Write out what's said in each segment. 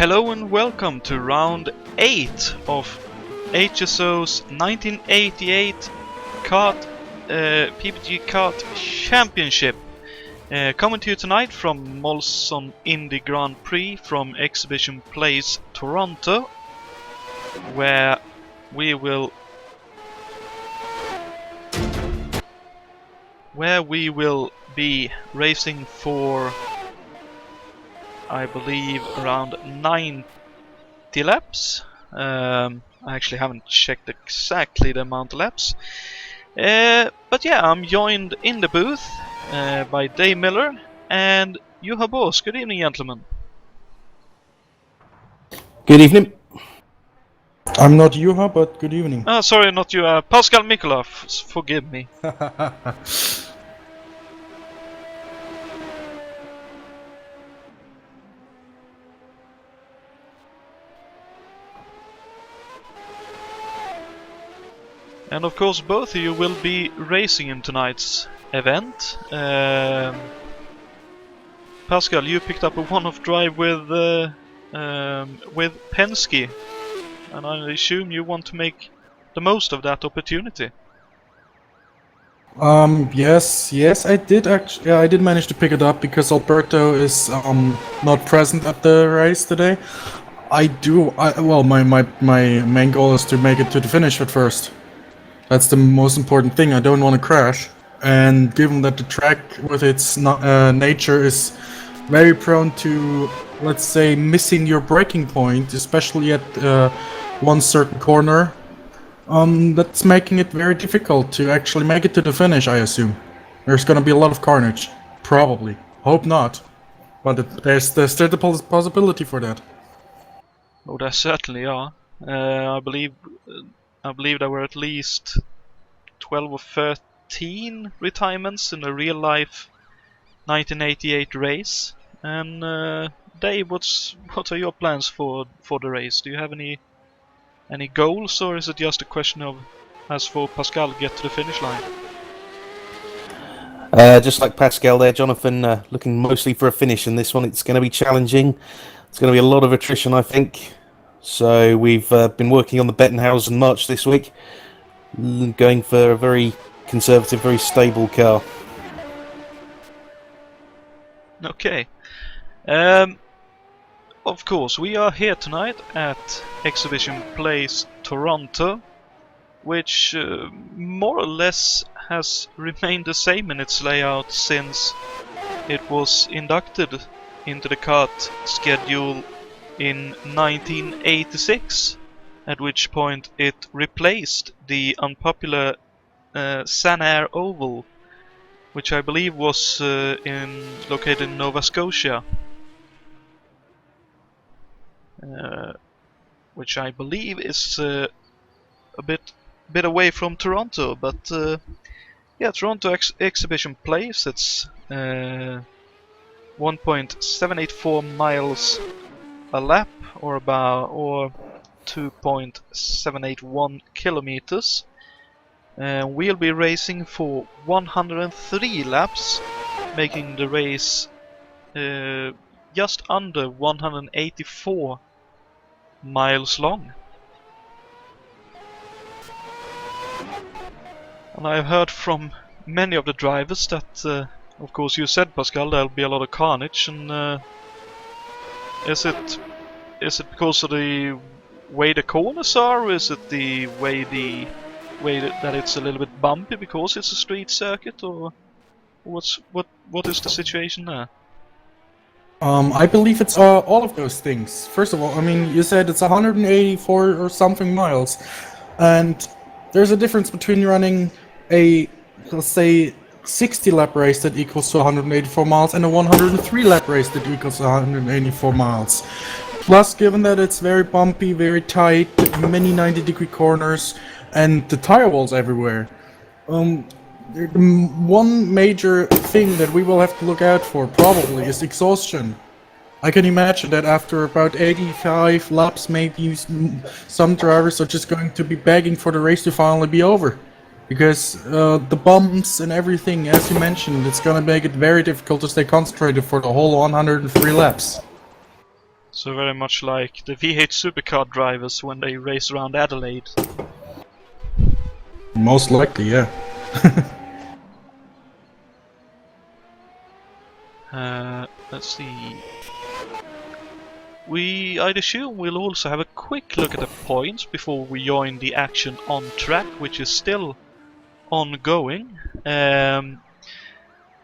Hello and welcome to round 8 of HSO's 1988 PPG Kart Championship. Coming to you tonight from Molson Indy Grand Prix from Exhibition Place Toronto, where we will be racing for, I believe, around 90 laps. I actually haven't checked exactly the amount of laps. But yeah, I'm joined in the booth by Dave Miller and Juha Boss. Good evening, gentlemen. Good evening. I'm not Juha, but good evening. Oh, sorry, not you. Pascal Mikolov. Forgive me. And of course, both of you will be racing in tonight's event. Pascal, you picked up a one-off drive with Penske, and I assume you want to make the most of that opportunity. Yes, I did actually. Yeah, I did manage to pick it up because Alberto is not present at the race today. Well, my main goal is to make it to the finish at first. That's the most important thing. I don't want to crash. And given that the track with its nature is very prone to, let's say, missing your braking point, especially at one certain corner, that's making it very difficult to actually make it to the finish, I assume. There's gonna be a lot of carnage. Probably. Hope not. But there's still the possibility for that. Oh, there certainly are. I believe there were at least 12 or 13 retirements in a real-life 1988 race. And Dave, what are your plans for the race? Do you have any goals, or is it just a question of, as for Pascal, get to the finish line? Just like Pascal there, Jonathan, looking mostly for a finish in this one. It's going to be challenging. It's going to be a lot of attrition, I think. So we've been working on the Bettenhausen March this week, going for a very conservative, very stable car. Okay. Of course, we are here tonight at Exhibition Place Toronto, which more or less has remained the same in its layout since it was inducted into the kart schedule in 1986, at which point it replaced the unpopular Sanair Oval, which I believe was located in Nova Scotia, which I believe is a bit away from Toronto. But yeah, Toronto Exhibition Place. It's 1.784 miles a lap, or 2.781 kilometers. We'll be racing for 103 laps, making the race just under 184 miles long. And I've heard from many of the drivers that, of course, you said, Pascal, there'll be a lot of carnage. And is it because of the way the corners are, or is it the way that it's a little bit bumpy because it's a street circuit, or what is the situation there? I believe it's all of those things. First of all, I mean, you said it's 184 or something miles, and there's a difference between running a, let's say, 60 lap race that equals to 184 miles and a 103 lap race that equals to 184 miles. Plus, given that it's very bumpy, very tight, many 90-degree corners, and the tire walls everywhere, one major thing that we will have to look out for probably is exhaustion. I can imagine that after about 85 laps, maybe some drivers are just going to be begging for the race to finally be over. Because the bumps and everything, as you mentioned, it's going to make it very difficult to stay concentrated for the whole 103 laps. So very much like the V8 supercar drivers when they race around Adelaide. Most likely, yeah. Let's see. I'd assume we'll also have a quick look at the points before we join the action on track, which is still ongoing.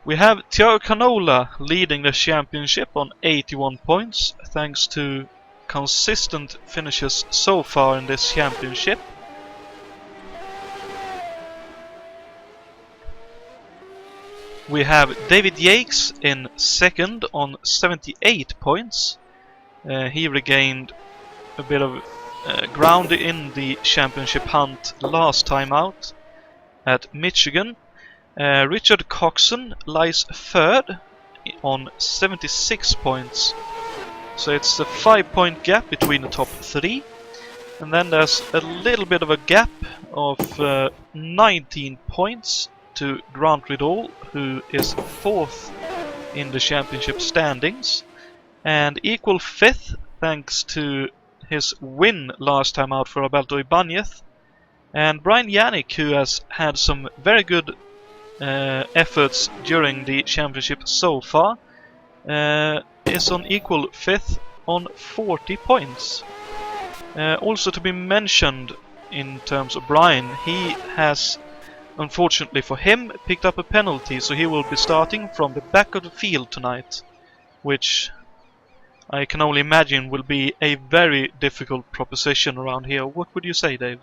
We have Thiago Canola leading the championship on 81 points, thanks to consistent finishes so far in this championship. We have David Yates in second on 78 points. He regained a bit of ground in the championship hunt last time out at Michigan. Richard Coxon lies third on 76 points. So it's a 5-point gap between the top three. And then there's a little bit of a gap of 19 points to Grant Riddle, who is fourth in the championship standings. And equal fifth, thanks to his win last time out for Alberto Ibanez. And Brian Yannick, who has had some very good efforts during the championship so far, is on equal fifth on 40 points. Also to be mentioned in terms of Brian, he has, unfortunately for him, picked up a penalty, so he will be starting from the back of the field tonight, which I can only imagine will be a very difficult proposition around here. What would you say, Dave?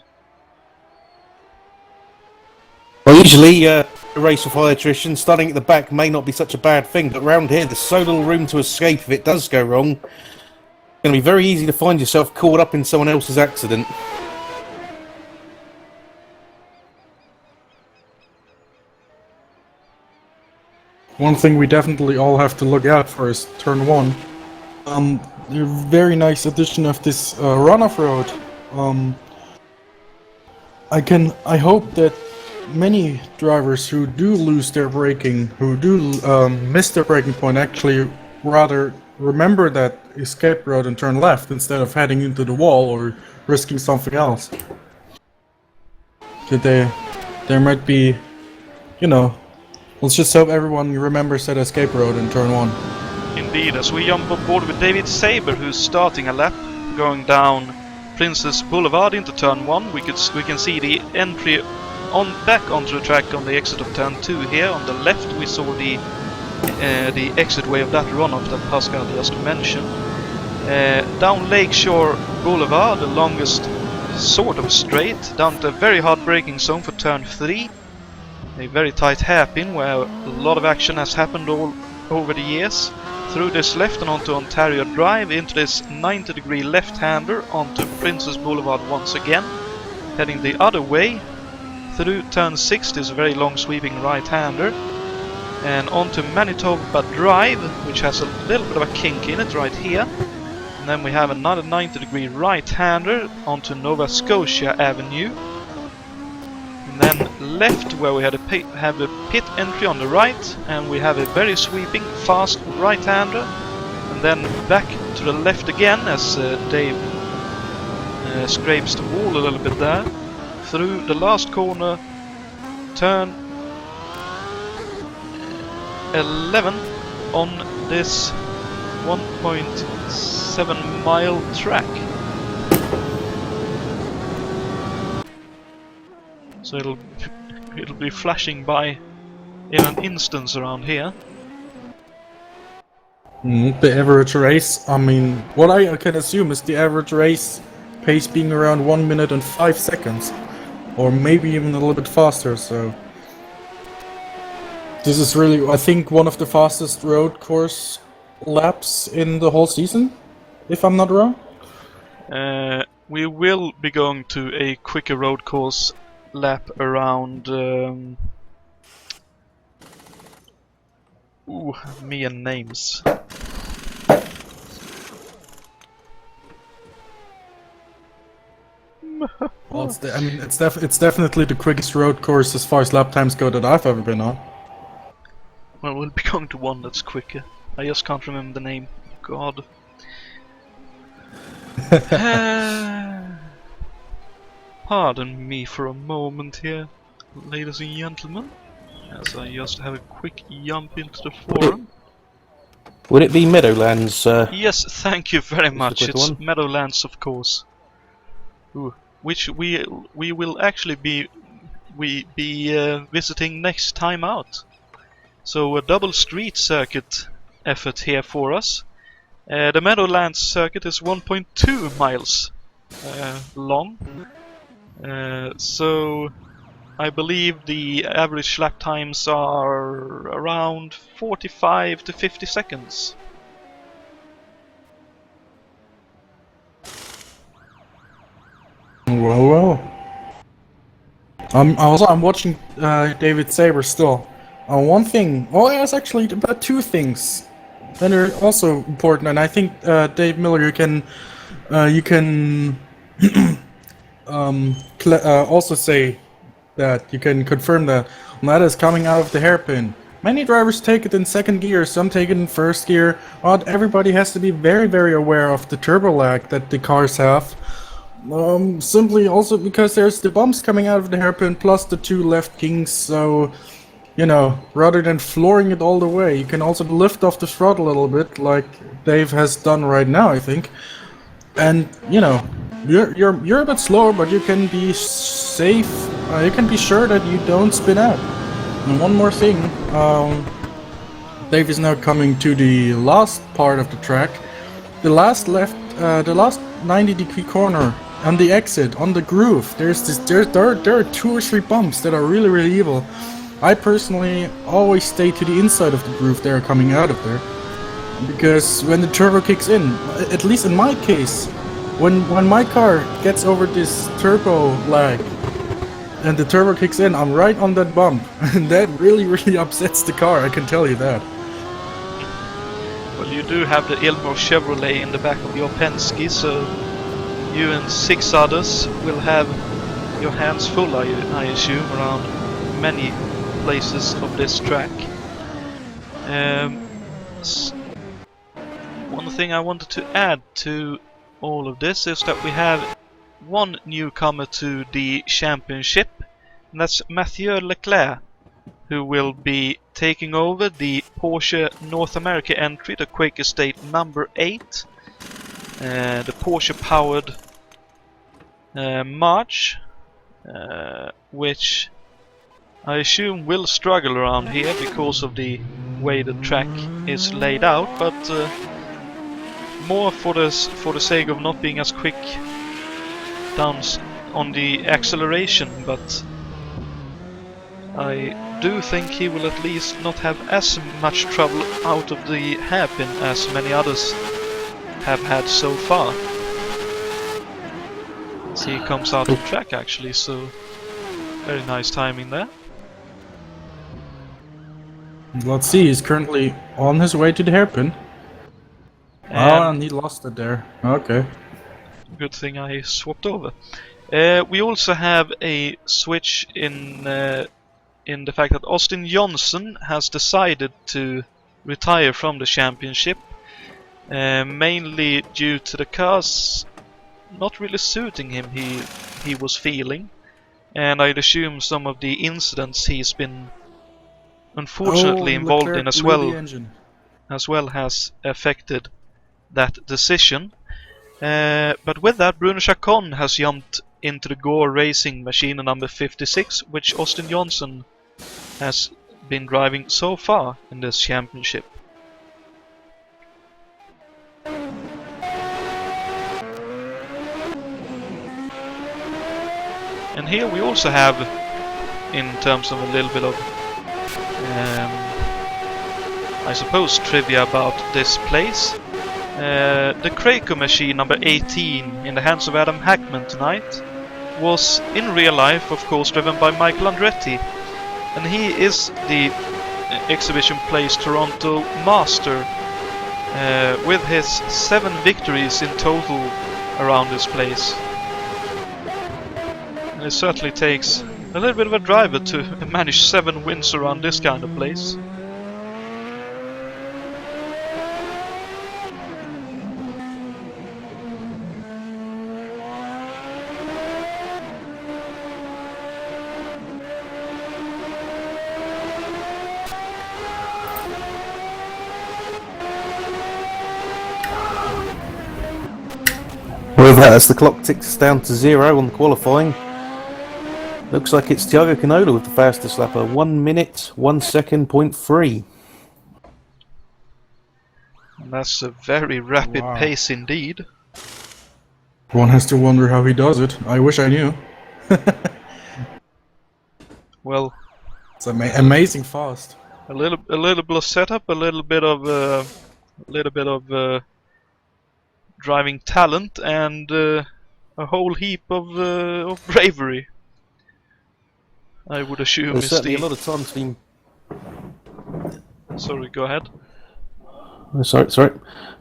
Well, usually a race of high attrition, starting at the back may not be such a bad thing, but around here there's so little room to escape if it does go wrong. It's going to be very easy to find yourself caught up in someone else's accident. One thing we definitely all have to look out for is turn 1. The very nice addition of this runoff road. I hope that many drivers who do lose their braking, who do miss their braking point, actually rather remember that escape road and turn left instead of heading into the wall or risking something else. There might be, let's just hope everyone remembers that escape road and turn 1. Indeed, as we jump on board with David Saber, who's starting a lap, going down Princess Boulevard into turn 1, we can see the entry back onto the track on the exit of turn 2 here. On the left we saw the exit way of that runoff that Pascal just mentioned. Down Lakeshore Boulevard, the longest sort of straight, down to a very hard braking zone for turn 3. A very tight hairpin where a lot of action has happened all over the years. Through this left and onto Ontario Drive, into this 90-degree left-hander onto Princess Boulevard once again. Heading the other way, through turn 6, there's a very long sweeping right-hander. And onto Manitoba Drive, which has a little bit of a kink in it right here. And then we have another 90-degree right-hander onto Nova Scotia Avenue. And then left, where we have a pit entry on the right, and we have a very sweeping, fast right-hander. And then back to the left again, as Dave scrapes the wall a little bit there. Through the last corner, turn 11 on this 1.7 mile track. So it'll be flashing by in an instance around here. The average race, what I can assume is the average race pace being around 1 minute and 5 seconds. Or maybe even a little bit faster, so... This is really, I think, one of the fastest road course laps in the whole season, if I'm not wrong. We will be going to a quicker road course lap around... me and names. Well, it's definitely the quickest road course as far as lap times go that I've ever been on. Well, we'll be going to one that's quicker. I just can't remember the name. God. Pardon me for a moment here, ladies and gentlemen, as I just have a quick jump into the forum. Would it be Meadowlands? Yes, thank you very the much. quicker It's one? Meadowlands, of course. Ooh, which we will actually be visiting next time out. So a double street circuit effort here for us. The Meadowlands circuit is 1.2 miles long. So I believe the average lap times are around 45 to 50 seconds. Well. I'm watching David Saber still. One thing. Oh, yes, actually, about two things that are also important, and I think Dave Miller, you can also say that you can confirm that. And that is coming out of the hairpin. Many drivers take it in second gear, some take it in first gear. But everybody has to be very, very aware of the turbo lag that the cars have. Simply also because there's the bumps coming out of the hairpin plus the two left kings, so, you know, rather than flooring it all the way, you can also lift off the throttle a little bit, like Dave has done right now, I think. And, you know, you're a bit slower, but you can be safe, you can be sure that you don't spin out. And one more thing, Dave is now coming to the last part of the track. The last 90-degree corner on the exit, on the groove, there are 2 or 3 bumps that are really, really evil. I personally always stay to the inside of the groove they are coming out of there. Because when the turbo kicks in, at least in my case, when my car gets over this turbo lag and the turbo kicks in, I'm right on that bump. And that really, really upsets the car, I can tell you that. Well, you do have the Ilmo Chevrolet in the back of your Penske, so you and 6 others will have your hands full, I assume, around many places of this track. One thing I wanted to add to all of this is that we have one newcomer to the championship, and that's Mathieu Leclerc, who will be taking over the Porsche North America entry, the Quick Estate number 8, the Porsche powered March, which I assume will struggle around here because of the way the track is laid out, but more for the sake of not being as quick down on the acceleration, but I do think he will at least not have as much trouble out of the hairpin as many others have had so far. So he comes out of track actually, so very nice timing there. Let's see, he's currently on his way to the hairpin. And he lost it there. Okay. Good thing I swapped over. We also have a switch in the fact that Austin Johnson has decided to retire from the championship, mainly due to the cars not really suiting him. He was feeling, and I'd assume some of the incidents he's been unfortunately involved in as well has affected that decision. But with that, Bruno Chacon has jumped into the Gore Racing machine number 56, which Austin Johnson has been driving so far in this championship. And here we also have, in terms of a little bit of I suppose trivia about this place, the Krakow machine number 18 in the hands of Adam Hackman tonight was in real life, of course, driven by Michael Andretti, and he is the Exhibition Place Toronto master, with his 7 victories in total around this place. And it certainly takes a little bit of a driver to manage 7 wins around this kind of place. As the clock ticks down to 0 on the qualifying, looks like it's Thiago Canola with the fastest lap, 1 minute, 1 second, .3. And that's a very rapid Wow. pace indeed. One has to wonder how he does it. I wish I knew. Well, It's amazing fast. a little bit of setup, a little bit of driving talent, and a whole heap of bravery. I would assume There's is certainly the. a lot of time to be. Sorry, go ahead. Sorry.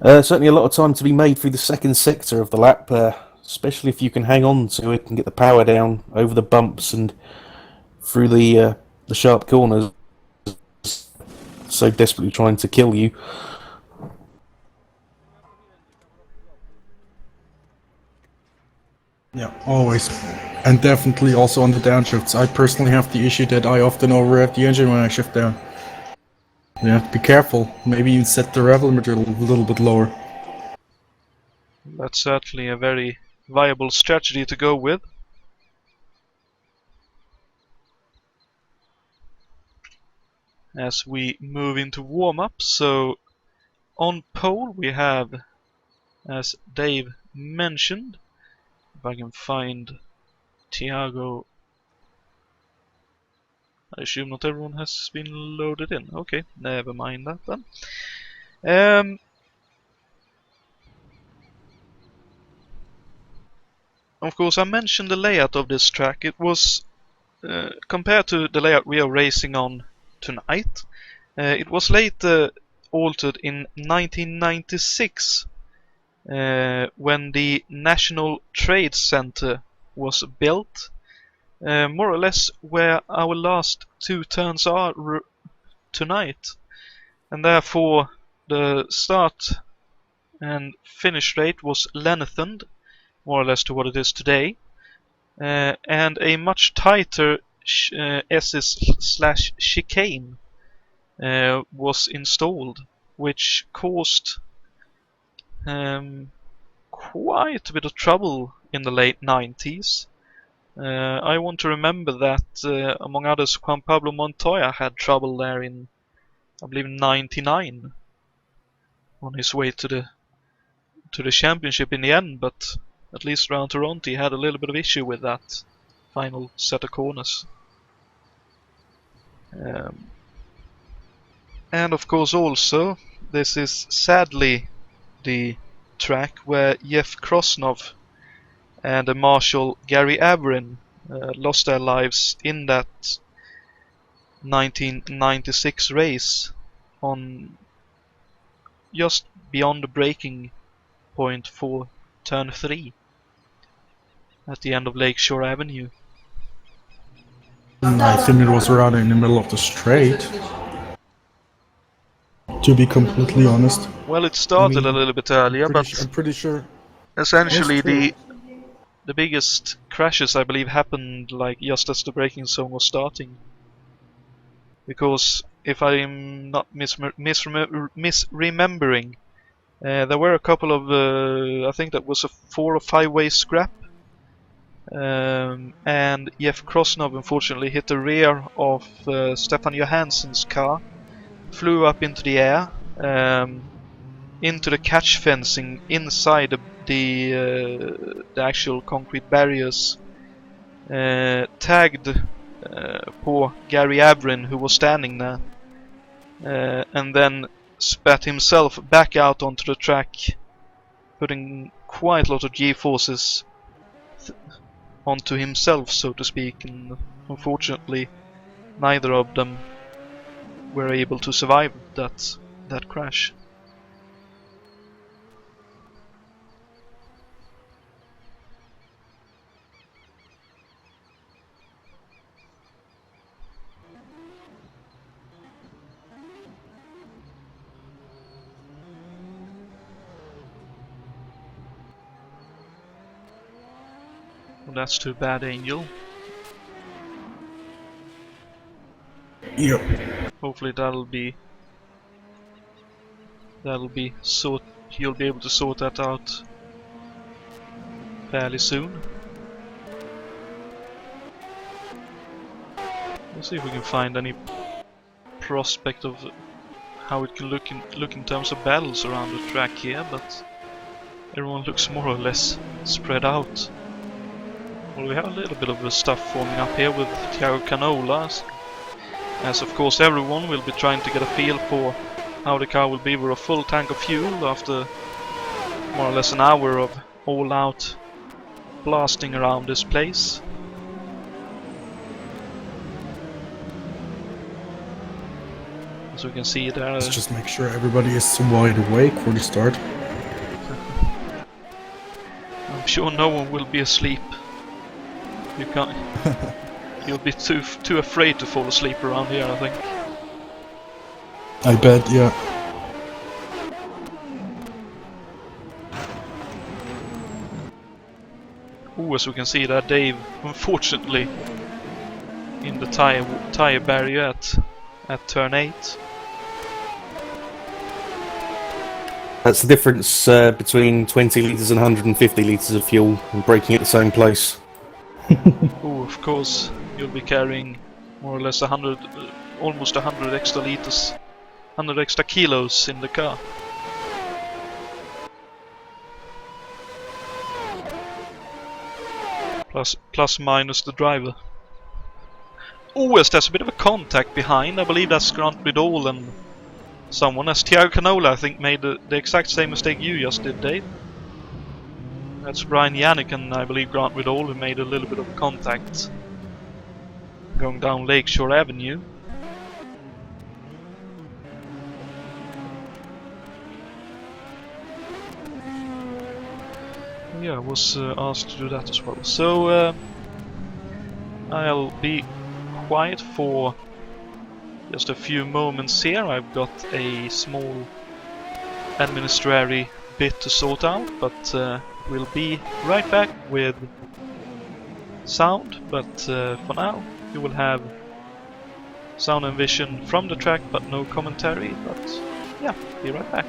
Certainly a lot of time to be made through the second sector of the lap, especially if you can hang on to it and get the power down over the bumps and through the sharp corners. So desperately trying to kill you. Yeah, always. And definitely also on the downshifts. I personally have the issue that I often overrev the engine when I shift down. You have to be careful. Maybe even set the rev limiter a little bit lower. That's certainly a very viable strategy to go with. As we move into warm-up, so on pole we have, as Dave mentioned, if I can find Thiago. I assume not everyone has been loaded in. Okay, never mind that then. Of course, I mentioned the layout of this track. It was, compared to the layout we are racing on tonight, it was later altered in 1996 when the National Trade Center was built, more or less where our last two turns are tonight, and therefore the start and finish rate was lengthened more or less to what it is today, and a much tighter SS/chicane was installed, which caused quite a bit of trouble in the late 90s. I want to remember that, among others, Juan Pablo Montoya had trouble there in, I believe, 99 on his way to the championship in the end, but at least around Toronto he had a little bit of issue with that final set of corners. And of course also, this is sadly the track where Jeff Krosnov and the Marshal Gary Averin lost their lives in that 1996 race on just beyond the braking point for turn 3 at the end of Lakeshore Avenue. I think it was rather in the middle of the straight. To be completely honest. Well, it started a little bit earlier, I'm but pretty sure. essentially That's the biggest crashes, I believe, happened like just as the braking zone was starting. Because if I'm not misremembering, there were a couple of, I think that was a 4 or 5 way scrap, and Jeff Krosnov unfortunately hit the rear of Stefan Johansson's car, flew up into the air, into the catch fencing inside the actual concrete barriers, tagged poor Gary Averin, who was standing there, and then spat himself back out onto the track, putting quite a lot of G-forces onto himself, so to speak, and unfortunately neither of them were able to survive that crash. Well, that's too bad, Angel. Yep. Hopefully that'll be you'll be able to sort that out fairly soon. Let's see if we can find any prospect of how it can look in terms of battles around the track here, but everyone looks more or less spread out. Well, we have a little bit of stuff forming up here with Thiago Canolas, as of course everyone will be trying to get a feel for how the car will be with a full tank of fuel after more or less an hour of all-out blasting around this place. As we can see there... Let's just make sure everybody is wide awake for the start. I'm sure no one will be asleep. You can't... You'll be too afraid to fall asleep around here, I think. I bet, yeah. Ooh, as we can see there, Dave, unfortunately, in the tire barrier at turn 8. That's the difference between 20 litres and 150 litres of fuel and braking at the same place. Ooh, of course, you'll be carrying more or less 100, almost 100 extra liters, 100 extra kilos in the car. Plus minus the driver. Oh, as there's a bit of a contact behind. I believe that's Grant Bidol and someone. As Thiago Canola, I think, made the exact same mistake you just did, Dave. That's Brian Yannick and I believe Grant Bidol who made a little bit of contact going down Lakeshore Avenue. Yeah, I was asked to do that as well. So I'll be quiet for just a few moments here. I've got a small administrative bit to sort out, but we'll be right back with sound. But for now, you will have sound and vision from the track, but no commentary. But yeah, be right back.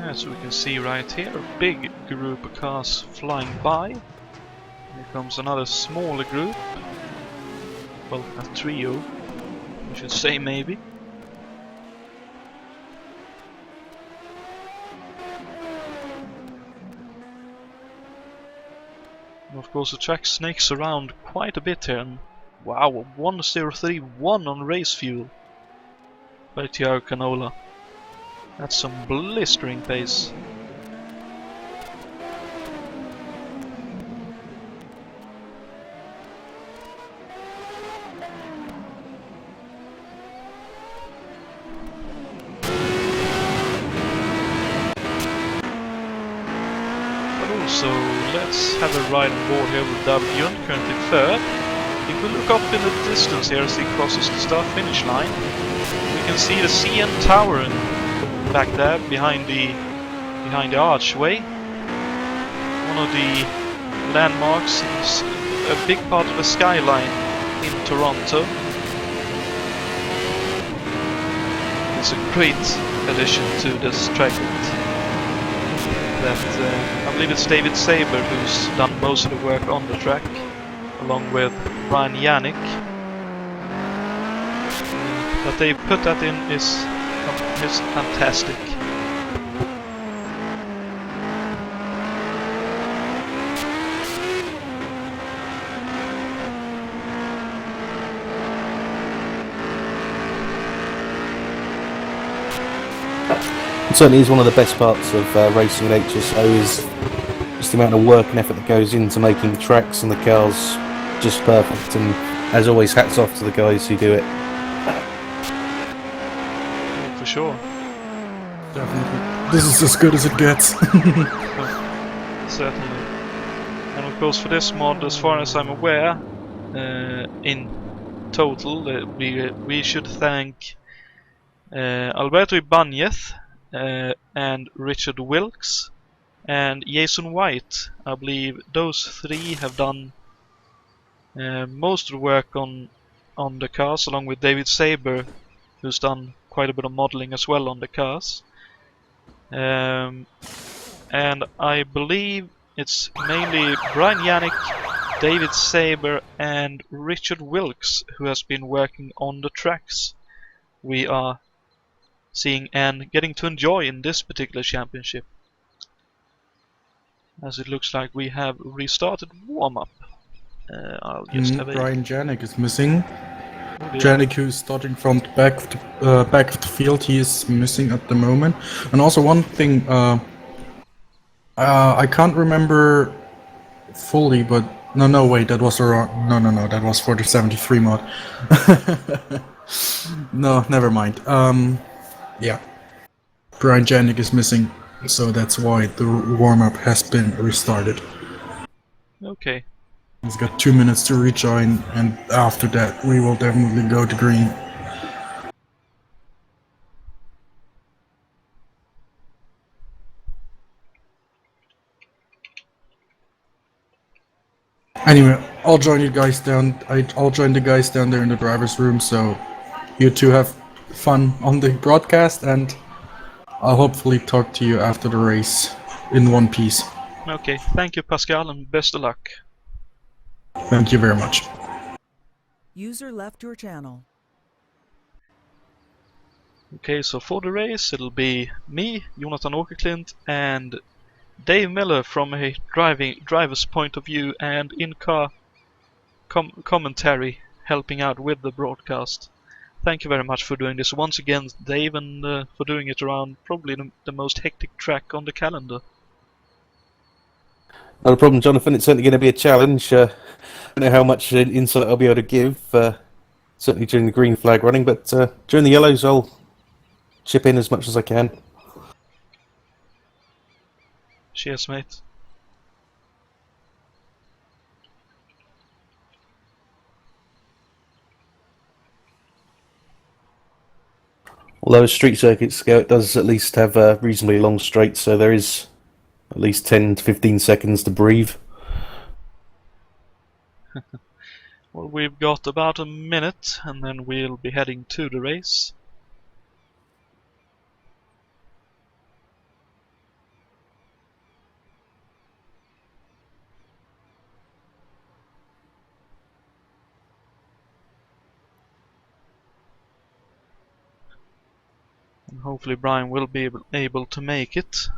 As we can see right here, a big group of cars flying by. Here comes another smaller group. Well, a trio, I should say maybe. And of course the track snakes around quite a bit here. And wow, 1031 on race fuel by Tiago Canola. That's some blistering pace. So let's have a ride on board here with Yount, currently third. If we look up in the distance here as he crosses the start-finish line, we can see the CN Tower back there behind the archway. One of the landmarks, a big part of the skyline in Toronto. It's a great addition to this track. That I believe it's David Saber who's done most of the work on the track, along with Brian Yannick. That they put that in is fantastic. It certainly is one of the best parts of racing at HSO is just the amount of work and effort that goes into making the tracks and the cars just perfect, and as always, hats off to the guys who do it. For sure. Definitely. This is as good as it gets. Certainly. And of course for this mod, as far as I'm aware, in total, we should thank Alberto Ibanez, and Richard Wilkes and Jason White. I believe those three have done most of the work on the cars, along with David Saber, who's done quite a bit of modeling as well on the cars. And I believe it's mainly Brian Yannick, David Saber and Richard Wilkes who has been working on the tracks we are seeing and getting to enjoy in this particular championship. As it looks like we have restarted warm-up. I'll just have a... Brian Janik is missing. Oh dear. Janik, who's starting from the back of the field, he is missing at the moment. And also one thing, I can't remember fully, but no, wait, that was wrong. No, that was for the 73 mod. No, never mind. Yeah, Brian Janik is missing, so that's why the warm-up has been restarted. Okay. He's got 2 minutes to rejoin, and after that we will definitely go to green. Anyway, I'll join you guys down. I'll join the guys down there in the driver's room, so you two have fun on the broadcast, and I'll hopefully talk to you after the race in one piece. Okay, thank you Pascal and best of luck. Thank you very much. User left your channel. Okay, so for the race it'll be me, Jonatan Acerclinth, and Dave Miller from a driver's point of view and in-car commentary helping out with the broadcast. Thank you very much for doing this once again, Dave, and for doing it around probably the most hectic track on the calendar. Not a problem, Jonathan. It's certainly going to be a challenge. I don't know how much insight I'll be able to give, certainly during the green flag running, but during the yellows I'll chip in as much as I can. Cheers, mate. Although as street circuits go, it does at least have a reasonably long straight, so there is at least 10 to 15 seconds to breathe. Well, we've got about a minute and then we'll be heading to the race. Hopefully Brian will be able to make it.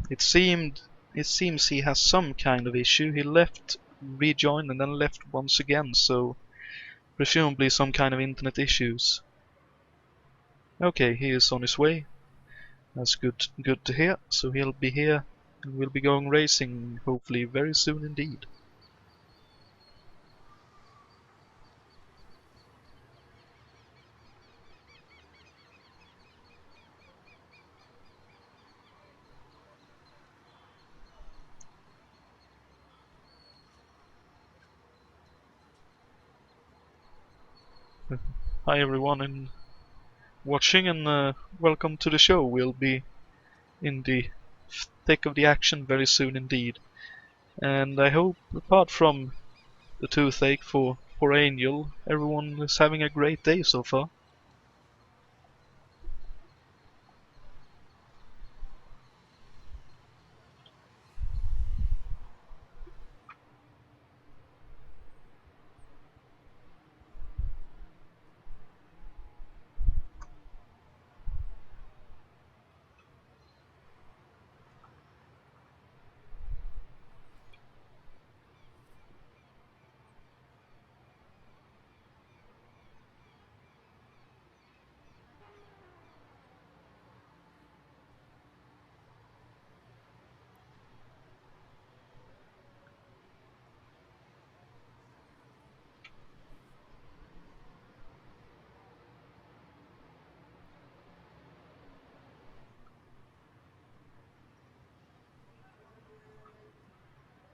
It seems he has some kind of issue. He left, rejoined, and then left once again, so presumably some kind of internet issues. Okay, he is on his way. That's good to hear. So he'll be here and we'll be going racing hopefully very soon indeed. Hi everyone in watching, and welcome to the show. We'll be in the thick of the action very soon indeed. And I hope, apart from the toothache for poor Angel, everyone is having a great day so far.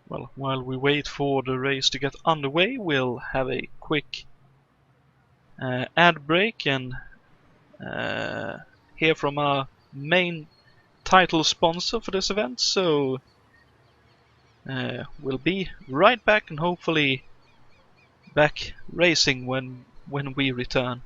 Well, while we wait for the race to get underway, we'll have a quick ad break and hear from our main title sponsor for this event. So we'll be right back and hopefully back racing when we return.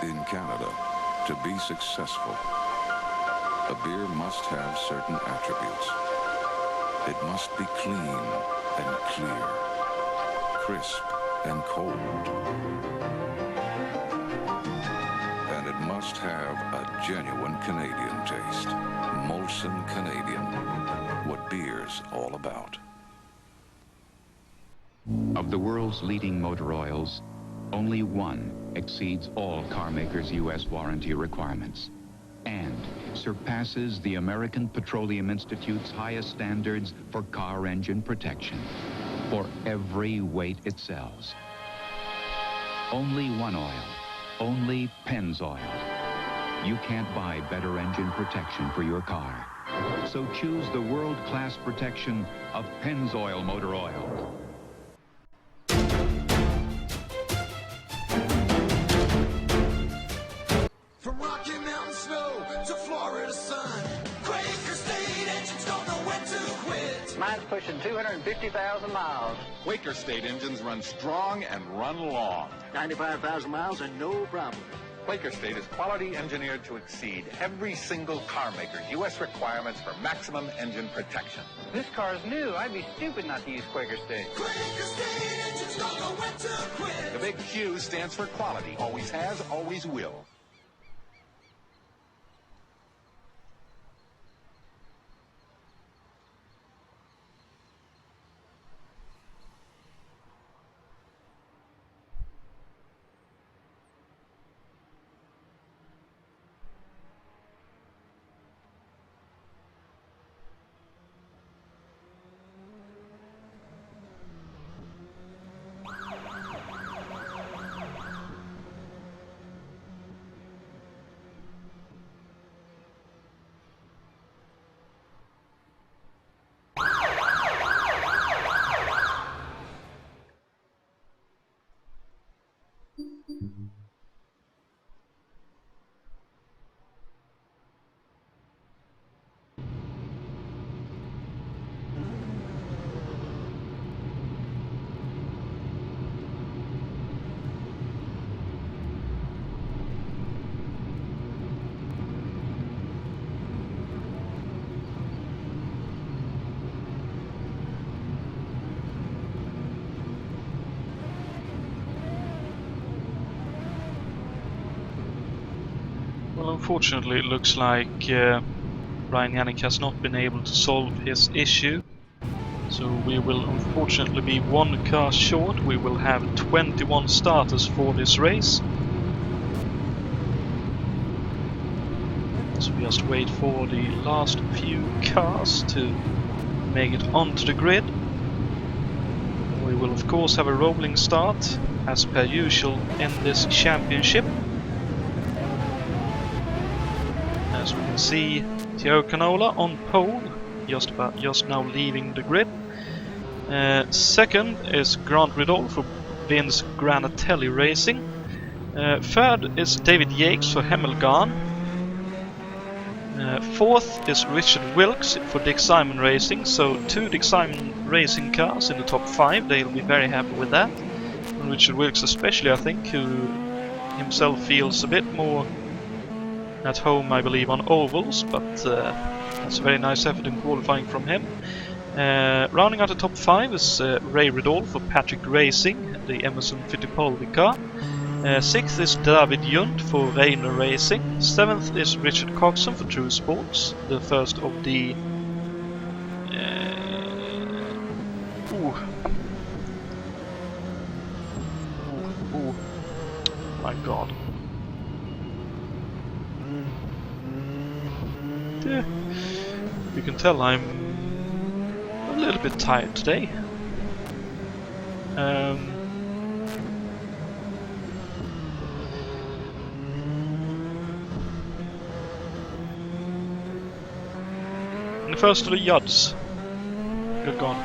In Canada, to be successful, a beer must have certain attributes. It must be clean and clear, crisp and cold. And it must have a genuine Canadian taste. Molson Canadian, what beer's all about. Of the world's leading motor oils, only one exceeds all car makers' U.S. warranty requirements and surpasses the American Petroleum Institute's highest standards for car engine protection for every weight it sells. Only one oil, only Pennzoil. You can't buy better engine protection for your car. So choose the world-class protection of Pennzoil motor oil. From Rocky Mountain snow to Florida sun, Quaker State engines don't know when to quit. Mine's pushing 250,000 miles. Quaker State engines run strong and run long. 95,000 miles and no problem. Quaker State is quality engineered to exceed every single car maker's U.S. requirements for maximum engine protection. This car's new. I'd be stupid not to use Quaker State. Quaker State engines don't know when to quit. The big Q stands for quality. Always has, always will. Well, unfortunately it looks like Ryan Yannick has not been able to solve his issue. So we will unfortunately be one car short. We will have 21 starters for this race. So we just wait for the last few cars to make it onto the grid. We will of course have a rolling start as per usual in this championship. As we can see, Thiago Canola on pole, just now leaving the grid. Second is Grant Riddle for Vince Granatelli Racing. Third is David Yates for Hemmelgarn. Fourth is Richard Wilkes for Dick Simon Racing. So 2 Dick Simon Racing cars in the top 5. They'll be very happy with that. And Richard Wilkes especially, I think, who himself feels a bit more at home, I believe, on ovals, but that's a very nice effort in qualifying from him. Rounding out the top 5 is Ray Riddle for Patrick Racing, the Emerson Fittipaldi car. 6th is David Yount for Rainer Racing. 7th is Richard Coxon for True Sports, the first of the... my god. You can tell I'm a little bit tired today. And the first of the Yuds. Good gone.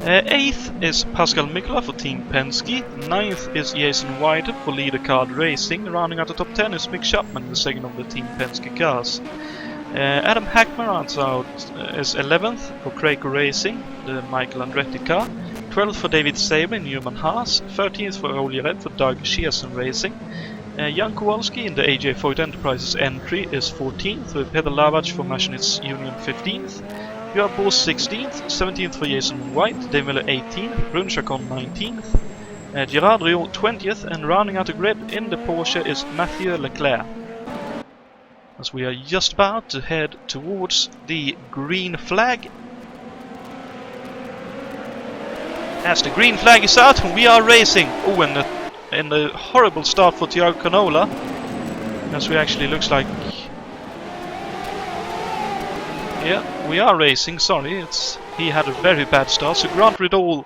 8th is Pascal Mikula for Team Penske. 9th is Jason White for Leader Card Racing. Rounding out the top 10 is Mick Chapman, the second of the Team Penske cars. Adam Hackman rounds out is 11th for Krakow Racing, the Michael Andretti car. 12th for David Saber in Newman Haas. 13th for Olje Red for Doug Shearson Racing. Jan Kowalski in the AJ Foyt Enterprises entry is 14th, with Peter Lavach for Machinists Union 15th. Björn Boos 16th, 17th for Jason White, Dave Miller 18th, Brun Chacon 19th, Gerard Riot 20th, and rounding out the grid in the Porsche is Mathieu Leclerc. As we are just about to head towards the green flag. As the green flag is out, we are racing. Oh, and a horrible start for Thiago Canola. As we actually looks like... Yeah, we are racing, sorry. He had a very bad start. So Grant Riddle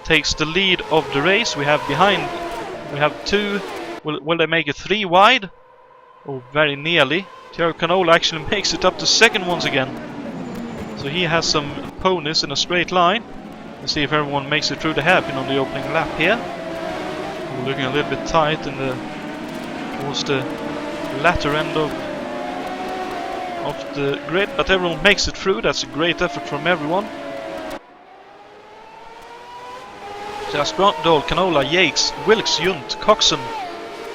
takes the lead of the race. We have 2. Will they make it 3 wide? Oh, very nearly. Thiago Canola actually makes it up to second once again. So he has some ponies in a straight line. Let's see if everyone makes it through the hairpin on the opening lap here. We're looking a little bit tight towards the latter end of the grid, but everyone makes it through. That's a great effort from everyone. Just Grant Riddle, Canola, Yates, Wilkes, Yount, Coxon,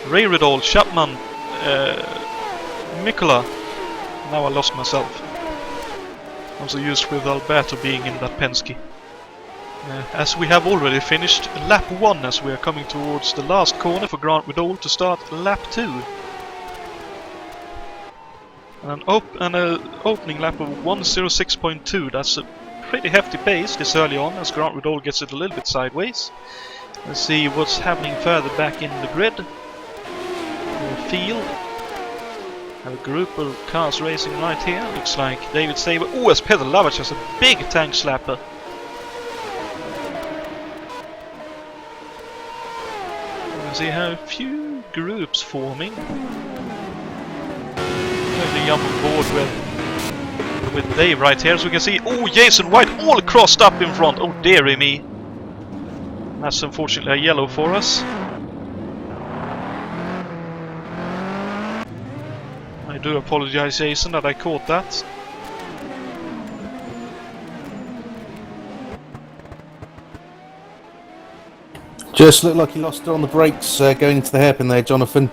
Ray Riddle, Chapman, Mikula. Now I lost myself. I'm so used with Alberto being in that Penske. As we have already finished lap 1, as we are coming towards the last corner for Grant Riddle to start lap 2. And an opening lap of 1:06.2. That's a pretty hefty pace this early on, as Grant Riddle gets it a little bit sideways. Let's see what's happening further back in the grid. The field. Have a group of cars racing right here. Looks like David Saber. Oh, as Peter Lavach has a big tank slapper. You see how a few groups forming. Totally jump on board with Dave right here, so we can see. Oh, Jason White all crossed up in front. Oh, dearie me. That's unfortunately a yellow for us. I do apologize, Jason, that I caught that. Just looked like he lost it on the brakes going into the hairpin there, Jonathan.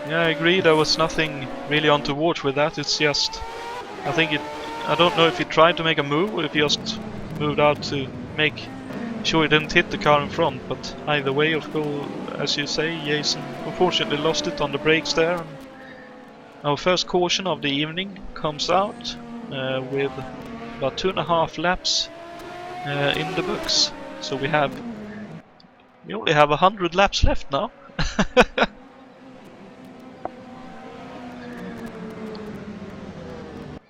Yeah, I agree. There was nothing really untoward with that. It's just, I don't know if he tried to make a move or if he just moved out to make sure he didn't hit the car in front. But either way, of course, as you say, Jason unfortunately lost it on the brakes there. And Our first caution of the evening comes out with about 2.5 laps in the books. So we only have 100 laps left now.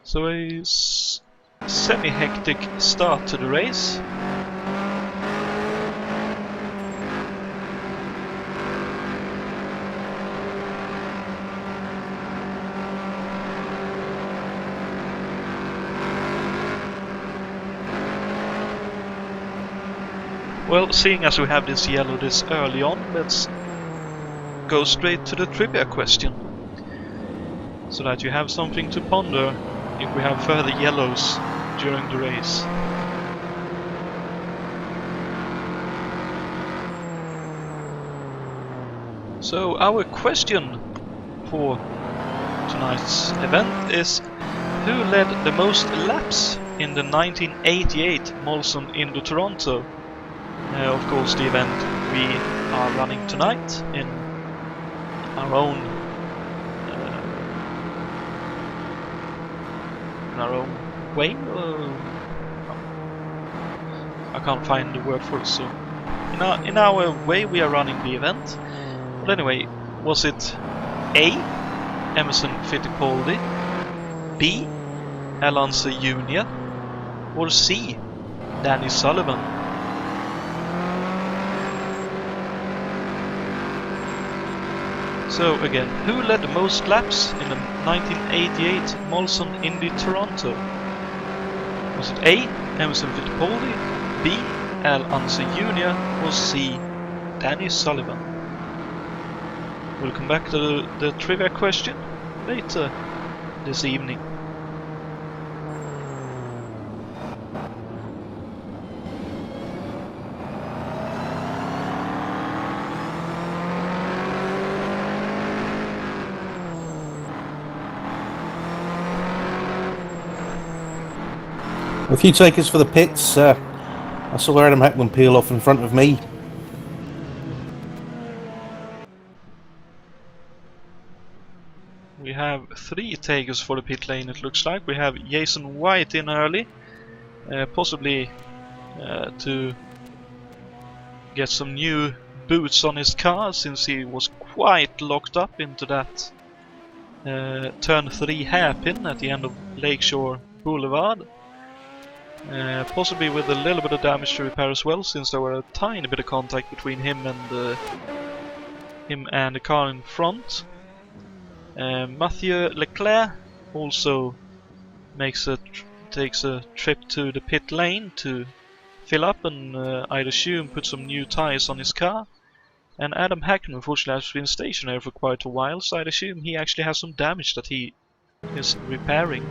So a semi-hectic start to the race. Well, seeing as we have this yellow this early on, let's go straight to the trivia question, so that you have something to ponder if we have further yellows during the race. So our question for tonight's event is: who led the most laps in the 1988 Molson Indy Toronto? Of course, the event we are running tonight in our own way. I can't find the word for it. So in our way, we are running the event. But anyway, was it A. Emerson Fittipaldi, B. Alonso Jr., or C. Danny Sullivan? So again, who led the most laps in the 1988 Molson Indy Toronto? Was it A. Emerson Fittipaldi, B. Alonso Jr., or C. Danny Sullivan? We'll come back to the trivia question later this evening. A few takers for the pits. I saw Adam Hackman peel off in front of me. We have 3 takers for the pit lane, it looks like. We have Jason White in early, possibly to get some new boots on his car, since he was quite locked up into that turn 3 hairpin at the end of Lakeshore Boulevard. Possibly with a little bit of damage to repair as well, since there were a tiny bit of contact between him and the car in front. Mathieu Leclerc also takes a trip to the pit lane to fill up and I'd assume put some new tires on his car. And Adam Hackman unfortunately has been stationary for quite a while, so I'd assume he actually has some damage that he is repairing.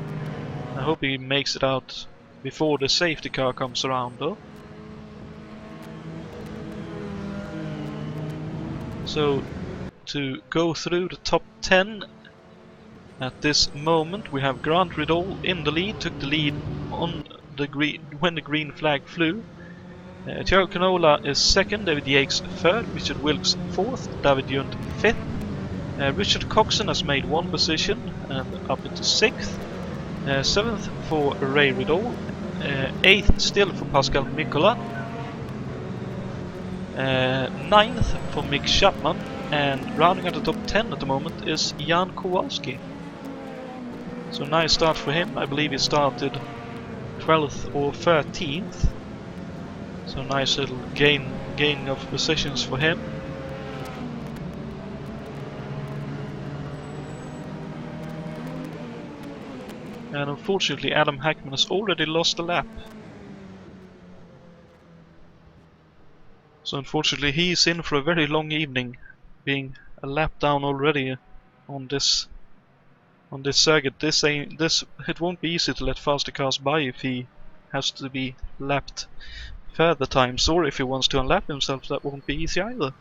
I hope he makes it out before the safety car comes around though. So to go through the top 10 at this moment, we have Grant Riddle in the lead, took the lead on the green when the green flag flew. Thiago Canola is second, David Yates third, Richard Wilkes fourth, David Yount fifth. Richard Coxon has made 1 position and up into 6th. 7th for Ray Riddle, 8th still for Pascal Mikola, 9th for Mick Chapman, and rounding out the top 10 at the moment is Jan Kowalski. So nice start for him. I believe he started 12th or 13th. So nice little gain of positions for him. And unfortunately Adam Hackman has already lost a lap. So unfortunately he's in for a very long evening, being a lap down already on this circuit. It won't be easy to let faster cars by if he has to be lapped further times, or if he wants to unlap himself, that won't be easy either.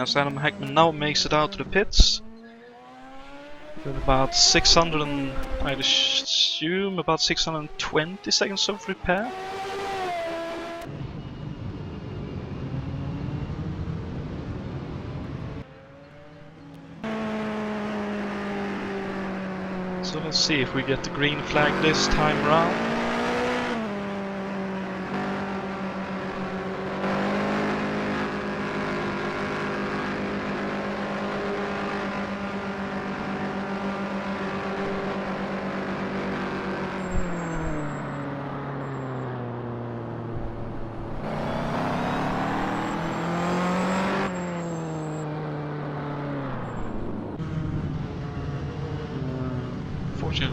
as Adam Hackman now makes it out to the pits. With about 600 and I'd assume about 620 seconds of repair. So let's see if we get the green flag this time round.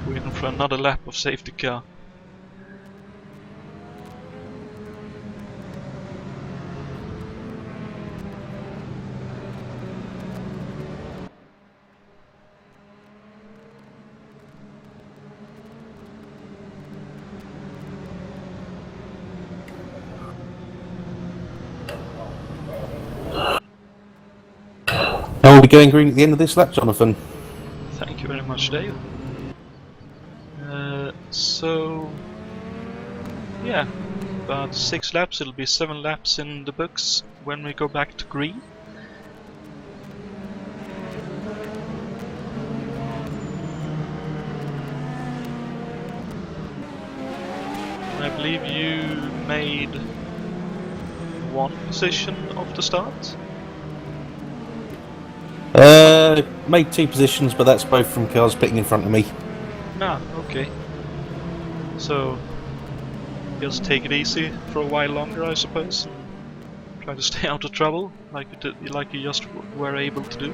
We're in for another lap of safety car. How are we going green at the end of this lap, Jonathan? Thank you very much, Dave. So yeah, about 6 laps. It'll be 7 laps in the books when we go back to green. I believe you made 1 position off the start. Made 2 positions, but that's both from cars pitting in front of me. Ah, okay. So, just take it easy for a while longer, I suppose. Try to stay out of trouble, like you just were able to do.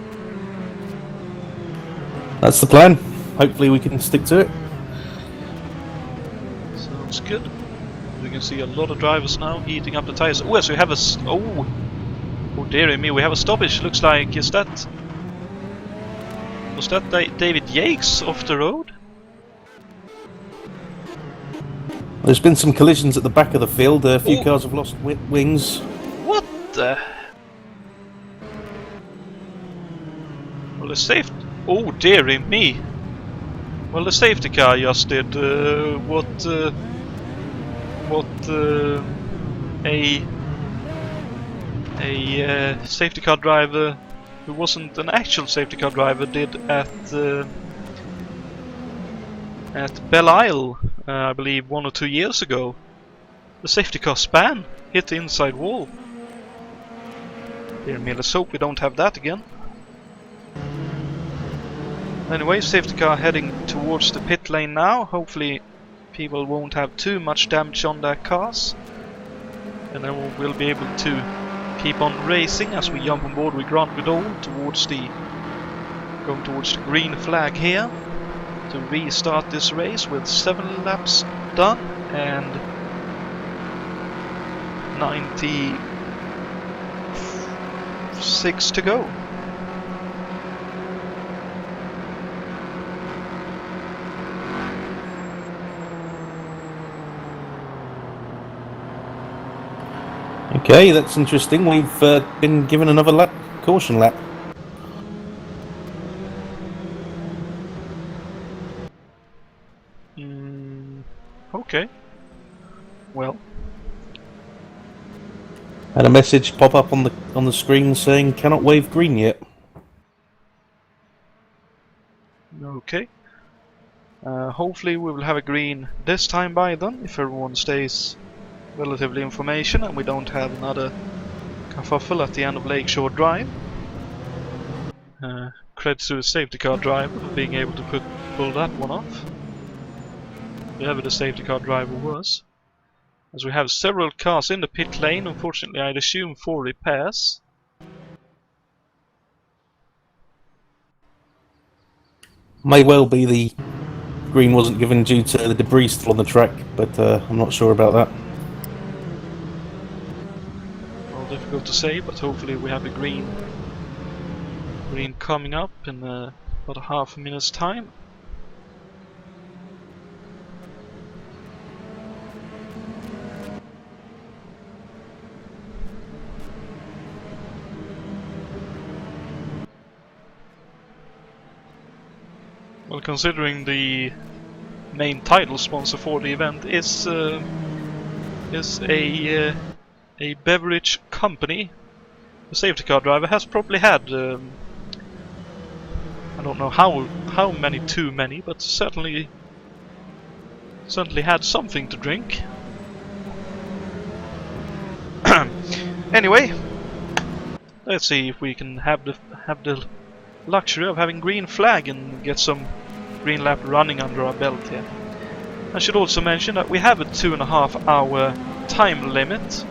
That's the plan. Hopefully we can stick to it. Sounds good. We can see a lot of drivers now eating up the tires. Oh, yes, we have a... Oh dearie me, we have a stoppage. Looks like... Was that David Yates off the road? There's been some collisions at the back of the field. A few cars have lost wings. What the... Well, the safety... Oh, dearie me. Well, the safety car just did what a safety car driver who wasn't an actual safety car driver did at Belle Isle, I believe 1 or 2 years ago. The safety car span hit the inside wall. Dear me, let's hope we don't have that again. Anyway, safety car heading towards the pit lane now. Hopefully people won't have too much damage on their cars. And then we'll be able to keep on racing as we jump on board with Grant Goodall towards going towards the green flag here to restart this race with 7 laps done and 96 to go. Okay, that's interesting. We've been given another caution lap. Okay. Well. Had a message pop up on the screen saying cannot wave green yet. Okay. Hopefully we will have a green this time by then, if everyone stays relatively information and we don't have another kerfuffle at the end of Lakeshore Drive. Credit to the safety car driver for being able to pull that one off. Whoever the safety car driver was. As we have several cars in the pit lane, unfortunately I'd assume for repairs. May well be the green wasn't given due to the debris still on the track, but I'm not sure about that. Well, difficult to say, but hopefully we have a green coming up in about a half a minute's time. Well, considering the main title sponsor for the event is a beverage company, the safety car driver has probably had I don't know how many too many, but certainly had something to drink. Anyway, let's see if we can have the luxury of having green flag and get some green lap running under our belt here. I should also mention that we have a 2.5 hour time limit.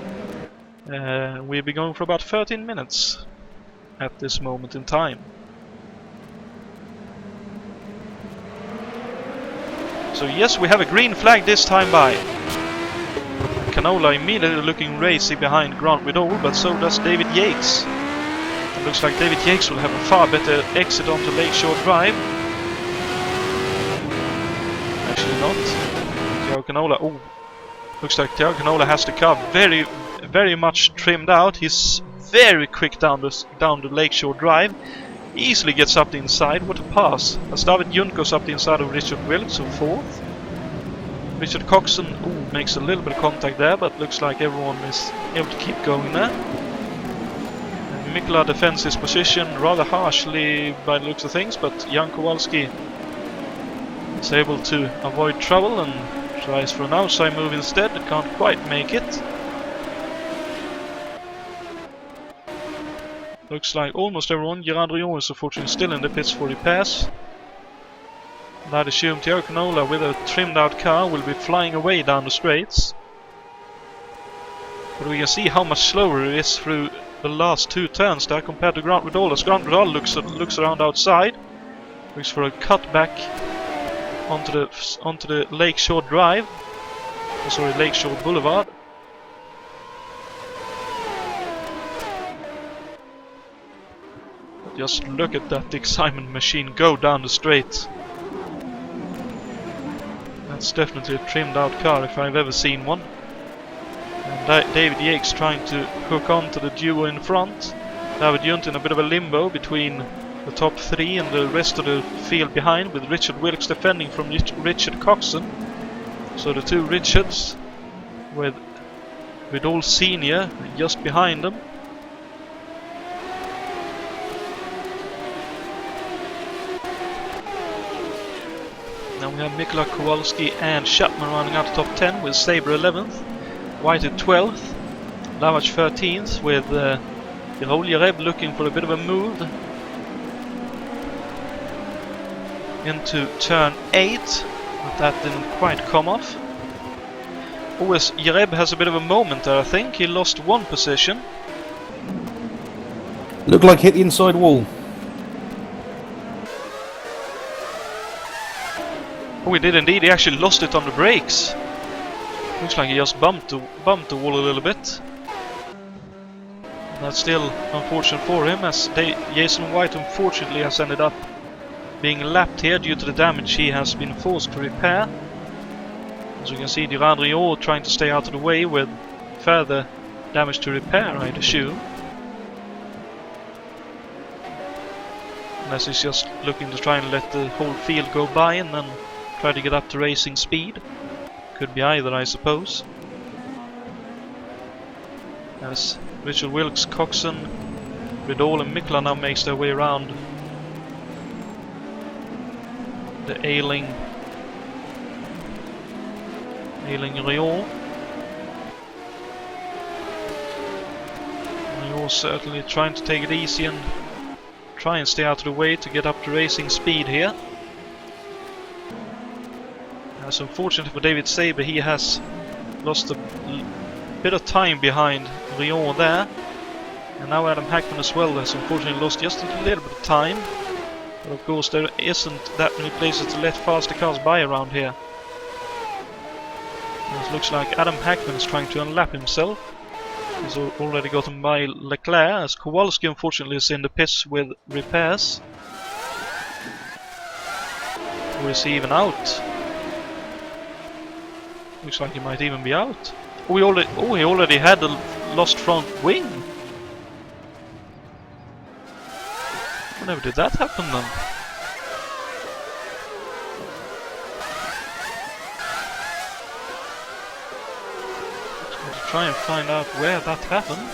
We'll be going for about 13 minutes at this moment in time. So yes, we have a green flag this time by. Canola immediately looking racy behind Grant Widall, but so does David Yates. It looks like David Yates will have a far better exit onto Lakeshore Drive. Actually not. Thiago Canola, oh, looks like Thiago Canola has the car very much trimmed out. He's very quick down the Lakeshore Drive. Easily gets up the inside. What a pass. As David Yount goes up the inside of Richard Wilkes, so 4th. Richard Coxon makes a little bit of contact there, but looks like everyone is able to keep going there. Mikla defends his position rather harshly by the looks of things, but Jan Kowalski is able to avoid trouble and tries for an outside move instead. Can't quite make it. Looks like almost everyone. Gerard Rion is unfortunately still in the pits for repairs. And I'd assume Thiago Canola with a trimmed out car will be flying away down the straights. But we can see how much slower it is through the last 2 turns there compared to Grant Widall. As Grant Widall looks around outside, looks for a cutback onto the Lakeshore Drive. Oh, sorry, Lakeshore Boulevard. Just look at that Dick Simon machine go down the straight. That's definitely a trimmed out car if I've ever seen one. And David Yates trying to hook on to the duo in front. David Yount in a bit of a limbo between the top 3 and the rest of the field behind, with Richard Wilkes defending from Richard Coxon. So the 2 Richards with all Senior just behind them. Now we have Mikla Kowalski and Chapman running out of top 10 with Sabre 11th, White at 12th, Lavach 13th with Tirol Yareb looking for a bit of a move into turn 8, but that didn't quite come off. OS Yareb has a bit of a moment there, I think. He lost 1 position. Looked like hit the inside wall. Oh, he did indeed. He actually lost it on the brakes. Looks like he just bumped the wall a little bit. That's still unfortunate for him, as Jason White unfortunately has ended up being lapped here due to the damage he has been forced to repair. As you can see, Durand Rio trying to stay out of the way with further damage to repair, I'd assume. Unless he's just looking to try and let the whole field go by and then try to get up to racing speed. Could be either, I suppose. As Richard Wilkes, Coxon, Vidal and Mikla now makes their way around the ailing Rion. Rion certainly trying to take it easy and try and stay out of the way to get up to racing speed here. That's unfortunate for David Sabre. He has lost a bit of time behind Rion there. And now Adam Hackman as well has unfortunately lost just a little bit of time. But of course there isn't that many places to let faster cars by around here. It looks like Adam Hackman is trying to unlap himself. He's already gotten by Leclerc, as Kowalski unfortunately is in the pits with repairs. Or is he even out? Looks like he might even be out. Oh, he already had a lost front wing. Whenever did that happen then? try and find out where that happened.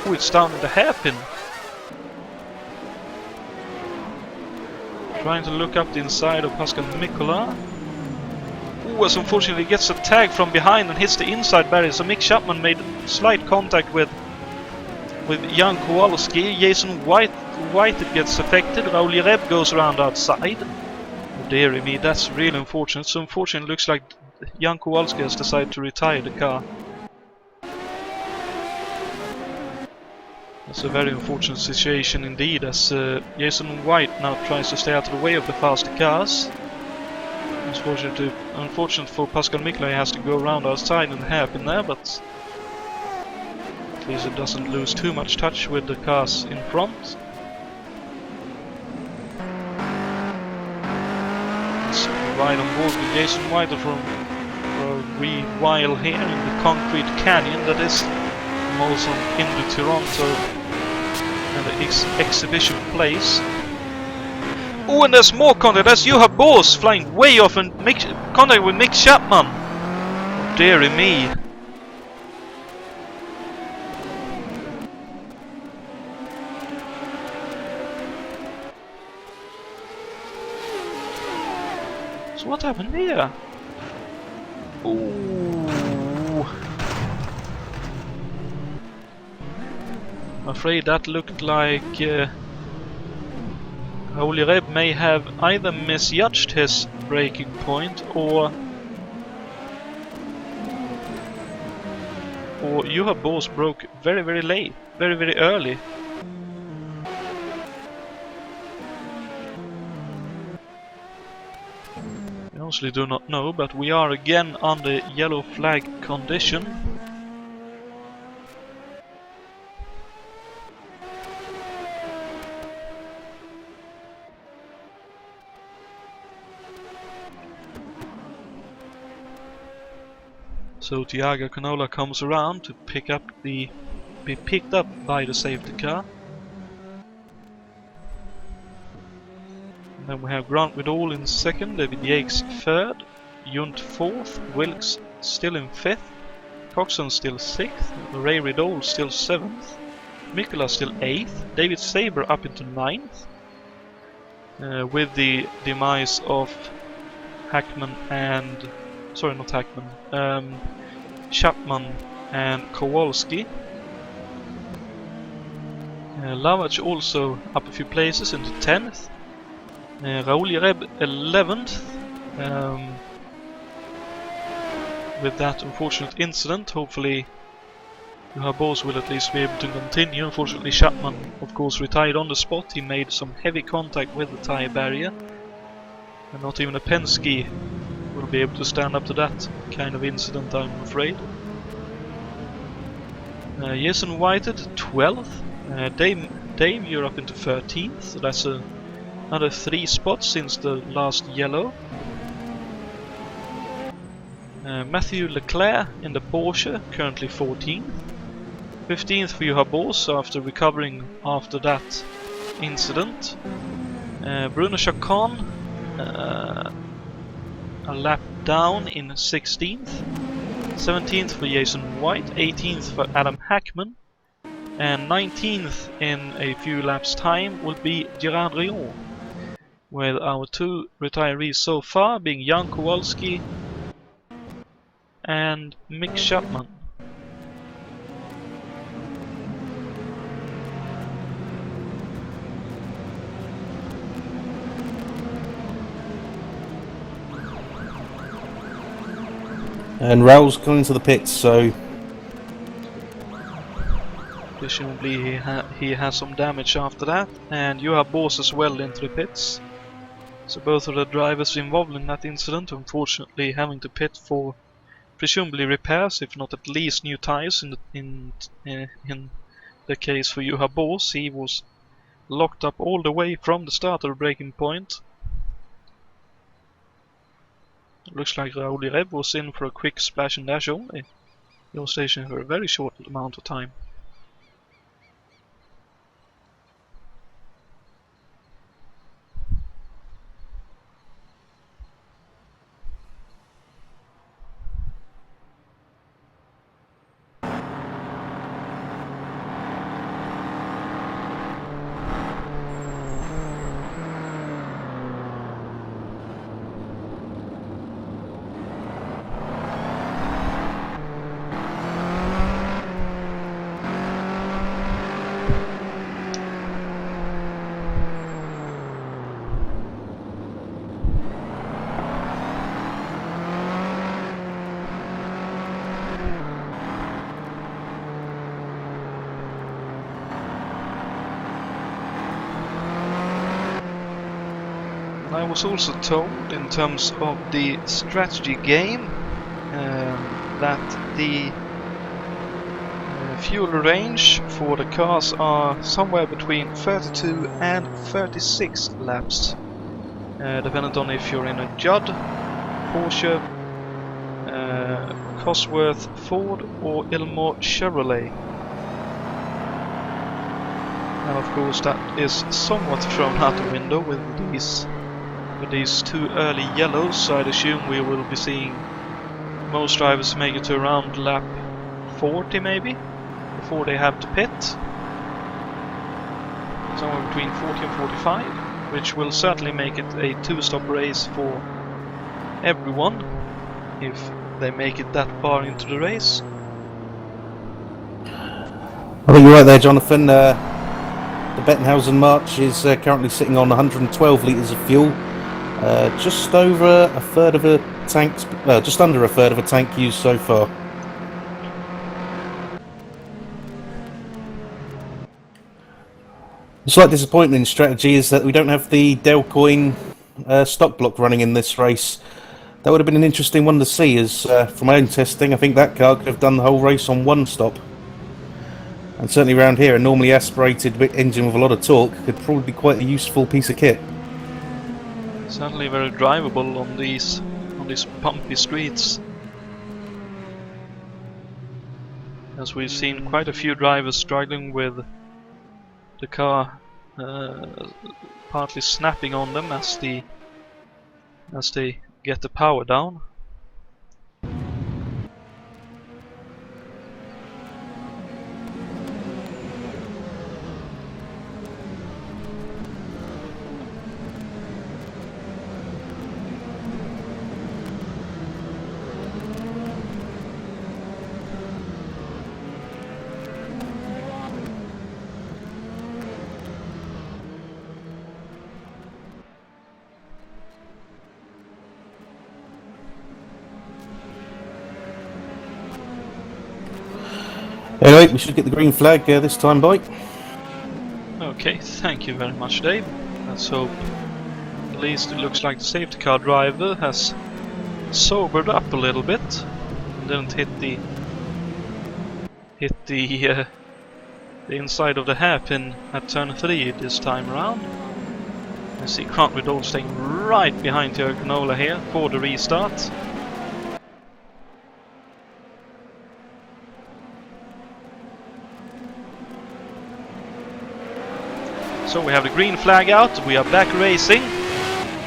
Oh, it's down in the hairpin. Trying to look up the inside of Pascal Mikkola. Oh, as unfortunately gets a tag from behind and hits the inside barrier. So Mick Chapman made slight contact with Jan Kowalski. Jason White gets affected. Raul Reb goes around outside. Oh, dearie me, that's really unfortunate. So unfortunately, it looks like Jan Kowalski has decided to retire the car. That's a very unfortunate situation indeed, as Jason White now tries to stay out of the way of the faster cars. Unfortunate for Pascal Mikkola, he has to go around outside and hairpin there, but at least it doesn't lose too much touch with the cars in front. Let's ride on board with Jason White for a wee while here in the concrete canyon that is Molson Indy Toronto and the exhibition place. Oh, and there's more contact. That's Juha Boos flying way off and contact with Mick Chapman. Oh, dearie me. So what happened here? Ooh. I'm afraid that looked like Raul Reb may have either misjudged his braking point or Juha Boos broke very, very late, very, very early. I honestly do not know, but we are again under yellow flag condition. So Tiago Canola comes around to be picked up by the safety car. And then we have Grant Widall in second, David Yates third, Yount fourth, Wilkes still in fifth, Coxon still sixth, Ray Riddle still seventh, Mikkola still eighth, David Saber up into ninth, with the demise of Hackman and Chapman and Kowalski. Lavach also up a few places into 10th. Raul Reb 11th. With that unfortunate incident, hopefully Juha Boos will at least be able to continue. Unfortunately, Chapman, of course, retired on the spot. He made some heavy contact with the tyre barrier, and not even a Penske will be able to stand up to that kind of incident, I'm afraid. Jason Whited 12th. Dave, you're up into 13th, so that's another 3 spots since the last yellow. Matthew Leclerc in the Porsche, currently 14th. 15th for Juha Boos after recovering after that incident. Bruno Chacon a lap down in 16th. 17th for Jason White, 18th for Adam Hackman, and 19th in a few laps time will be Gerard Rion, with our 2 retirees so far being Jan Kowalski and Mick Chapman. And Raul's gone into the pits, so Presumably he has some damage after that, and Juha Boos as well into the pits. So both of the drivers involved in that incident, unfortunately having to pit for presumably repairs, if not at least new tires. In the case for Juha Boos, he was locked up all the way from the start of the braking point. It looks like Raul Reb was in for a quick splash and dash only. He was stationed for a very short amount of time. I was also told, in terms of the strategy game, that the fuel range for the cars are somewhere between 32 and 36 laps, dependent on if you're in a Judd, Porsche, Cosworth Ford or Ilmor Chevrolet. And of course that is somewhat thrown out the window with these two early yellows, so I'd assume we will be seeing most drivers make it to around lap 40 maybe, before they have to pit. Somewhere between 40 and 45, which will certainly make it a two-stop race for everyone, if they make it that far into the race. I think you're right there, Jonathan. The Bettenhausen March is currently sitting on 112 litres of fuel. Just over a third of a tank, just under a third of a tank used so far. The slight disappointment in strategy is that we don't have the Delcoin stock block running in this race. That would have been an interesting one to see, as from my own testing, I think that car could have done the whole race on one stop. And certainly around here, a normally aspirated engine with a lot of torque could probably be quite a useful piece of kit. Certainly very drivable on these bumpy streets, as we've seen quite a few drivers struggling with the car partly snapping on them as they get the power down. Anyway, we should get the green flag this time, Bike. Okay, thank you very much, Dave. Let's hope at least it looks like the safety car driver has sobered up a little bit and didn't hit the inside of the hairpin at turn 3 this time around. I see Grant Riddle staying right behind Jörg Nola here for the restart. So we have the green flag out, we are back racing.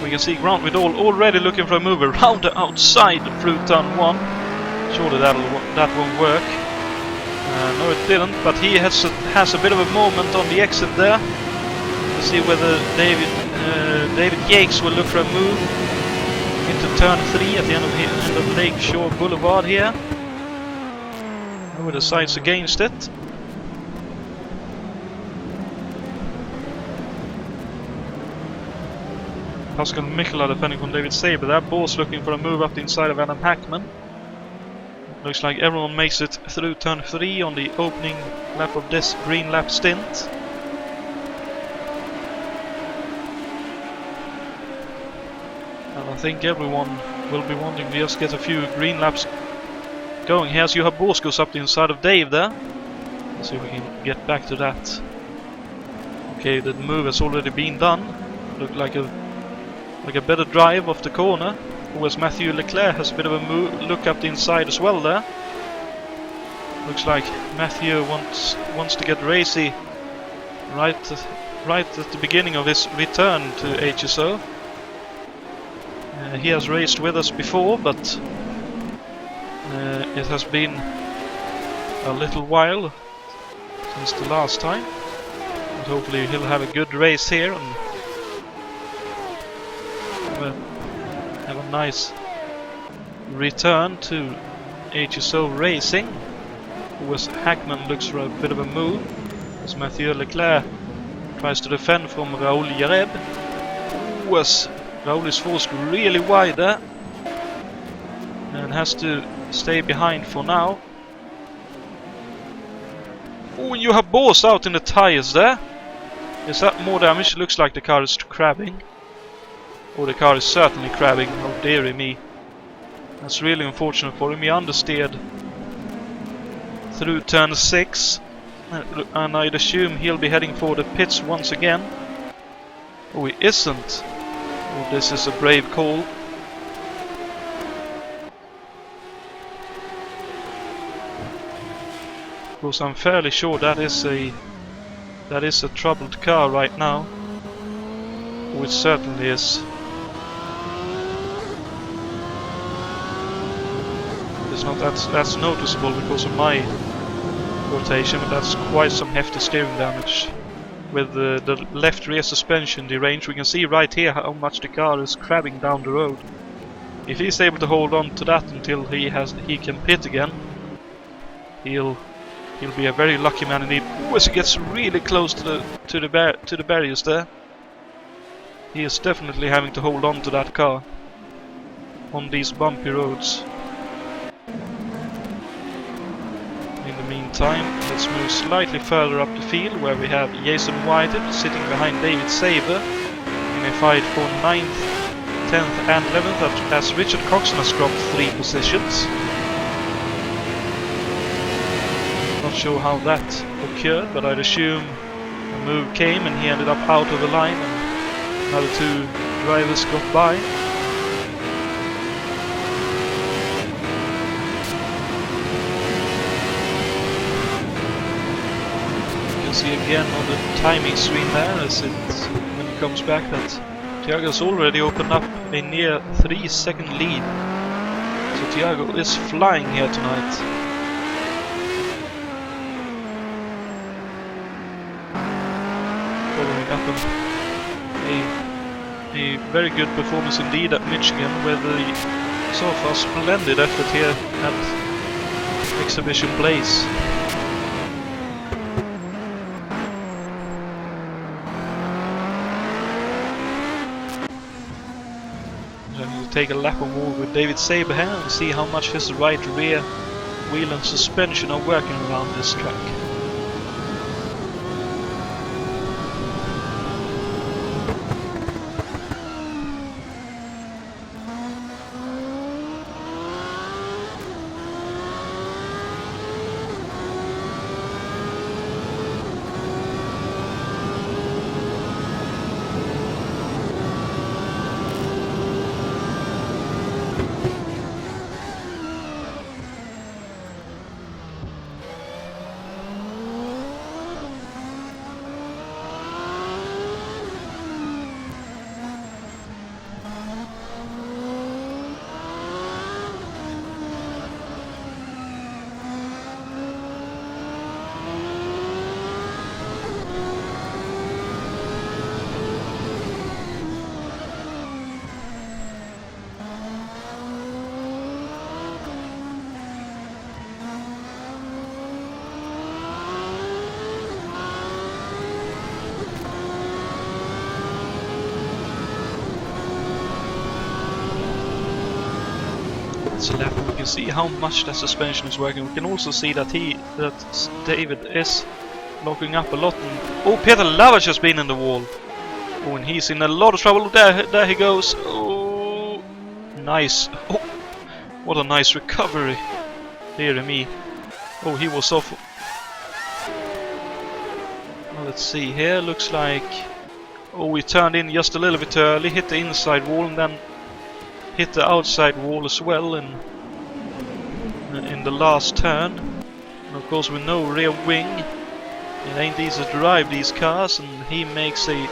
We can see Grant Riddle already looking for a move around the outside through turn 1. Surely that won't work. No, it didn't, but he has a bit of a moment on the exit there. We'll see whether David Yates will look for a move into turn 3 at the end of Lake Shore Boulevard here. Who decides against it? Pascal Michela defending from David Saber there. Boss looking for a move up the inside of Adam Hackman. Looks like everyone makes it through turn 3 on the opening lap of this green lap stint. And I think everyone will be wanting to just get a few green laps going here, as Juha Boss goes up the inside of Dave there. Let's see if we can get back to that. Okay, the move has already been done. Looked like a better drive off the corner, whereas Matthew Leclerc has a bit of a look up the inside as well there. Looks like Matthew wants to get racy right at the beginning of his return to HSO. He has raced with us before, but it has been a little while since the last time. But hopefully he'll have a good race here and have a nice return to HSO racing. Whereas Hackman looks for a bit of a move, as Mathieu Leclerc tries to defend from Raoul Yareb. Whereas Raoul is forced really wide there and has to stay behind for now. Oh, and you have Boss out in the tires there. Is that more damage? It looks like the car is crabbing. Oh, the car is certainly crabbing. Oh, dearie me. That's really unfortunate for him. He understeered through turn 6. And I'd assume he'll be heading for the pits once again. Oh, he isn't. Oh, this is a brave call. Because I'm fairly sure that is a troubled car right now. Oh, it certainly is. It's not that's noticeable because of my rotation, but that's quite some hefty steering damage. With the left rear suspension deranged, we can see right here how much the car is crabbing down the road. If he's able to hold on to that until he can pit again, he'll be a very lucky man indeed. Ooh, as he gets really close to the barriers there, he is definitely having to hold on to that car on these bumpy roads. In the meantime, let's move slightly further up the field where we have Jason Whitehead sitting behind David Saber in a fight for 9th, 10th and 11th as Richard Coxon has dropped 3 positions. Not sure how that occurred, but I'd assume a move came and he ended up out of the line and another 2 drivers got by. See again on the timing screen there as when it comes back that Thiago's already opened up a near 3-second lead. So Thiago is flying here tonight. Following up a very good performance indeed at Michigan with a so far splendid effort here at Exhibition Place. Take a lap on wall with David Saber here and see how much his right rear wheel and suspension are working around this track. Lap, we can see how much the suspension is working. We can also see that David is locking up a lot. And, oh, Peter Lavage has been in the wall. Oh, and he's in a lot of trouble. There he goes. Oh, nice. Oh, what a nice recovery. Dear me. Oh, he was off. Well, let's see here. Looks like. Oh, we turned in just a little bit early, hit the inside wall, and then hit the outside wall as well in the last turn. And of course with no rear wing, it ain't easy to drive these cars, and he makes a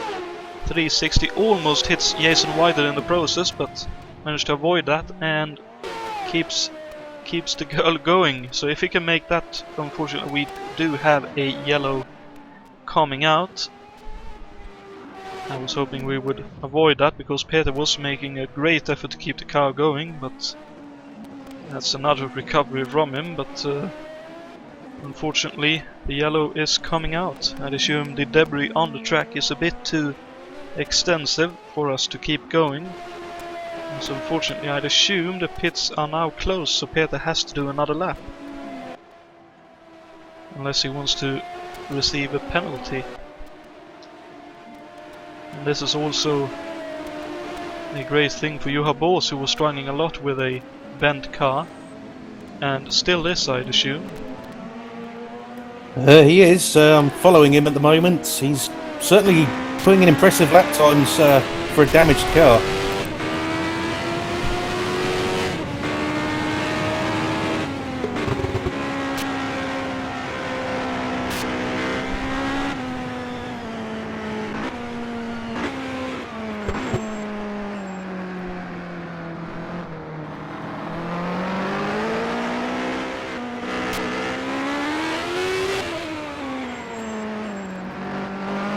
360, almost hits Jason Whitehead in the process, but managed to avoid that and keeps the girl going. So if he can make that, unfortunately we do have a yellow coming out. I was hoping we would avoid that because Peter was making a great effort to keep the car going, but that's another recovery from him. But unfortunately the yellow is coming out. I'd assume the debris on the track is a bit too extensive for us to keep going. And so unfortunately I'd assume the pits are now closed, so Peter has to do another lap. Unless he wants to receive a penalty. And this is also a great thing for Juha Boos, who was struggling a lot with a bent car, and still is, I'd assume. He is. I'm following him at the moment. He's certainly putting in impressive lap times for a damaged car.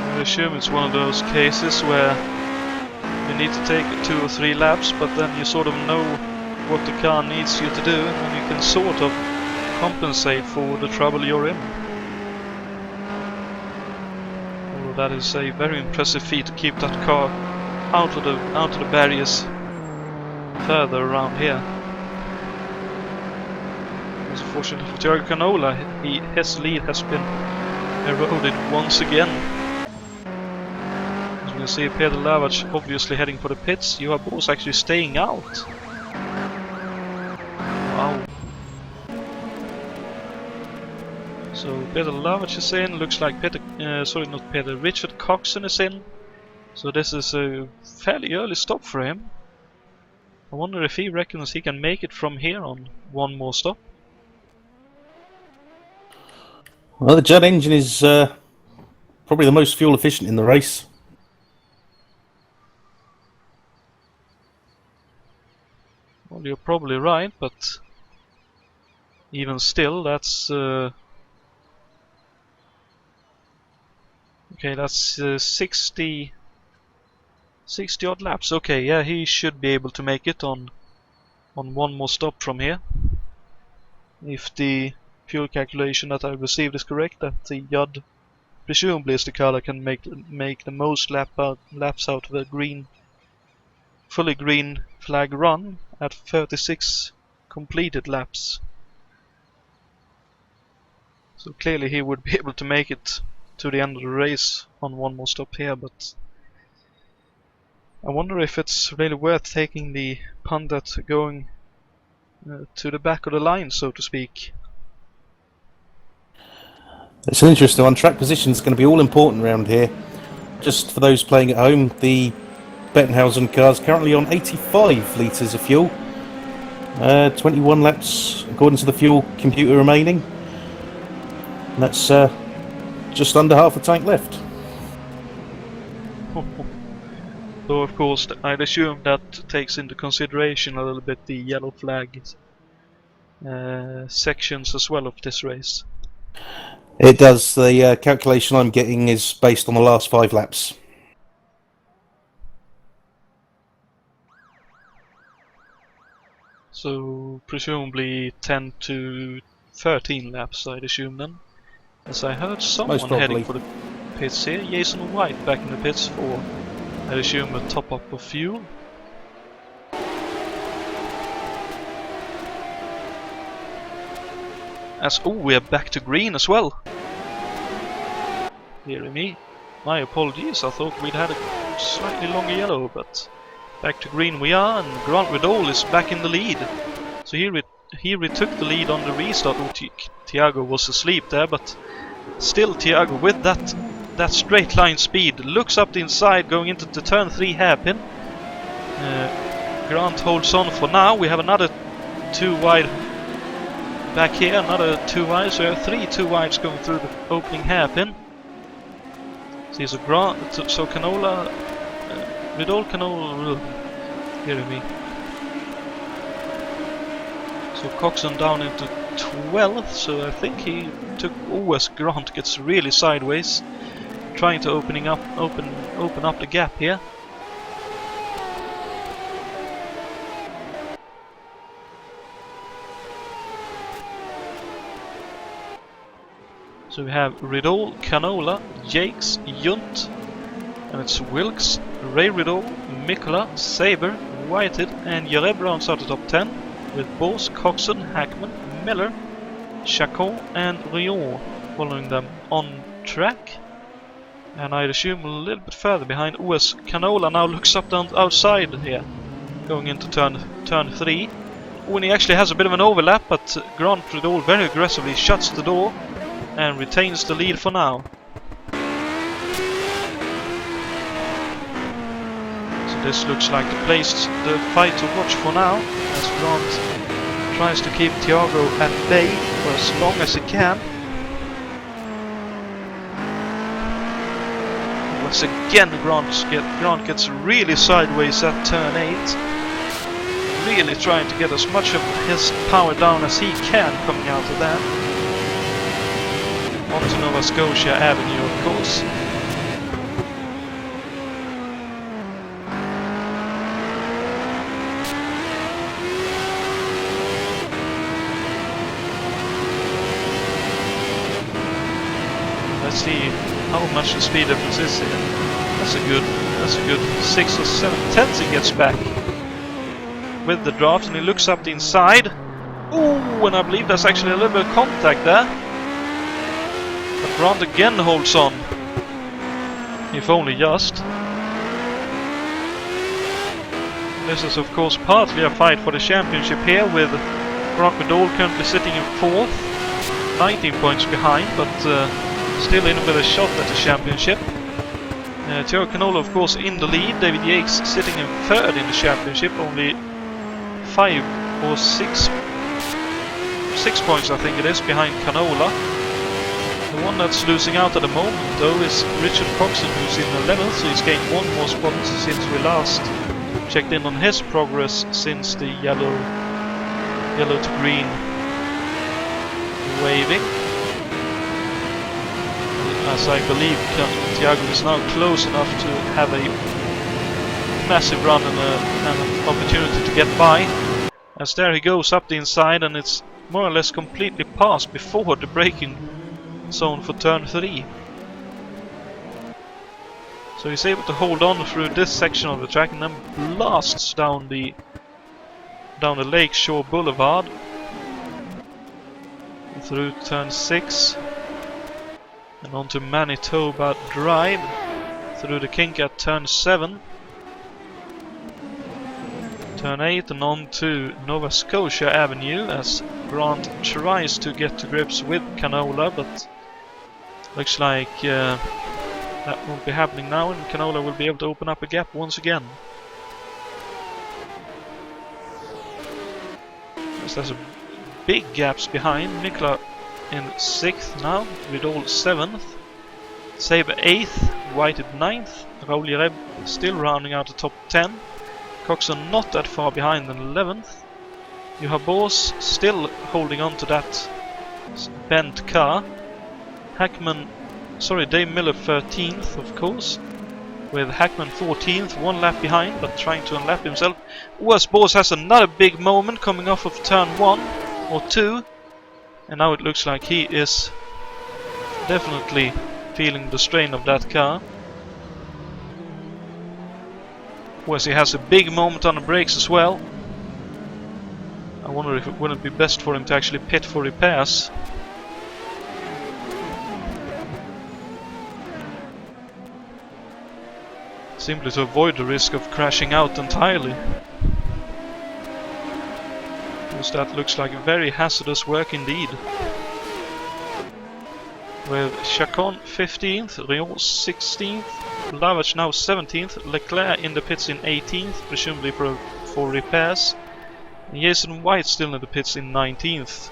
I assume it's one of those cases where you need to take 2 or 3 laps, but then you sort of know what the car needs you to do, and you can sort of compensate for the trouble you're in. Although that is a very impressive feat to keep that car out of the barriers further around here. Unfortunately for Tiago Canola, his lead has been eroded once again. As we can see, Peter Lavach obviously heading for the pits. Juha Boos actually staying out. Wow. So Peter Lavach is in. Looks like Richard Coxon is in. So this is a fairly early stop for him. I wonder if he reckons he can make it from here on one more stop. Well, the jet engine is probably the most fuel efficient in the race. Well, you're probably right, but even still, that's okay. That's 60 odd laps. Okay, yeah, he should be able to make it on one more stop from here, if the fuel calculation that I received is correct. That the Yud presumably is the car that can make the most laps out of a fully green flag run at 36 completed laps. So clearly he would be able to make it to the end of the race on one more stop here, but I wonder if it's really worth taking the punt at going to the back of the line, so to speak. It's an interesting one. Track position is going to be all important around here. Just for those playing at home, the Bettenhausen car is currently on 85 litres of fuel. 21 laps according to the fuel computer remaining. And that's just under half a tank left. So of course I'd assume that takes into consideration a little bit the yellow flag sections as well of this race. It does. The calculation I'm getting is based on the last 5 laps. So presumably 10 to 13 laps, I'd assume then. As I heard someone heading for the pits here. Jason White back in the pits for, I'd assume, a top up of fuel. We are back to green as well. Dear me, my apologies. I thought we'd had a slightly longer yellow, but back to green we are, and Grant Riddle is back in the lead. So he retook the lead on the restart. Tiago was asleep there, but still Tiago with that straight line speed looks up the inside going into the turn 3 hairpin. Grant holds on for now. We have another 2 wide back here, another 2 wides. So we have 3 2 wides going through the opening hairpin. See, so Canola, Riddle, Canola, hearing me. So Coxon down into 12th, so I think he took as Grant gets really sideways, trying to open up the gap here. So we have Riddle, Canola, Jakes, Yount, and it's Wilkes, Ray Riddle, Mikkola, Saber, Whitehead, and Yareb rounds out the top 10, with Boos, Coxon, Hackman, Miller, Chacon, and Rion following them on track. And I'd assume a little bit further behind. As Canola now looks up down outside here, going into turn 3. When he actually has a bit of an overlap, but Grant Ridol very aggressively shuts the door and retains the lead for now. So this looks like the fight to watch for now, as Grant tries to keep Thiago at bay for as long as he can. Once again, Grant gets really sideways at turn 8. Really trying to get as much of his power down as he can coming out of that. Onto Nova Scotia Avenue, of course. Let's see how much the speed difference is here. That's a good 6 or 7 tenths he gets back with the draft, and he looks up the inside. Ooh, and I believe there's actually a little bit of contact there. But Grant again holds on. If only just. This is of course partly a fight for the championship here, with Grant Ridol currently sitting in 4th, 19 points behind, but still in with a shot at the championship. Thiago Canola of course in the lead. David Yates sitting in 3rd in the championship, only 5 or 6 points I think it is behind Canola. The one that's losing out at the moment though is Richard Coxon, who's in 11th, so he's gained 1 more spot since we last checked in on his progress since the yellow to green waving. As I believe Thiago is now close enough to have a massive run and an opportunity to get by. As there he goes up the inside, and it's more or less completely passed before the braking zone for turn 3. So he's able to hold on through this section of the track and then blasts down the Lakeshore Boulevard through turn 6 and onto Manitoba Drive through the kink at turn 7. Turn 8 and on to Nova Scotia Avenue as Grant tries to get to grips with Canola, but looks like that won't be happening now, and Canola will be able to open up a gap once again. As there's big gaps behind. Mikla in 6th now, Ridol 7th, Saber 8th, White at 9th, Raoul Yereb still rounding out the top 10. Coxon not that far behind in 11th. You have Bors still holding on to that bent car. Dave Miller 13th, of course, with Hackman 14th, 1 lap behind, but trying to unlap himself. As Bors has another big moment coming off of turn 1 or 2, and now it looks like he is definitely feeling the strain of that car. Whereas he has a big moment on the brakes as well. I wonder if it wouldn't be best for him to actually pit for repairs. Simply to avoid the risk of crashing out entirely. Because that looks like very hazardous work indeed. With Chacon 15th, Rion 16th, Lavage now 17th, Leclerc in the pits in 18th, presumably for repairs, and Jason White still in the pits in 19th.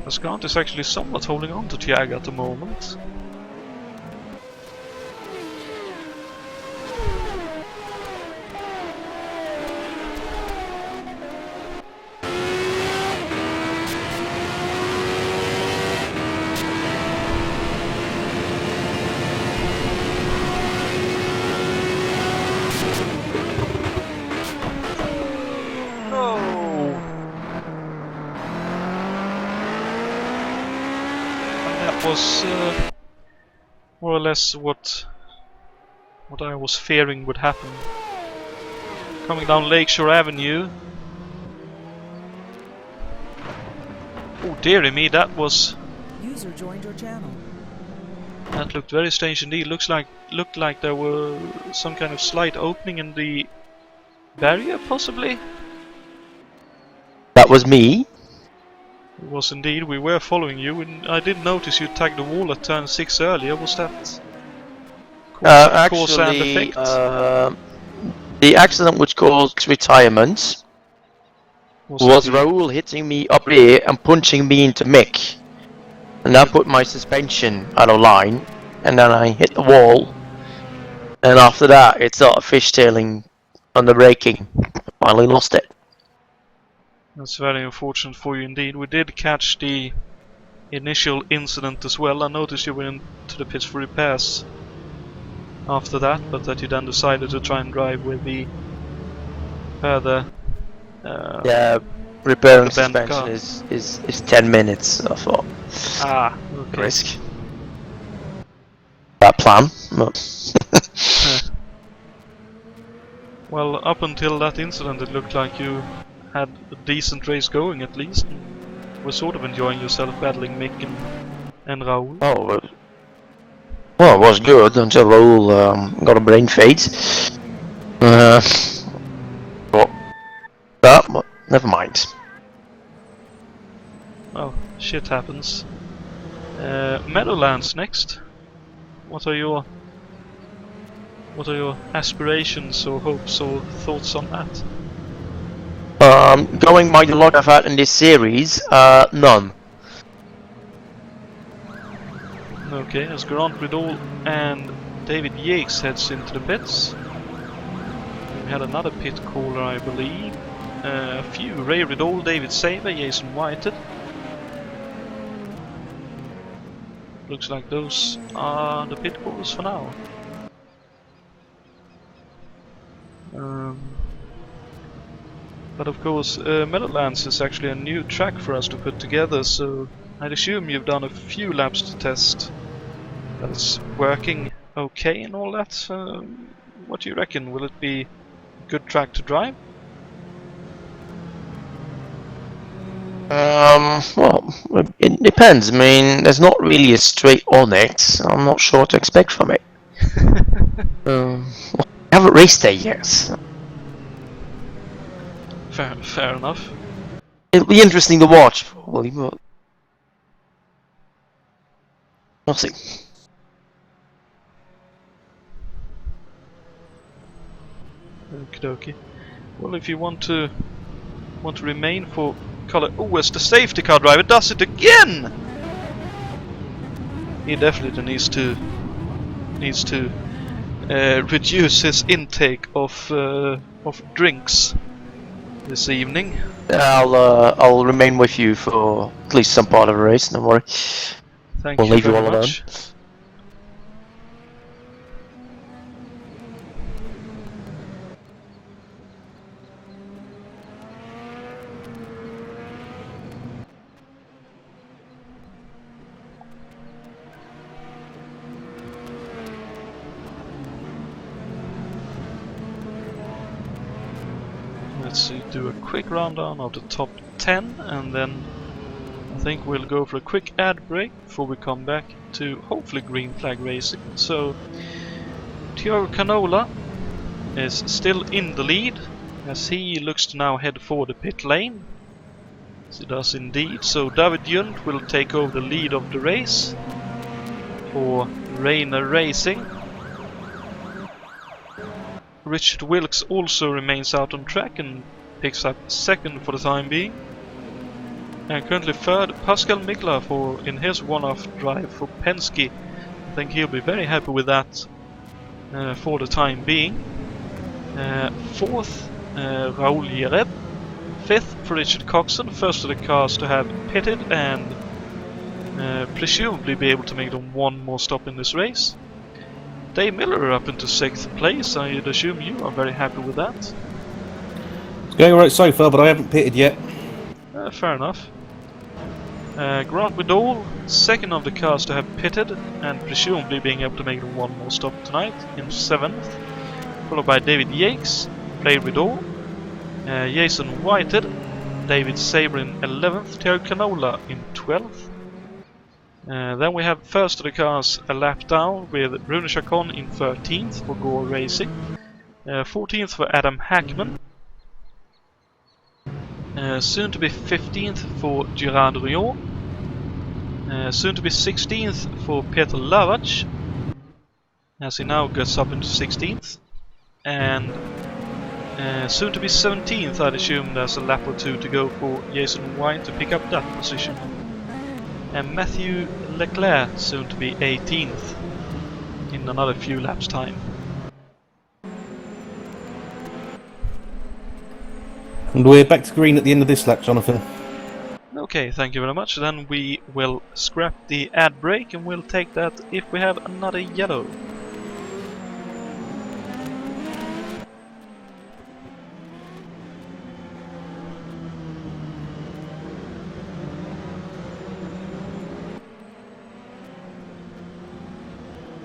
As Grant is actually somewhat holding on to Thiago at the moment. Was more or less what I was fearing would happen. Coming down Lakeshore Avenue, Oh dearie me, that User joined your channel. that looked very strange indeed. Looked like there were some kind of slight opening in the barrier, possibly. That was me. It was indeed. We were following you, and I did notice you tagged the wall at turn 6 earlier. Was that cause and Actually, effect? the accident which caused retirement was it Raoul hitting me up here and punching me into Mick. And that put my suspension out of line, and then I hit the wall. And after that, it started fishtailing on the braking. Finally lost it. That's very unfortunate for you indeed. We did catch the initial incident as well. I noticed you went to the pits for repairs after that, but that you then decided to try and drive with the further Yeah, repairing the bent suspension car. is 10 minutes, I thought. Okay. Risk. That plan. But Well, up until that incident it looked like you had a decent race going at least. Were sort of enjoying yourself battling Mick and Raoul. oh, well, it was good until Raoul got a brain fade. But never mind. Well, shit happens. Meadowlands next. What are your aspirations or hopes or thoughts on that? Going by the log I've had in this series, none. Okay, as Grant Riddle and David Yates heads into the pits. We had another pit caller, I believe. A few: Ray Riddle, David Saber, Jason Whited. Looks like those are the pit callers for now. But of course, Meadowlands is actually a new track for us to put together, so I'd assume you've done a few laps to test that it's working okay and all that. What do you reckon? Will it be a good track to drive? Well, it depends. I mean, there's not really a straight on it. I'm not sure what to expect from it. I haven't raced there yet. Fair enough. It'll be interesting to watch, probably, but we'll see. Okie dokie. Well, if you want to remain for color. Oh, as the safety car driver does it again! He definitely needs to reduce his intake of drinks this evening. I'll remain with you for at least some part of the race. Don't worry. Thank We'll you leave you very all much. alone. Let's see, do a quick rundown of the top 10, and then I think we'll go for a quick ad break before we come back to hopefully green flag racing. So Thiago Canola is still in the lead as he looks to now head for the pit lane. Yes, he does indeed. So David Yount will take over the lead of the race for Rainer Racing. Richard Wilkes also remains out on track and picks up second for the time being. And currently third, Pascal Migla in his one-off drive for Penske. I think he'll be very happy with that for the time being. Fourth, Raoul Jereb. Fifth for Richard Coxon, first of the cars to have pitted and presumably be able to make them one more stop in this race. Dave Miller up into 6th place. I'd assume you are very happy with that. It's going alright so far, but I haven't pitted yet. Fair enough. Grant Widall, second of the cars to have pitted and presumably being able to make one more stop tonight in 7th. Followed by David Yates, Ray Widall, Jason Whited, David Sabre in 11th, Thierry Canola in 12th. Then we have first of the cars a lap down with Bruno Chacon in 13th for Gore Racing, 14th for Adam Hackman, soon to be 15th for Gerard Rion, soon to be 16th for Peter Lavac, as he now gets up into 16th, and soon to be 17th. I'd assume there's a lap or two to go for Jason White to pick up that position. And Matthew Leclerc soon to be 18th in another few laps time. And we're back to green at the end of this lap, Jonathan. Okay, thank you very much. Then we will scrap the ad break and we'll take that if we have another yellow.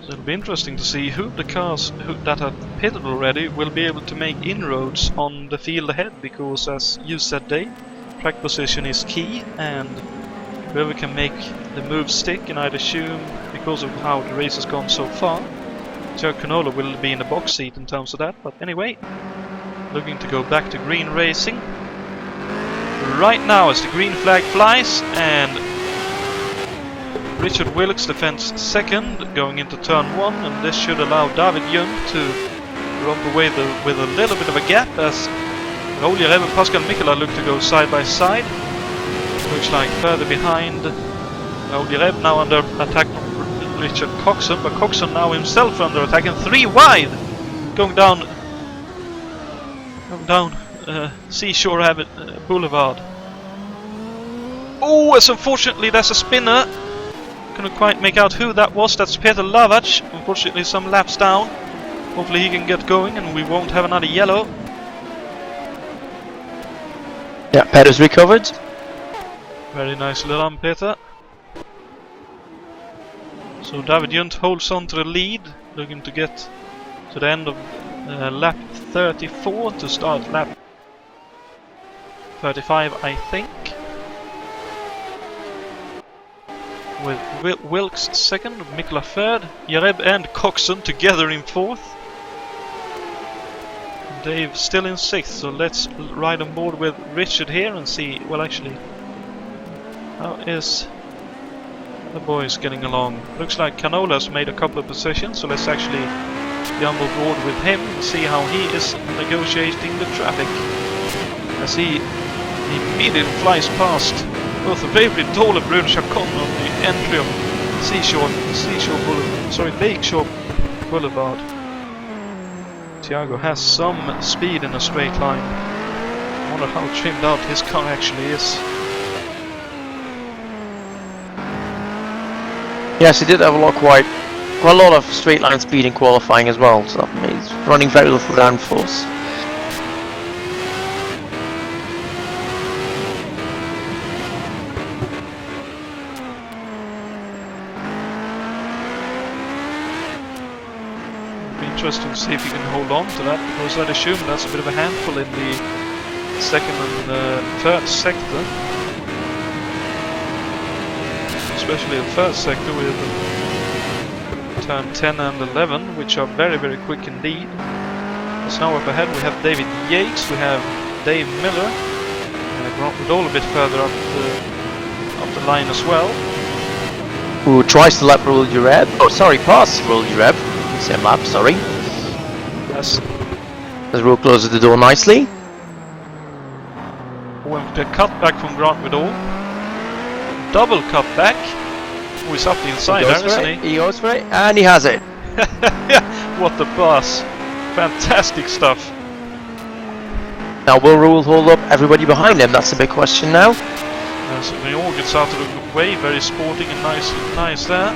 So it'll be interesting to see who the cars that have pitted already will be able to make inroads on the field ahead, because as you said, Dave, track position is key, and whoever can make the move stick, and I'd assume because of how the race has gone so far, Joe Canola will be in the box seat in terms of that. But anyway, looking to go back to green racing right now as the green flag flies, and Richard Wilkes defends second going into turn 1, and this should allow David Yount to romp away with a little bit of a gap as Raoul Jareb and Pascal Mikola look to go side by side. Looks like further behind Raoul Jareb now under attack from Richard Coxon, but Coxon now himself under attack and 3 wide going down Seashore Boulevard. Oh, as unfortunately there's a spinner. Couldn't quite make out who that was. That's Peter Lavac. Unfortunately some laps down. Hopefully he can get going and we won't have another yellow. Yeah, Peter's recovered. Very nicely done, Peter. So David Yount holds on to the lead, looking to get to the end of lap 34 to start lap 35, I think. With Wilkes second, Mikola third, Jareb and Coxon together in fourth. Dave still in sixth, so let's ride on board with Richard here and see, well actually, how is the boys getting along? Looks like Canola's made a couple of positions, so let's actually be on board with him and see how he is negotiating the traffic. As he immediately flies past both Avery Dole and Bruno Chacon on the entry of Lakeshore Boulevard. Thiago has some speed in a straight line. I wonder how trimmed out his car actually is. Yes, he did have quite a lot of straight line speed in qualifying as well, so he's running very little downforce. Interesting to see if he can hold on to that, because I'd assume that's a bit of a handful in the second and third sector, especially the third sector with turn 10 and 11, which are very quick indeed. As now up ahead we have David Yates, we have Dave Miller, Grant Woodall a bit further up the line as well. Who tries to lap Raoul Jareb? Oh, sorry, pass Raoul Jareb. Same lap, sorry. Yes. As Raoul closes the door nicely. Went a cut back from Grant Woodall. Double cut back. Oh, he's up the inside there, isn't he? He goes for it, and he has it. What the boss. Fantastic stuff. Now will Raoul hold up everybody behind him? That's a big question now. So they all gets out of the way, very sporting and nice there.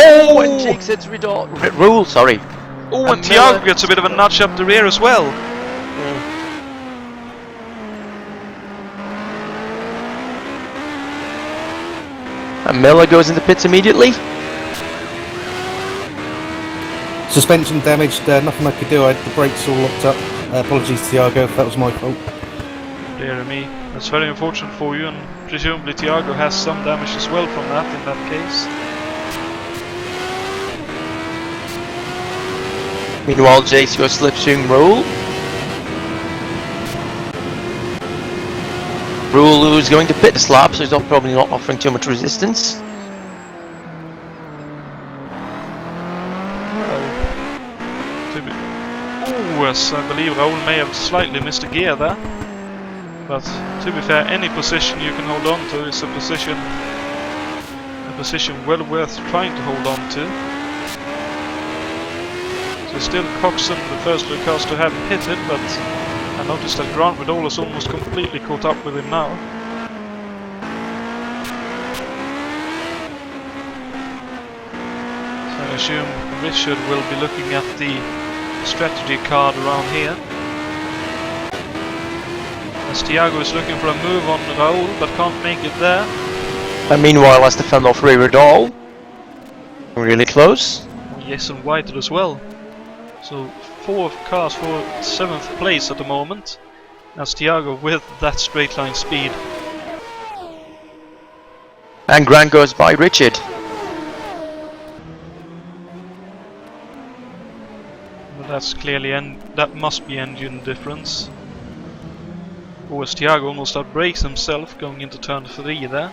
Oh, and Jake hits Raoul, sorry. Oh, and Thiago gets a bit of a nudge up the rear as well. And Miller goes into pits immediately. Suspension damaged, nothing I could do. I had the brakes all locked up. Apologies, Thiago, if that was my fault. Dear me, that's very unfortunate for you, and presumably Thiago has some damage as well from that in that case. Meanwhile, Jace, your slipstream Rule. Rule is going to pit the slab, so he's probably not offering too much resistance. Yes, I believe Raoul may have slightly missed a gear there. But to be fair, any position you can hold on to is a position well worth trying to hold on to. So still Coxon, the first of the cars to have pitted, but I noticed that Grant Riddle is almost completely caught up with him now. So I assume Richard will be looking at the strategy card around here. As Thiago is looking for a move on Raoul, but can't make it there. And meanwhile, has to fend off Ray Riddle. Really close. Yes, and Whited as well. So 4 cars for 7th place at the moment. As Thiago with that straight line speed. And Grant goes by Richard. But that's clearly that must be engine difference. As Thiago almost outbrakes himself going into turn 3 there.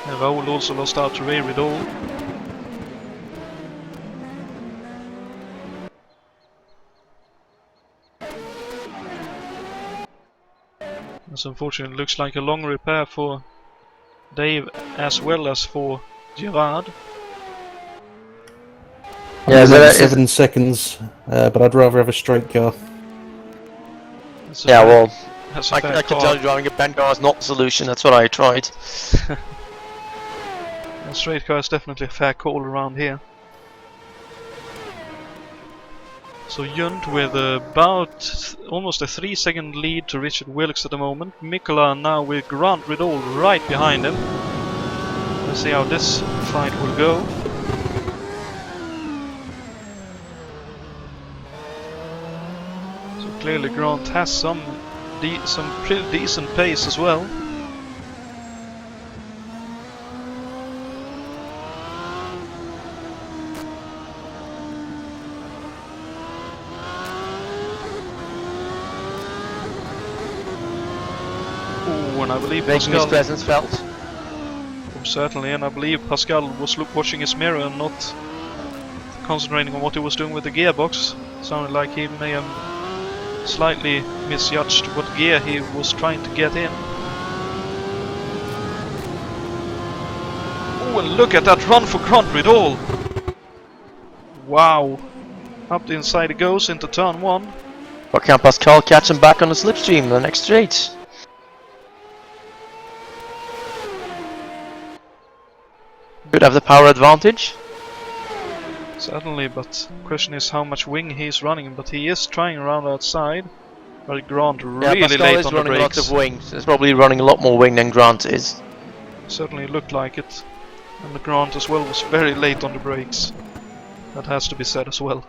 And Raoul also lost out to Ray Riddle. This unfortunately looks like a long repair for Dave as well as for Gerard. Yeah, 7 seconds, but I'd rather have a straight car. Yeah, well, I can tell you driving a bent car is not the solution, that's what I tried. A straight car is definitely a fair call around here. So Yount with about almost a 3-second lead to Richard Wilkes at the moment. Mikola now with Grant Riddle right behind him. Let's see how this fight will go. So clearly Grant has some pretty decent pace as well. And I believe making his presence felt. Certainly, and I believe Pascal was watching his mirror and not concentrating on what he was doing with the gearbox. Sounded like he may have slightly misjudged what gear he was trying to get in. Oh, and look at that run for Grant Riddle! Wow! Up the inside it goes into turn 1. But can Pascal catch him back on the slipstream the next straight? Could have the power advantage. Certainly, but the question is how much wing he's running. But he is trying around outside. But Grant really Pascal late is on the running brakes. lots of wings. He's probably running a lot more wing than Grant is. Certainly looked like it. And the Grant as well was very late on the brakes. That has to be said as well,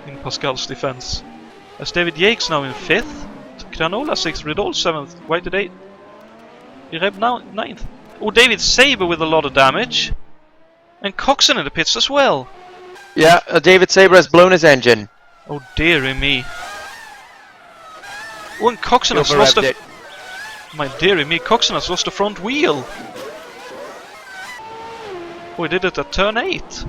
in Pascal's defense. As David Yates now in 5th. Granola 6th, Riddle 7th. Whited 8th. Ireb now 9th. Oh, David Saber with a lot of damage. And Coxon in the pits as well. Yeah, David Saber has blown his engine. Oh dearie me. Oh, and Coxon has lost a... My dearie me, Coxon has lost the front wheel. Oh, he did it at turn 8.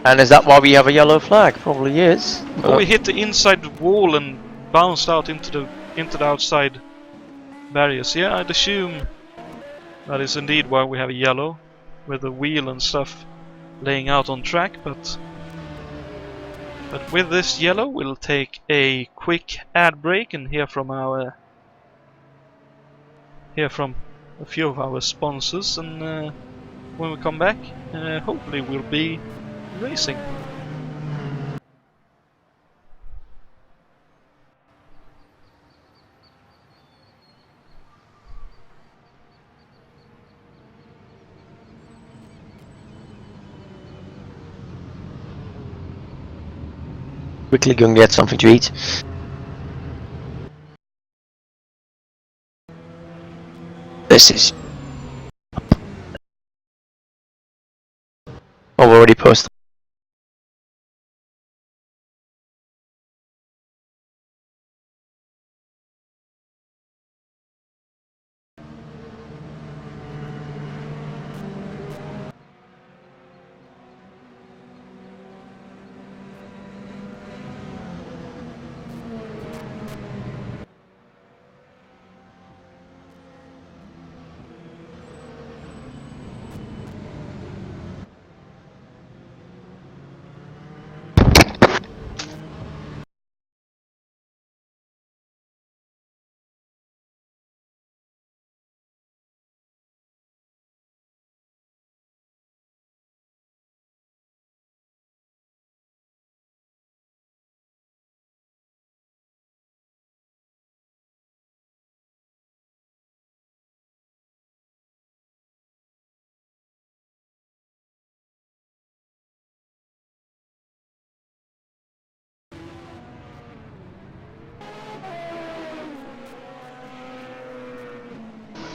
And is that why we have a yellow flag? Probably is. Oh, he hit the inside wall and bounced out into the outside barriers. Yeah, I'd assume that is indeed why we have a yellow. With the wheel and stuff laying out on track, but with this yellow we'll take a quick ad break and hear from a few of our sponsors, and when we come back hopefully we'll be racing. Quickly go and get something to eat. is. Oh, we already posted.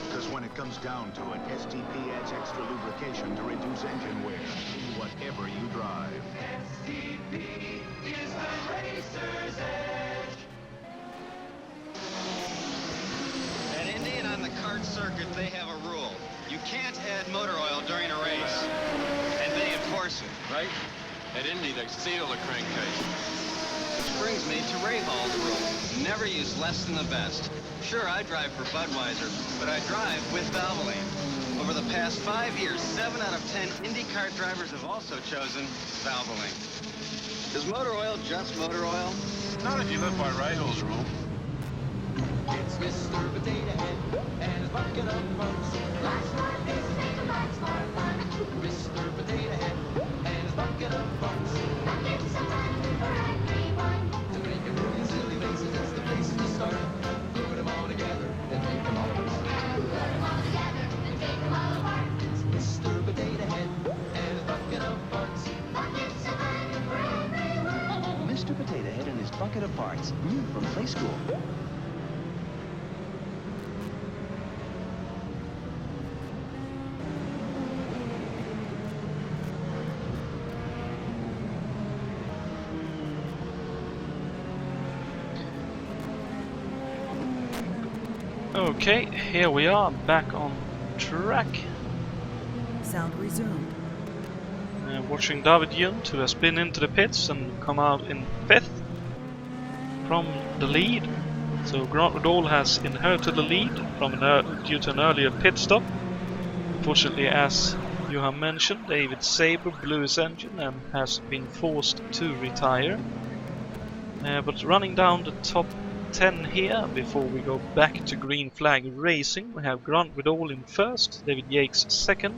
Because when it comes down to it, STP adds extra lubrication to reduce engine wear in whatever you drive. STP is the racer's edge. At Indy and on the kart circuit, they have a rule. You can't add motor oil during a race. And they enforce it. Right? At Indy, they seal the crankcase. Which brings me to Rahval's rule. Never use less than the best. Sure, I drive for Budweiser, but I drive with Valvoline. Over the past 5 years, 7 out of 10 IndyCar drivers have also chosen Valvoline. Is motor oil just motor oil? Not if you live by Rahval's rule. It's Mr. Potato Head and his bucket of bugs. Lots more business and lots more fun. Mr. Potato Head and his bucket of bugs. Buckets of fun for everyone. To make a million silly faces, that's the place to start. Put them all together and make them all apart. Put them all together and take them all apart. It's Mr. Potato Head and his bucket of bugs. Buckets of fun for everyone. Mr. Potato Head and his bucket of parts, new from Play School. Okay, here we are, back on track. Sound resumed. Watching David Yount, who has been into the pits and come out in 5th from the lead. So Grant Riddall has inherited the lead from due to an earlier pit stop. Unfortunately, as you have mentioned, David Saber blew his engine and has been forced to retire. But running down the top 10 here before we go back to green flag racing, we have Grant Riddall in 1st, David Yates 2nd,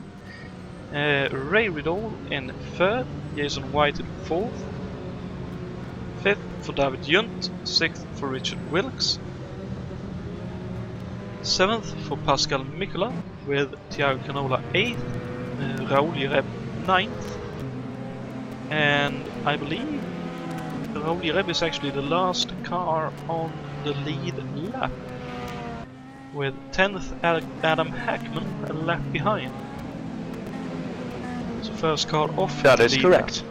Ray Riddall in 3rd, Jason White in 4th, 5th for David Yount, 6th for Richard Wilkes, 7th for Pascal Mikula with Thiago Canola 8th, Raoul Jereb 9th, and I believe Raoul Jereb is actually the last car on the lead lap, with 10th Adam Hackman a lap behind. It's the first car off. That is correct.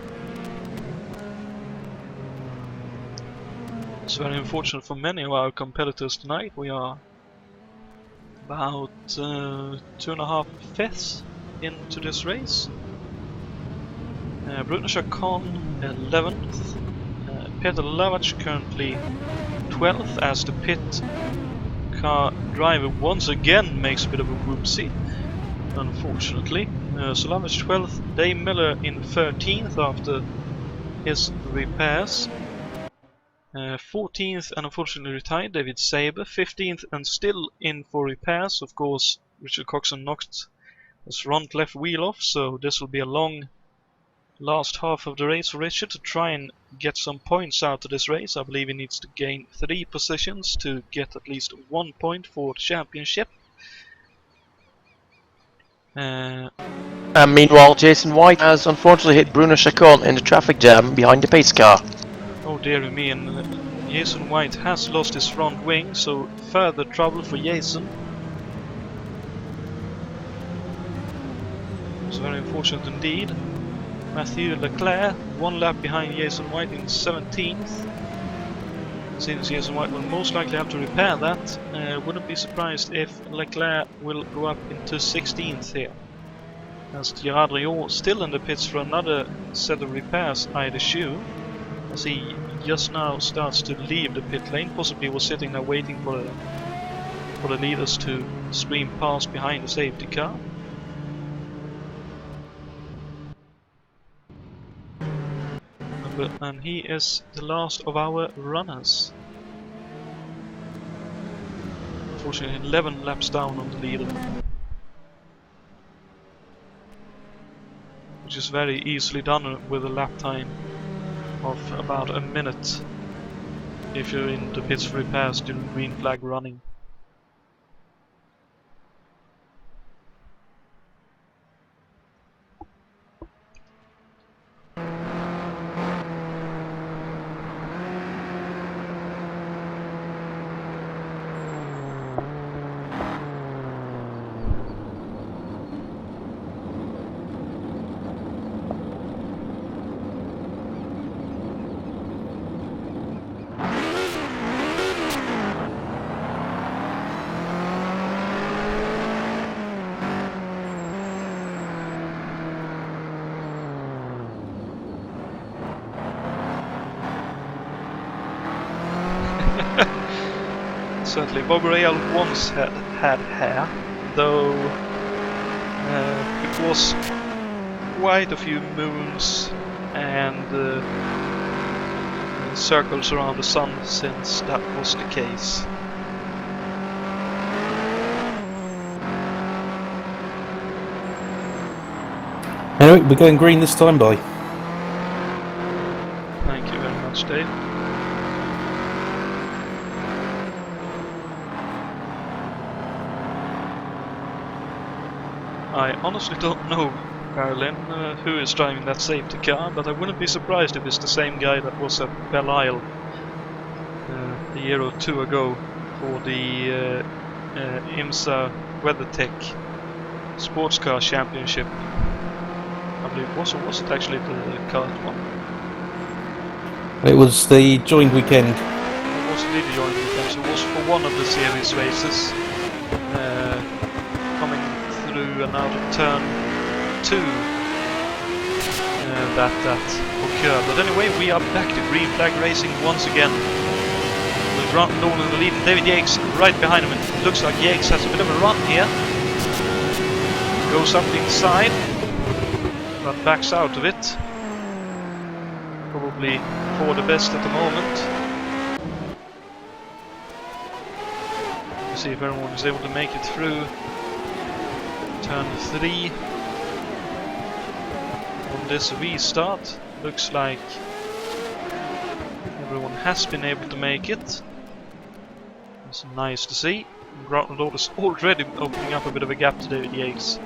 It's very unfortunate for many of our competitors tonight. We are about 2.5 fifths into this race. Bruno Chacon 11th. Peter Lavach currently 12th as the pit car driver once again makes a bit of a whoopsie, unfortunately. So Lavach 12th, Dave Miller in 13th after his repairs. 14th and unfortunately retired David Saber, 15th and still in for repairs. Of course, Richard Coxon knocked his front left wheel off, so this will be a long last half of the race for Richard to try and get some points out of this race. I believe he needs to gain 3 positions to get at least 1 point for the championship. And meanwhile, Jason White has unfortunately hit Bruno Chacon in the traffic jam behind the pace car. Oh dear me, and Jason White has lost his front wing, so further trouble for Jason. was very unfortunate indeed. Matthew Leclerc, 1 lap behind Jason White in 17th. Since Jason White will most likely have to repair that, wouldn't be surprised if Leclerc will go up into 16th here. As Gerard Riot still in the pits for another set of repairs, I'd assume, as he just now starts to leave the pit lane, possibly was sitting there waiting for the leaders to stream past behind the safety car. And he is the last of our runners. Unfortunately 11 laps down on the leader, which is very easily done with a lap time of about a minute if you're in the pits for repairs during green flag running. Certainly, Bob Rail once had hair, though it was quite a few moons and circles around the sun since that was the case. Anyway, we're going green this time, Boy. Thank you very much, Dave. I honestly don't know, Carolyn, who is driving that safety car, but I wouldn't be surprised if it's the same guy that was at Belle Isle a year or two ago for the IMSA WeatherTech Sports Car Championship. I believe it was, or was it actually the kart one? It was the joined weekend. It was indeed the joined weekend, so it was for one of the series races. Coming through and out of turn 2 that occurred. But anyway, we are back to green flag racing once again. With Grant Dawn in the lead and David Yates right behind him. It looks like Yates has a bit of a run here. Goes up inside, but backs out of it. Probably for the best at the moment. Let's see if everyone is able to make it through turn 3 on this restart. Looks like everyone has been able to make it. It's nice to see. Grant is already opening up a bit of a gap to David Yates.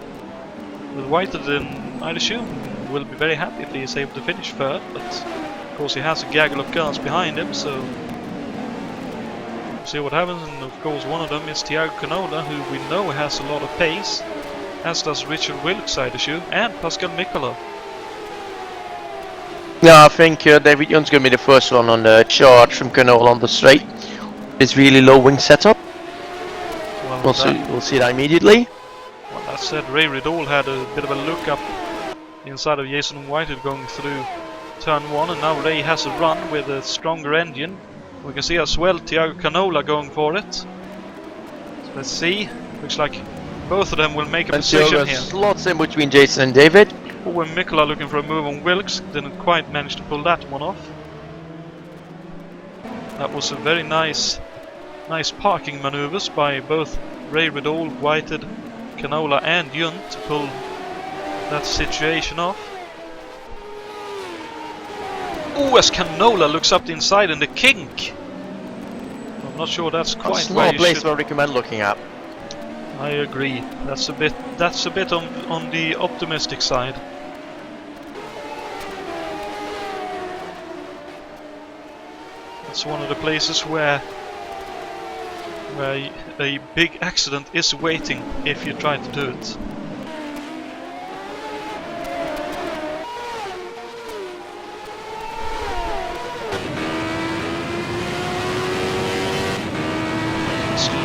With White, then I'd assume will be very happy if he is able to finish third, but of course he has a gaggle of cars behind him, so we'll see what happens. And of course one of them is Thiago Canola, who we know has a lot of pace, as does Richard Wilkes, I'd assume, and Pascal Mikola. Yeah, I think David Yount's going to be the first one on the charge from Canola on the straight. It's really low wing setup. Well, we'll see that immediately. Well, that said, Ray Riddle had a bit of a look up inside of Jason Whitehead going through turn 1, and now Ray has a run with a stronger engine. We can see as well Thiago Canola going for it. So let's see. Looks like both of them will make a position here. Slots in between Jason and David. Oh, and Mikola looking for a move on Wilkes. Didn't quite manage to pull that one off. That was a very nice parking maneuvers by both Ray Riddle, Whitehead, Canola and Yount to pull that situation off. Oh, as Canola looks up the inside in the kink. I'm not sure that's quite where you should recommend looking at. I agree. That's a bit on the optimistic side. It's one of the places where a big accident is waiting if you try to do it.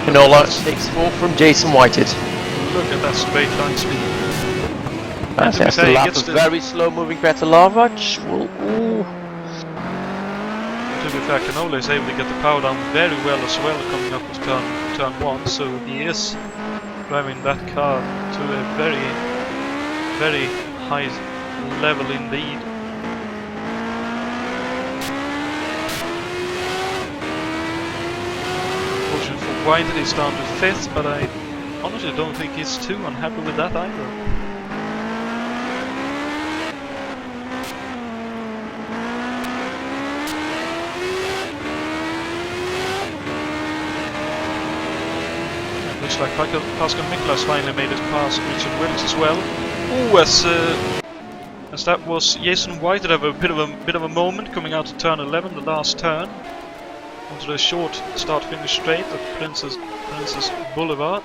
And all that takes 4 from Jason Whited. Look at that straight line speed. That's to be the fair, he lap gets of the- very slow moving Greta Larvach. Ooh. To be fair, Canola is able to get the power down very well as well coming up with turn 1, so he is driving that car to a very, very high level indeed. Unfortunately for White, he's down to 5th, but I honestly don't think he's too unhappy with that either. Looks like Pascal Miklas finally made it past Richard Wilkes as well. Oh, as that was Jason White that have a bit of a moment coming out of turn 11, the last turn, onto the short start-finish straight at Princess Boulevard.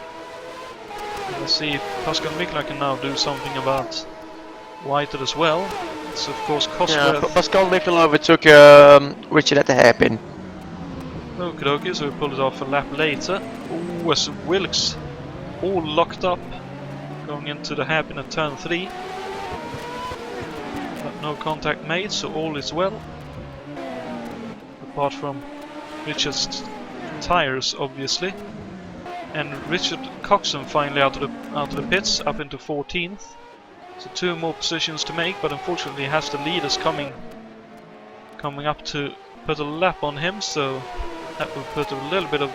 And let's see if Pascal Miklas can now do something about White as well. It's of course Cosworth. Yeah, Pascal Miklas overtook Richard at the hairpin. Okie dokie, so we pulled it off a lap later. Ooh, as Wilkes all locked up going into the hairpin at turn 3. But no contact made, so all is well. Apart from Richard's tires, obviously. And Richard Coxon finally out of the pits, up into 14th. So 2 more positions to make, but unfortunately he has the leaders coming up to put a lap on him, so that will put a little bit of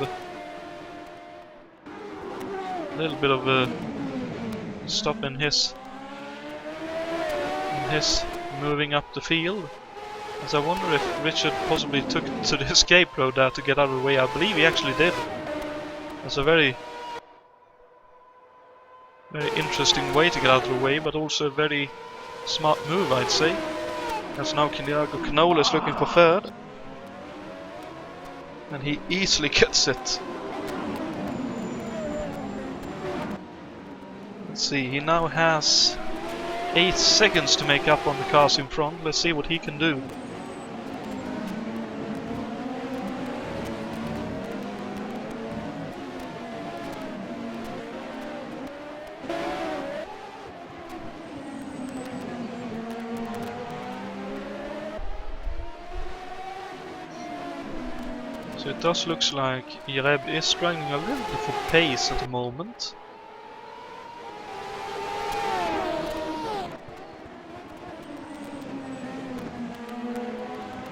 a stop in his moving up the field. As I wonder if Richard possibly took to the escape road there to get out of the way. I believe he actually did. That's a very, very interesting way to get out of the way, but also a very smart move, I'd say. As now Santiago Canola is looking for 3rd. And he easily gets it. Let's see, he now has 8 seconds to make up on the cars in front. Let's see what he can do. So it does look like Jereb is struggling a little bit for pace at the moment.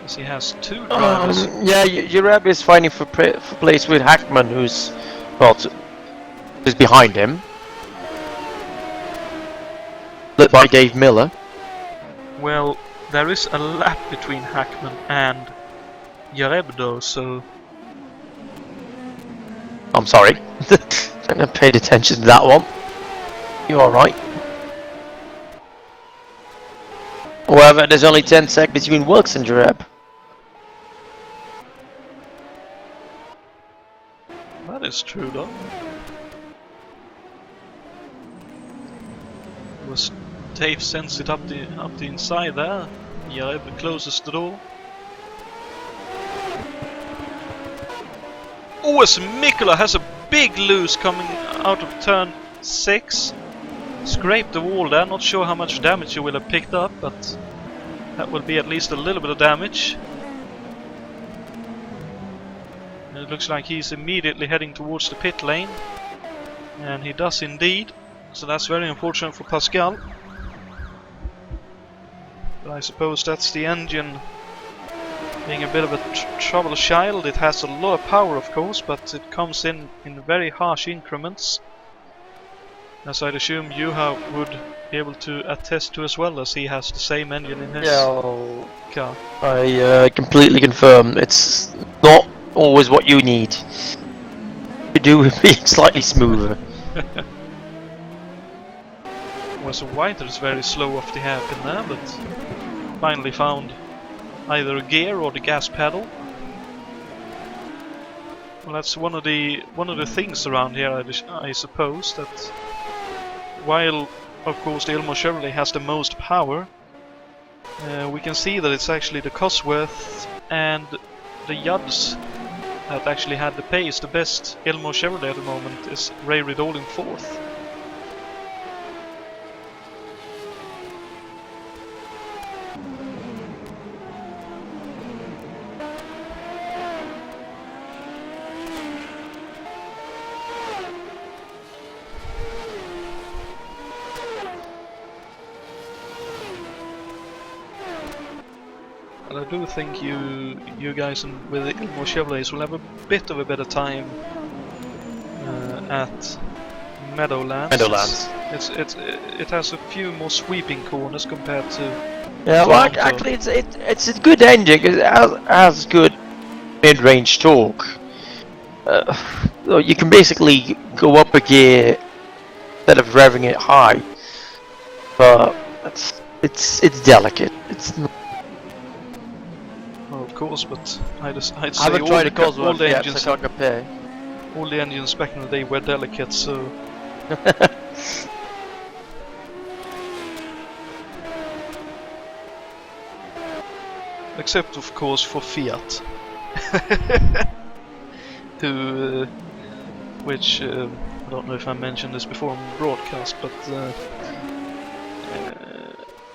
As he has 2 drivers. Yeah, Jereb is fighting for place with Hackman, who's is behind him. Led by Dave Miller. Well, there is a lap between Hackman and Jereb though, so... I'm sorry. I paid attention to that one. You alright? However, there's only 10 seconds between Wilkes and Jereb. That is true though. Was Dave sends it up the inside there. Jereb closes the door. Oh, as Mikkola has a big loose coming out of turn 6. Scraped the wall there, not sure how much damage he will have picked up, but that will be at least a little bit of damage. And it looks like he's immediately heading towards the pit lane. And he does indeed, so that's very unfortunate for Pascal. But I suppose that's the engine being a bit of a trouble child. It has a lot of power, of course, but it comes in very harsh increments, as I'd assume Juha would be able to attest to as well, as he has the same engine in his car. I completely confirm. It's not always what you need. You do with being slightly smoother. Was White is very slow off the hairpin there, but finally found either a gear or the gas pedal. Well, that's one of the things around here, I suppose, that while of course the Ilmo Chevrolet has the most power, we can see that it's actually the Cosworth and the Yudds that actually had the pace. The best Elmo Chevrolet at the moment is Ray Riddle in 4th. I do think you guys with the Elmo Chevrolets will have a bit of a better time at Meadowlands. It has a few more sweeping corners compared to. Yeah, well, actually, it's a good engine because it has good mid-range torque. You can basically go up a gear instead of revving it high, but it's delicate. It's not. Of course, but I'd say I haven't tried a Cosworth yet, engines, so I can't compare. all the engines back in the day were delicate, so. Except, of course, for Fiat, which I don't know if I mentioned this before on broadcast, but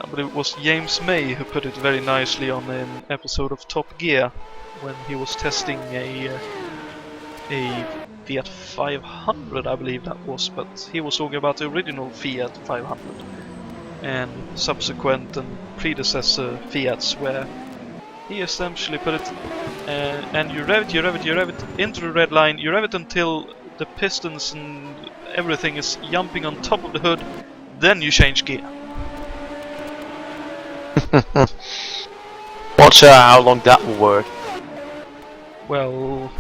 I believe it was James May who put it very nicely on an episode of Top Gear when he was testing a Fiat 500, I believe that was, but he was talking about the original Fiat 500 and subsequent and predecessor Fiats, where he essentially put it and you rev it into the red line, you rev it until the pistons and everything is jumping on top of the hood, then you change gear. Not sure how long that will work. Well,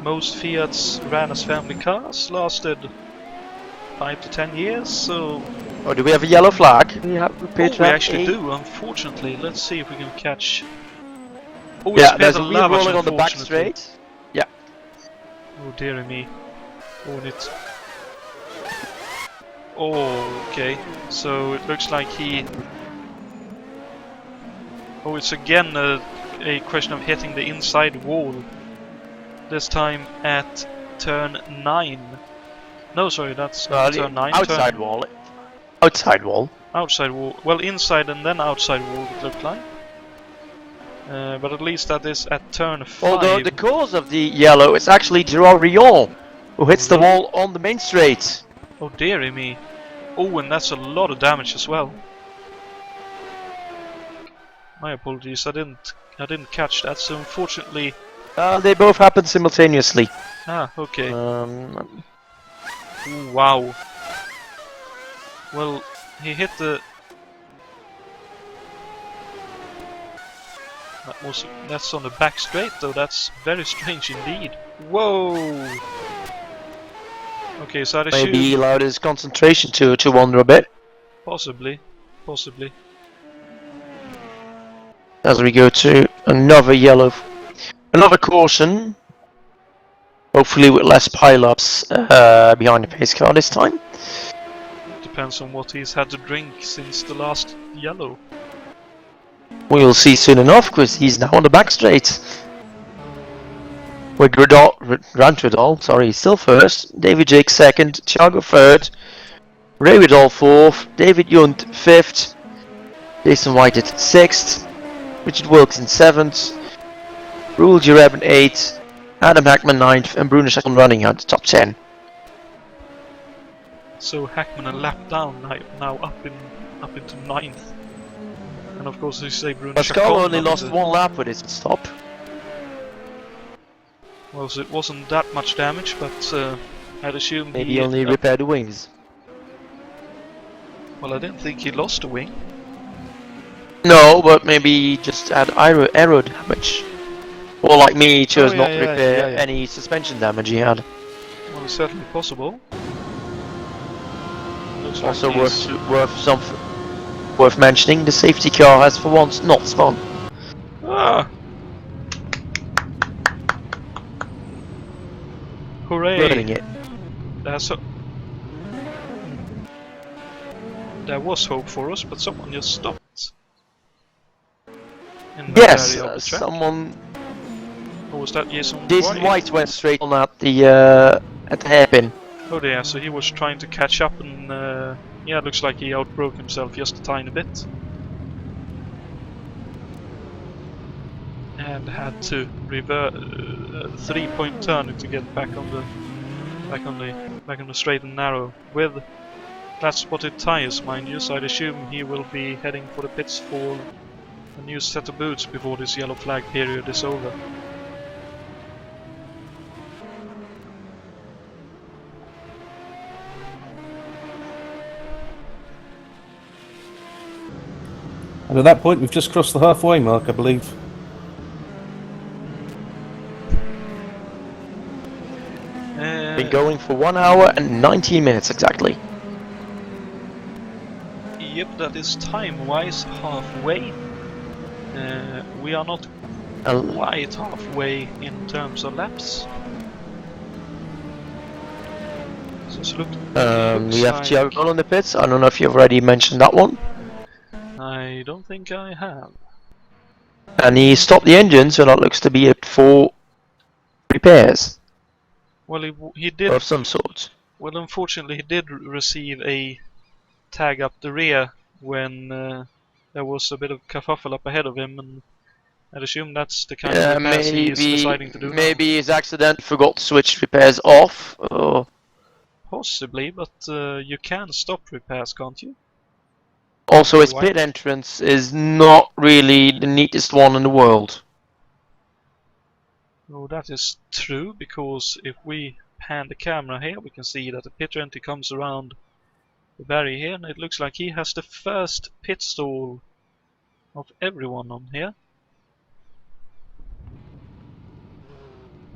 most Fiats ran as family cars, lasted 5 to 10 years, so... Oh, do we have a yellow flag? We actually do, unfortunately. Let's see if we can catch... Oh, yeah, there's a wheel rolling on the back straight. Yeah. Oh, dearie me. Oh, it's... Oh, okay. So it looks like he... Oh, it's again a question of hitting the inside wall. This time at turn 9. No, sorry, that's turn 9. Outside wall. Outside wall. Outside wall. Well, inside and then outside wall it looked like. But at least that is at turn 5. Although the cause of the yellow is actually Gerard Rion, who hits the wall on the main straight. Oh, dearie me. Oh, and that's a lot of damage as well. My apologies, I didn't catch that, so unfortunately... They both happened simultaneously. Ah, okay. Ooh, wow. Well, he hit the... That's on the back straight, though. That's very strange indeed. Whoa! Okay, so I'd assume... Maybe he allowed his concentration to wander a bit. Possibly. Possibly. As we go to another yellow... Another caution. Hopefully with less pile-ups behind the pace car this time. Depends on what he's had to drink since the last yellow. We'll see soon enough, because he's now on the back straight. With Grant Riddle, sorry, still first. David Jake second. Thiago third. Ray Riddle fourth. David Yount fifth. Jason White at sixth. Richard Wilkes seventh. Rule Jareb in eighth. Adam Hackman ninth. And Bruno second running out the top 10. So Hackman a lap down now up into 9th. And of course, as you say, Bruno Pascal only lost one lap with his stop. Well, so it wasn't that much damage, but I'd assume maybe he only repaired the wings. Well, I didn't think he lost a wing. No, but maybe he just had aero damage. Or like me, he chose not to repair any suspension damage he had. Well, it's certainly possible. Looks also like worth mentioning, the safety car has for once not spun. Ah! Hooray! Burning it. There was hope for us, but someone just stopped. Yes, someone Or was that Jason Jason White? White went straight on at the hairpin. Oh yeah, so he was trying to catch up and yeah, looks like he outbroke himself just a tiny bit. And had to revert 3-point turn to get back on the straight and narrow with flat spotted tires, mind you, so I'd assume he will be heading for the pits for a new set of boots before this yellow flag period is over. And at that point, we've just crossed the halfway mark, I believe. Been going for 1 hour and 19 minutes exactly. Yep, that is time-wise halfway. We are not quite halfway in terms of laps. So We have Thiago on the pits. I don't know if you've already mentioned that one. I don't think I have. And he stopped the engine, so that looks to be it for repairs. Well, he did. Of some sort. Well, unfortunately, he did receive a tag up the rear when there was a bit of kerfuffle up ahead of him, and I'd assume that's the kind of repairs he is deciding to do Maybe his accident forgot to switch repairs off, or... Possibly, but you can stop repairs, can't you? Also, his pit entrance is not really the neatest one in the world. Oh, that is true, because if we pan the camera here, we can see that the pit entry comes around the barrier here, and it looks like he has the first pit stall of everyone on here.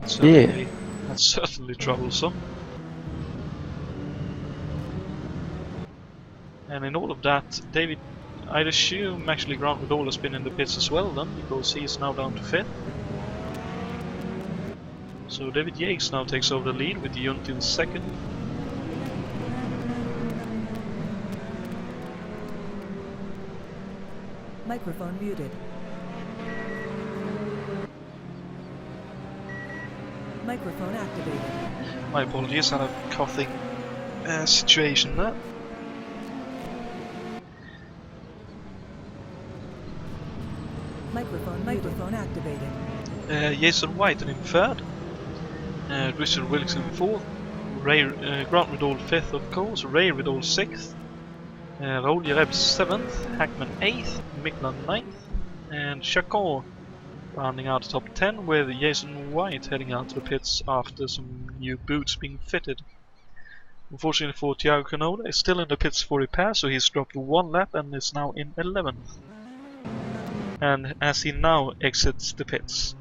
Certainly, that's certainly troublesome. And in all of that, David, I'd assume actually Grant Woodall has been in the pits as well then, because he's now down to 5th. So David Yates now takes over the lead with Yount in 2nd. Microphone muted. Microphone activated. My apologies, I had a coughing situation there. Microphone activated. Jason White in 3rd. Richard Wilkes in 4th. Grant Riddle 5th, of course. Ray Riddle 6th. Raoul Jereb 7th. Hackman 8th. Miklan 9th. And Chacon rounding out the top 10, with Jason White heading out to the pits after some new boots being fitted. Unfortunately for Thiago Canola, is still in the pits for repair, so he's dropped 1 lap and is now in 11th. And as he now exits the pits.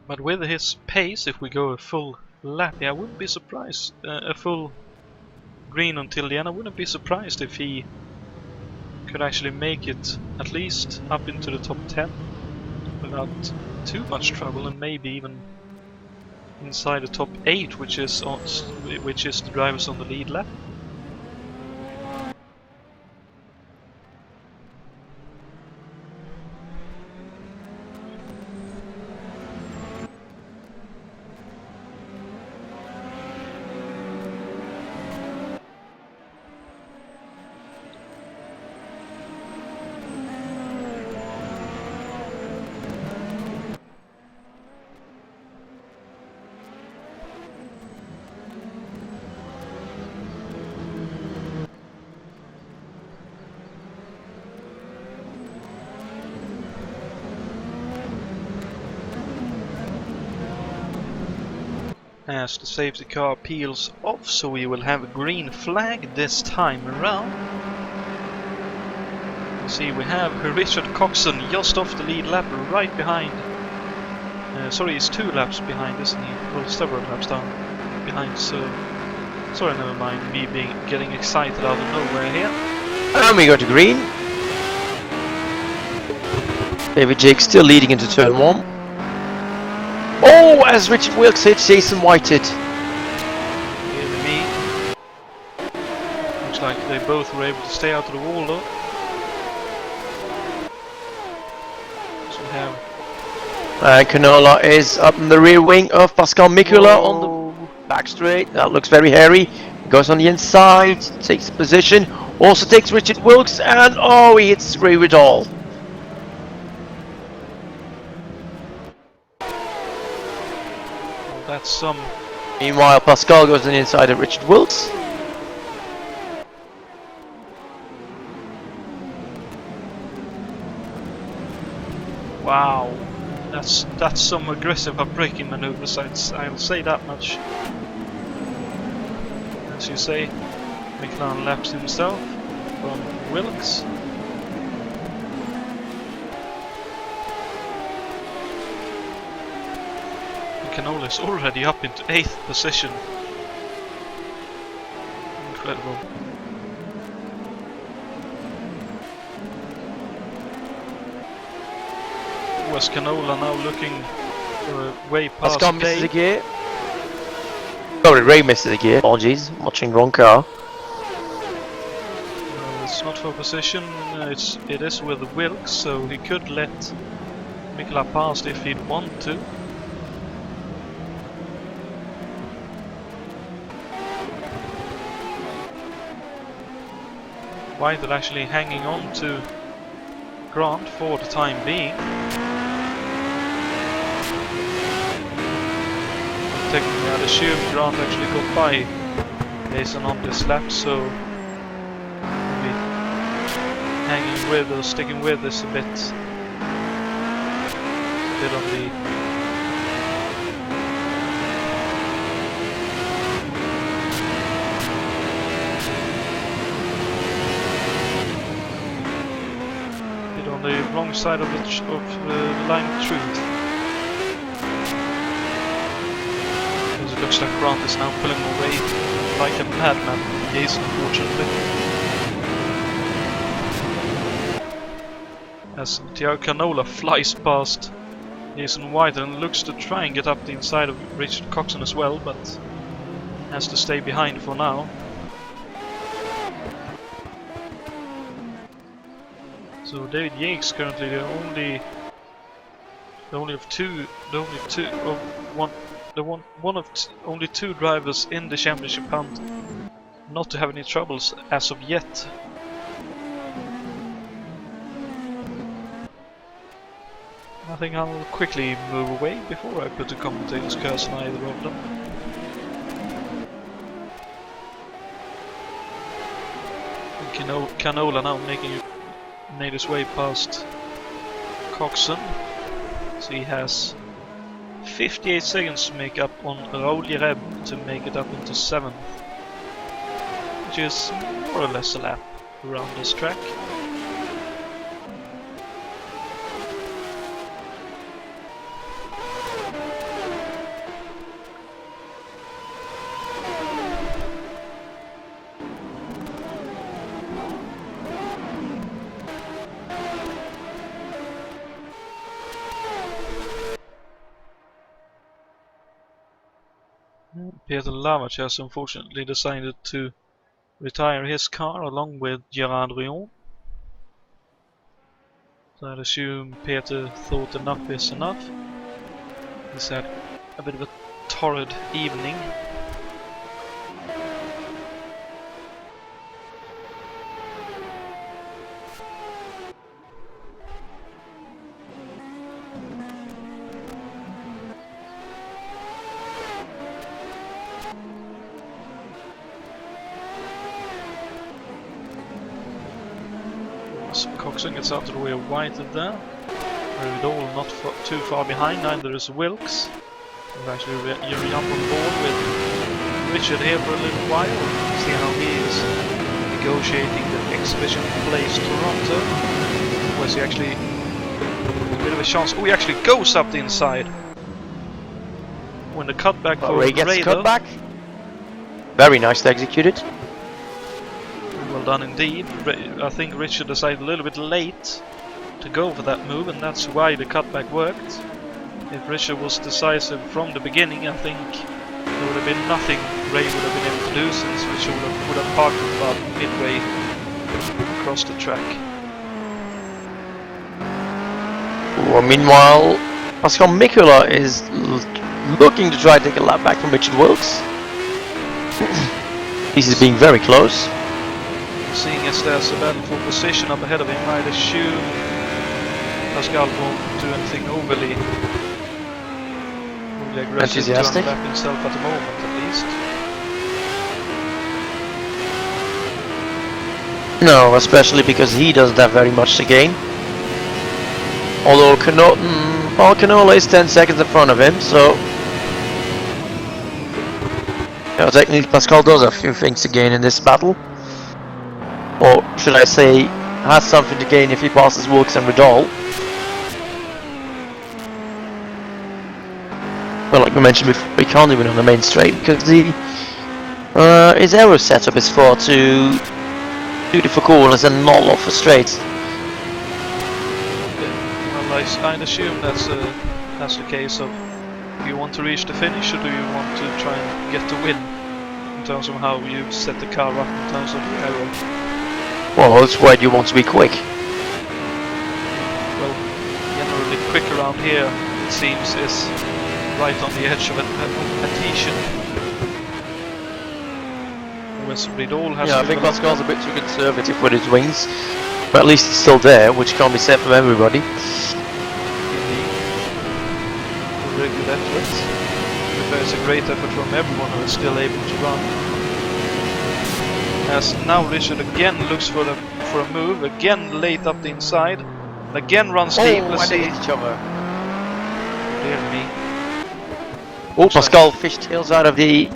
But with his pace, if we go a full lap, I wouldn't be surprised, a full green until the end, I wouldn't be surprised if he could actually make it at least up into the top 10 without too much trouble, and maybe even inside the top 8, which is the drivers on the lead lap. As the safety car peels off, so we will have a green flag this time around. You see, we have Richard Coxon just off the lead lap, right behind. Sorry, he's 2 laps behind, isn't he? Well, several laps down behind, so... Sorry, never mind me getting excited out of nowhere here. And we go to green. David Jake still leading into turn 1. Oh, as Richard Wilkes hits Jason White hit. Me. Looks like they both were able to stay out of the wall though. So And Canola is up in the rear wing of Pascal Mikula on the back straight. That looks very hairy. Goes on the inside, takes the position. Also takes Richard Wilkes, and oh, he hits Ray Riddall. Well, that's some. Meanwhile, Pascal goes on the inside of Richard Wilkes. Wow, that's some aggressive braking maneuvers. I'll say that much. As you say, McLaren laps himself from Wilkes. Canola is already up into 8th position. Incredible. Was Canola now looking for a way past Pascal misses Day? a gear. Sorry, Ray misses a gear. Apologies, watching wrong car. No, it's not for position. It is with Wilkes, so he could let Mikla past if he'd want to. White actually hanging on to Grant for the time being. Technically, I'd assume Grant actually got by Jason on this lap, so maybe hanging with or sticking with this a bit on the. On the wrong side of the line of truth. Because it looks like Grant is now pulling away like a madman. Yes, unfortunately. As Thiago Canola flies past Jason White and looks to try and get up the inside of Richard Coxon as well, but has to stay behind for now. So David Yates currently only two drivers in the championship hunt not to have any troubles as of yet. I think I'll quickly move away before I put the commentator's curse on either of them. And Canola now made his way past Coxon, so he has 58 seconds to make up on Raoul Jereb to make it up into 7th, which is more or less a lap around this track. Peter Lavach has unfortunately decided to retire his car along with Gerard Rion. So I'd assume Peter thought enough is enough. He's had a bit of a torrid evening. Coxon gets out of the way of White there. Riddle not too far behind, neither is Wilkes. And actually you're up on board with Richard here for a little while. See how he is negotiating the exhibition place Toronto. Was he actually a bit of a chance? Oh, he actually goes up the inside. When the cutback for Ray gets Ray cutback. Very nicely executed. Well done indeed. I think Richard decided a little bit late to go for that move, and that's why the cutback worked. If Richard was decisive from the beginning, I think there would have been nothing Ray would have been able to do, since Richard would have parked about midway across the track. Well, meanwhile, Pascal Mikula is looking to try to take a lap back from Richard Wilkes. This is being very close. Seeing as there's a battle for position up ahead of him, I'd assume Pascal won't do anything overly aggressive to unwrap himself at the moment, at least. No, especially because he doesn't have very much to gain. Although Canola is 10 seconds in front of him, so technically Pascal does have a few things to gain in this battle. Or should I say, has something to gain if he passes Wilkes and Riddle. Well, like we mentioned before, he can't even on the main straight because his aero setup is far too beautiful corners and not a lot for straights. Well, I'd assume that's the case of, do you want to reach the finish or do you want to try and get the win in terms of how you set the car up in terms of the aero? Well, that's why you want to be quick. Well, generally quick around here, it seems, is right on the edge of adhesion. Yeah, I think Pascal's a bit too conservative with his wings, but at least he's still there, which can't be said from everybody. Indeed. Very good effort. There's a great effort from everyone who is still able to run. As now Richard again looks for a move, again late up the inside, again runs deep. Let's see. Each other. Dear me. Oh, Pascal fishtails out of the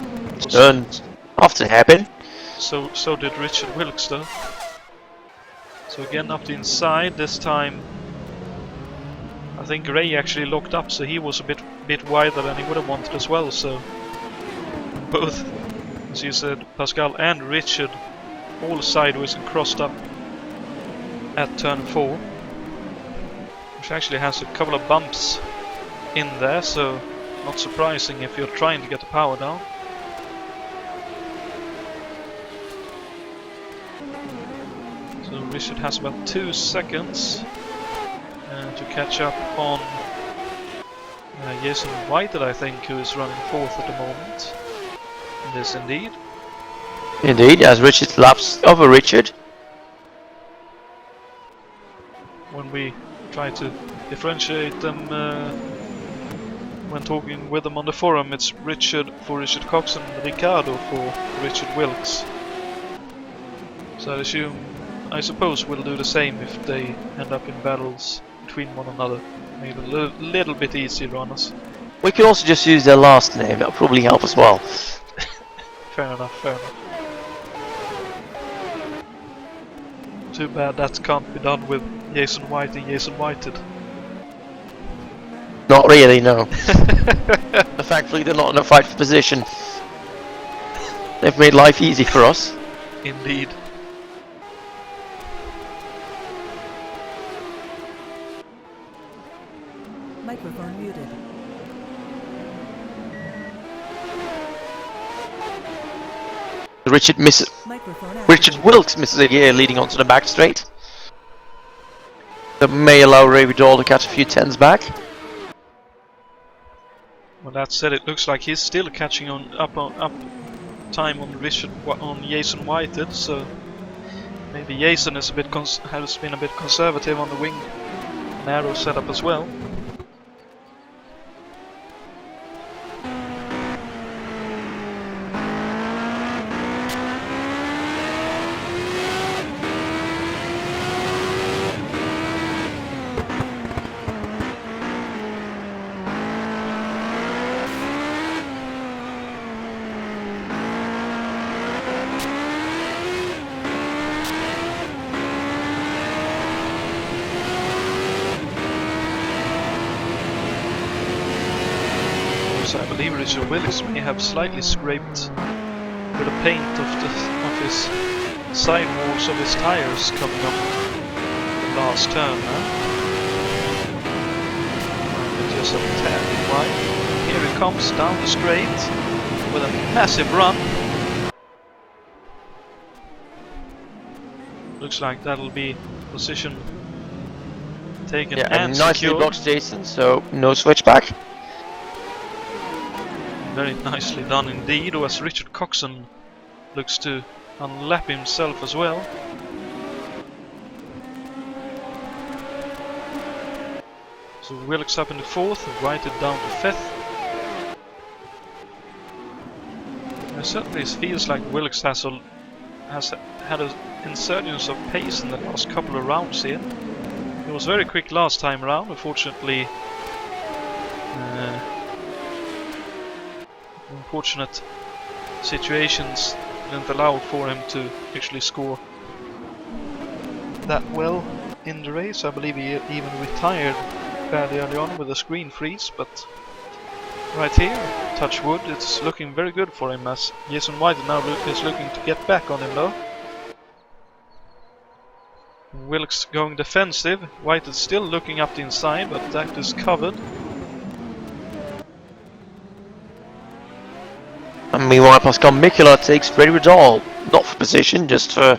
turn. Often happen. So did Richard Wilkes though. So again up the inside, this time I think Ray actually locked up, so he was a bit wider than he would have wanted as well, so both, as you said, Pascal and Richard all sideways and crossed up at turn 4, which actually has a couple of bumps in there, so not surprising if you're trying to get the power down. So Richard has about 2 seconds to catch up on Jason Whited, I think, who is running 4th at the moment. Yes, indeed. Indeed, as Richard laps over Richard. When we try to differentiate them when talking with them on the forum, it's Richard for Richard Cox and Ricardo for Richard Wilkes. So I suppose we'll do the same if they end up in battles between one another. Maybe a little bit easier on us. We could also just use their last name, that'll probably help as well. Fair enough, fair enough. Too bad that can't be done with Jason White and Jason Whited. Not really, no. Thankfully they're not in a fight for position. They've made life easy for us. Indeed. Microphone muted. Richard Wilkes misses a gear leading onto the back straight. That may allow Ray Vidal to catch a few tens back. Well, that said, it looks like he's still catching up time on Jason Whited, so maybe Jason is has been a bit conservative on the wing and aero setup as well. I believe Richard Wilkes may have slightly scraped with the paint of his side walls of his tires coming up the last turn now. Just a tad bit wide. Here he comes down the straight with a massive run. Looks like that'll be position Taken Yeah, and and nicely secured. blocked Jason, so no switchback. Very nicely done indeed, as Richard Coxon looks to unlap himself as well. So Wilkes up in the 4th, Whited down to 5th. It certainly feels like Wilkes has had an insurgence of pace in the last couple of rounds here. He was very quick last time around, unfortunately. Unfortunate situations didn't allow for him to actually score that well in the race. I believe he even retired fairly early on with a screen freeze, but right here, touch wood, it's looking very good for him, as Jason White now is looking to get back on him though. Wilkes going defensive. White is still looking up the inside, but that is covered. And meanwhile, Pascal Mikula takes Freddy Ridal, not for position, just for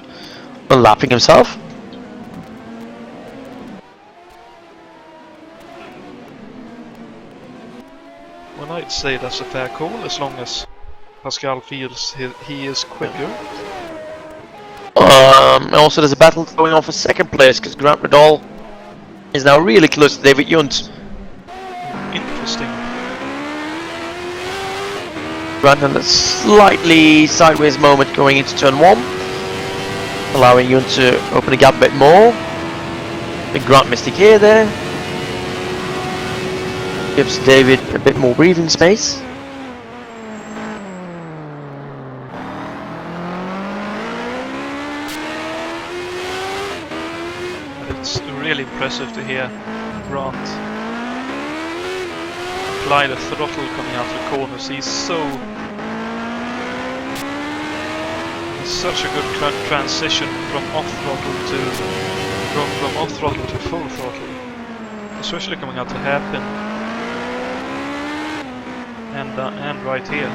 unlapping himself. Well, I'd say that's a fair call, as long as Pascal feels he is quicker. Also, there's a battle going on for second place because Grant Ridal is now really close to David Yount. Interesting. Grant in a slightly sideways moment going into turn 1, allowing Yount to open the gap a bit more. Big Grant missed a gear there. Gives David a bit more breathing space. It's really impressive to hear Grant apply the throttle coming out of the corners. He's such a good transition from off throttle to full throttle, especially coming out to hairpin and right here.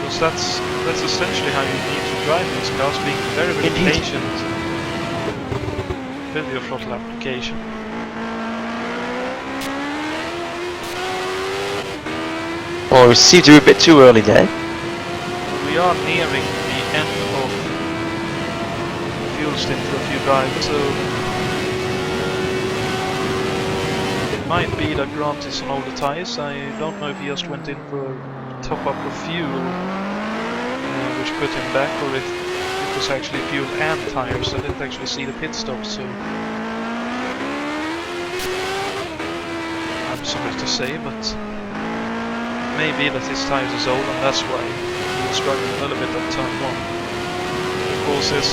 Because that's essentially how you need to drive these cars, being very patient with your throttle application. Well, we seem to be a bit too early there. We are nearing the end of the fuel stint for a few drivers, so it might be that Grant is on older tyres. I don't know if he just went in for a top up of fuel, which put him back, or if it was actually fuel and tyres. I didn't actually see the pit stop, so I'm sorry to say, but maybe that his tyres is old and that's why he was struggling a little bit at turn 1. Of course, there's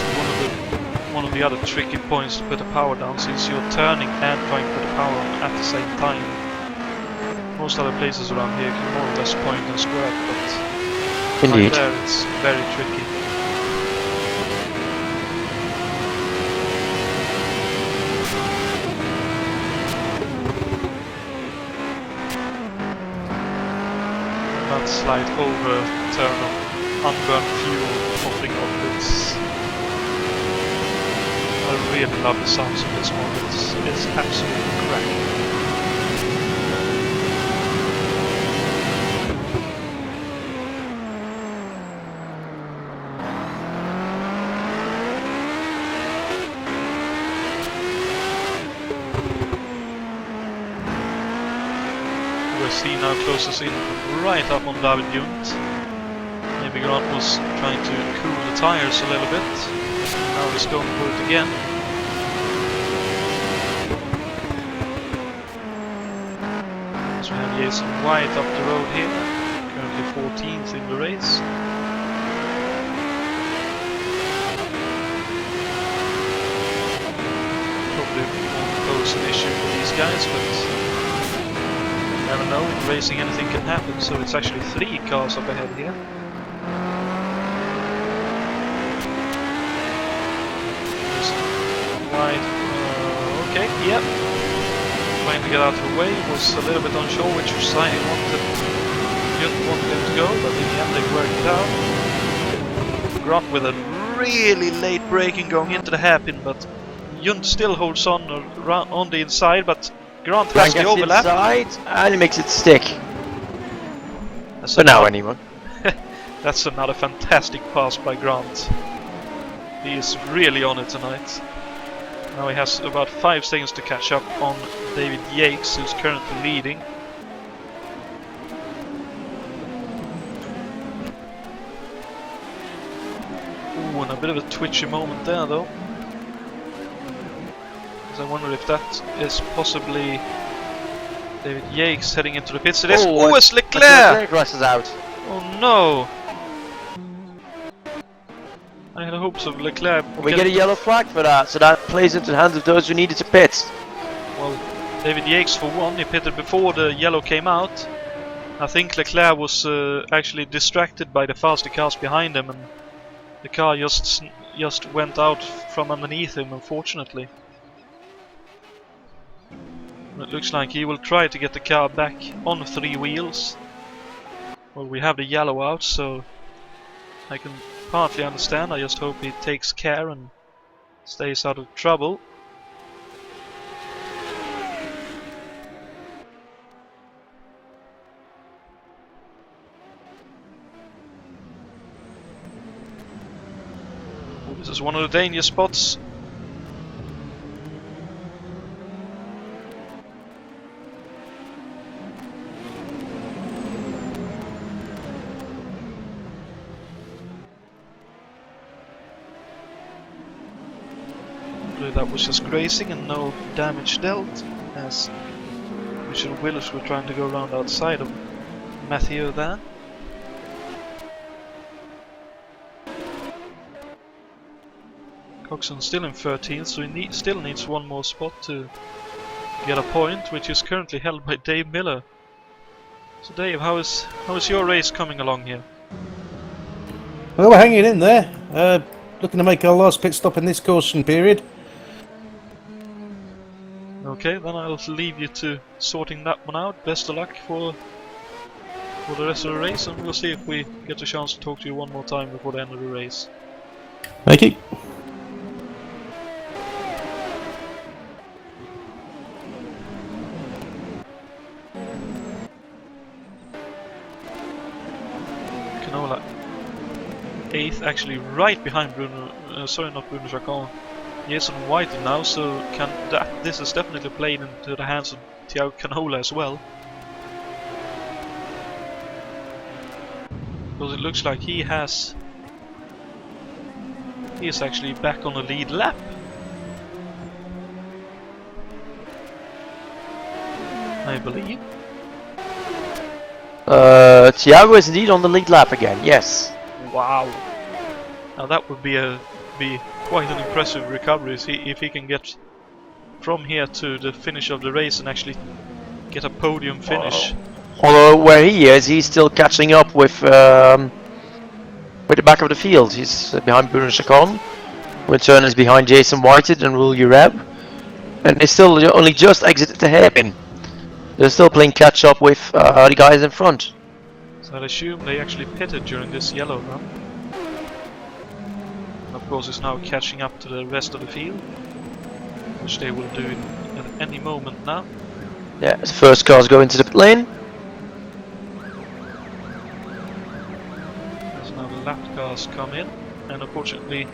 one of the other tricky points to put the power down, since you're turning and trying to put the power on at the same time. Most other places around here can more or less point and squirt, but right there it's very tricky. Slide over turn of unburned fuel popping off. I really love the sounds of this one. It's absolutely cracking. He now closes in right up on David Yount. Maybe Grant was trying to cool the tires a little bit. Now he's going for it again. So we have Jason White up the road here, currently 14th in the race. Probably won't pose an issue for these guys, but never know, in racing anything can happen, so it's actually 3 cars up ahead here. Right, okay, yep. Trying to get out of the way, was a little bit unsure which side he wanted him to go, but in the end they worked it out. Grant with a really late braking going into the hairpin, but Yount still holds on the inside, but Grant has the overlap. Inside, and he makes it stick. That's For now, anyway. That's another fantastic pass by Grant. He is really on it tonight. Now he has about 5 seconds to catch up on David Yates, who's currently leading. Ooh, and a bit of a twitchy moment there, though. I wonder if that is possibly David Yates heading into the pits. It is. Oh, it's Leclerc! Leclerc rushes out. Oh no! I had hopes of Leclerc. We get a yellow flag for that, so that plays into the hands of those who needed to pit. Well, David Yates for one, he pitted before the yellow came out. I think Leclerc was actually distracted by the faster cars behind him, and the car just went out from underneath him, unfortunately. It looks like he will try to get the car back on 3 wheels. Well, we have the yellow out, so I can partly understand. I just hope he takes care and stays out of trouble. Oh, this is one of the dangerous spots. That was just grazing and no damage dealt, as Richard and Willis were trying to go around outside of Matthew there. Coxon still in 13th, so he still needs one more spot to get a point, which is currently held by Dave Miller. So Dave, how is your race coming along here? Well, we're hanging in there. Looking to make our last pit stop in this caution period. Okay, then I'll leave you to sorting that one out. Best of luck for the rest of the race, and we'll see if we get a chance to talk to you one more time before the end of the race. Thank you. Canola 8th, actually right behind Bruno, sorry, not Bruno Jacquin. Jason White now, so this is definitely played into the hands of Thiago Canola as well. Because it looks like he is actually back on the lead lap. I believe. Thiago is indeed on the lead lap again, yes. Wow. Now that would be quite an impressive recovery if he can get from here to the finish of the race and actually get a podium finish. Although where he is, he's still catching up with the back of the field. He's behind Bruno Chacon. Return is behind Jason Whited and Will Ureb. And they still only just exited the hairpin. They're still playing catch up with the guys in front. So I'd assume they actually pitted during this yellow run. Of course, is now catching up to the rest of the field, which they will do at any moment now. Yeah, the first cars go into the pit lane. As now the lap cars come in, and unfortunately,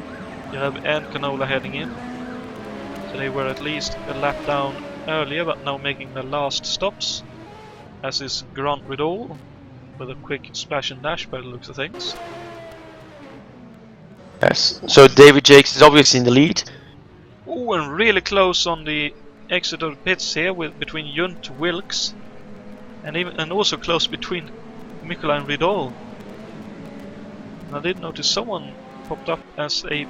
Ureb and Canola heading in. So they were at least a lap down earlier, but now making the last stops. As is Grant Riddle, with a quick splash and dash by the looks of things. Yes, so David Jakes is obviously in the lead. Oh, and really close on the exit of the pits here, between Yount, Wilkes, and also close between Mikola and Riddle. And I did notice someone popped up as a...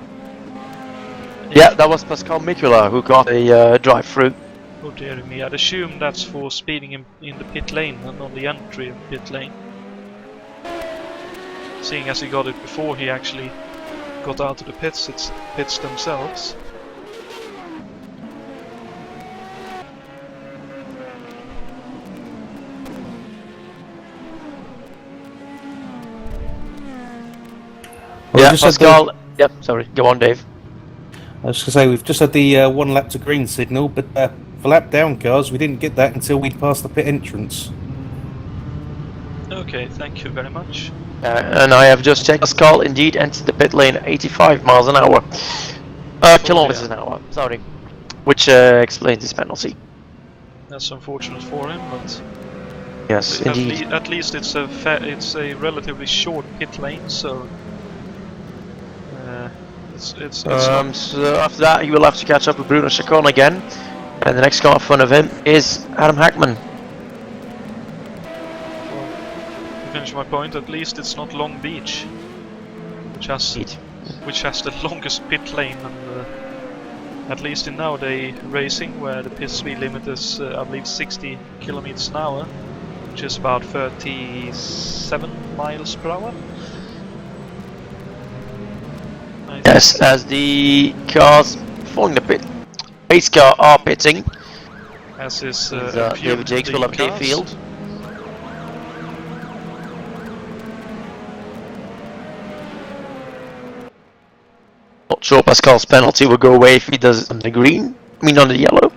Yeah, that was Pascal Mikola who got a drive-through. Oh dear me, I'd assume that's for speeding in the pit lane and on the entry of pit lane. Seeing as he got it before he actually got out of the pits, it's pits themselves. Yeah, just had Pascal. Yep, sorry. Go on, Dave. I was going to say, we've just had the 1 lap to green signal, but for lap down cars, we didn't get that until we'd passed the pit entrance. Okay, thank you very much. And I have just checked. Pascal indeed entered the pit lane at 85 miles an hour. Kilometers an hour, sorry. Which explains his penalty. That's unfortunate for him, but Yes, indeed. at least it's a relatively short pit lane, so it's not... So after that, he will have to catch up with Bruno Chacon again, and the next car in front of him is Adam Hackman. Well, to finish my point, at least it's not Long Beach, which has the longest pit lane, and at least in nowadays racing, where the pit speed limit is, I believe, 60 kilometers an hour, which is about 37 miles per hour. Yes, as the cars following the pace car are pitting. As is David Jakes will have Dave Field. Not sure Pascal's penalty will go away if he does it on the green. I mean on the yellow.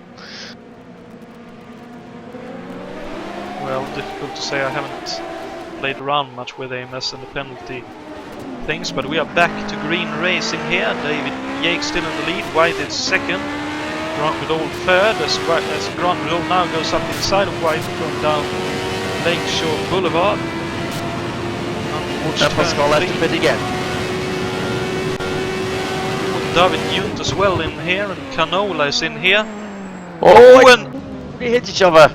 Well, difficult to say. I haven't played around much with AMS and the penalty things, but we are back to green racing here. David Yates still in the lead. White is second. Grant Riddle third. As Grant Riddle now goes up inside of White, going down Lakeshore Boulevard. And Pascal has to pit again. David Yount as well in here, and Canola is in here. Oh, and they hit each other.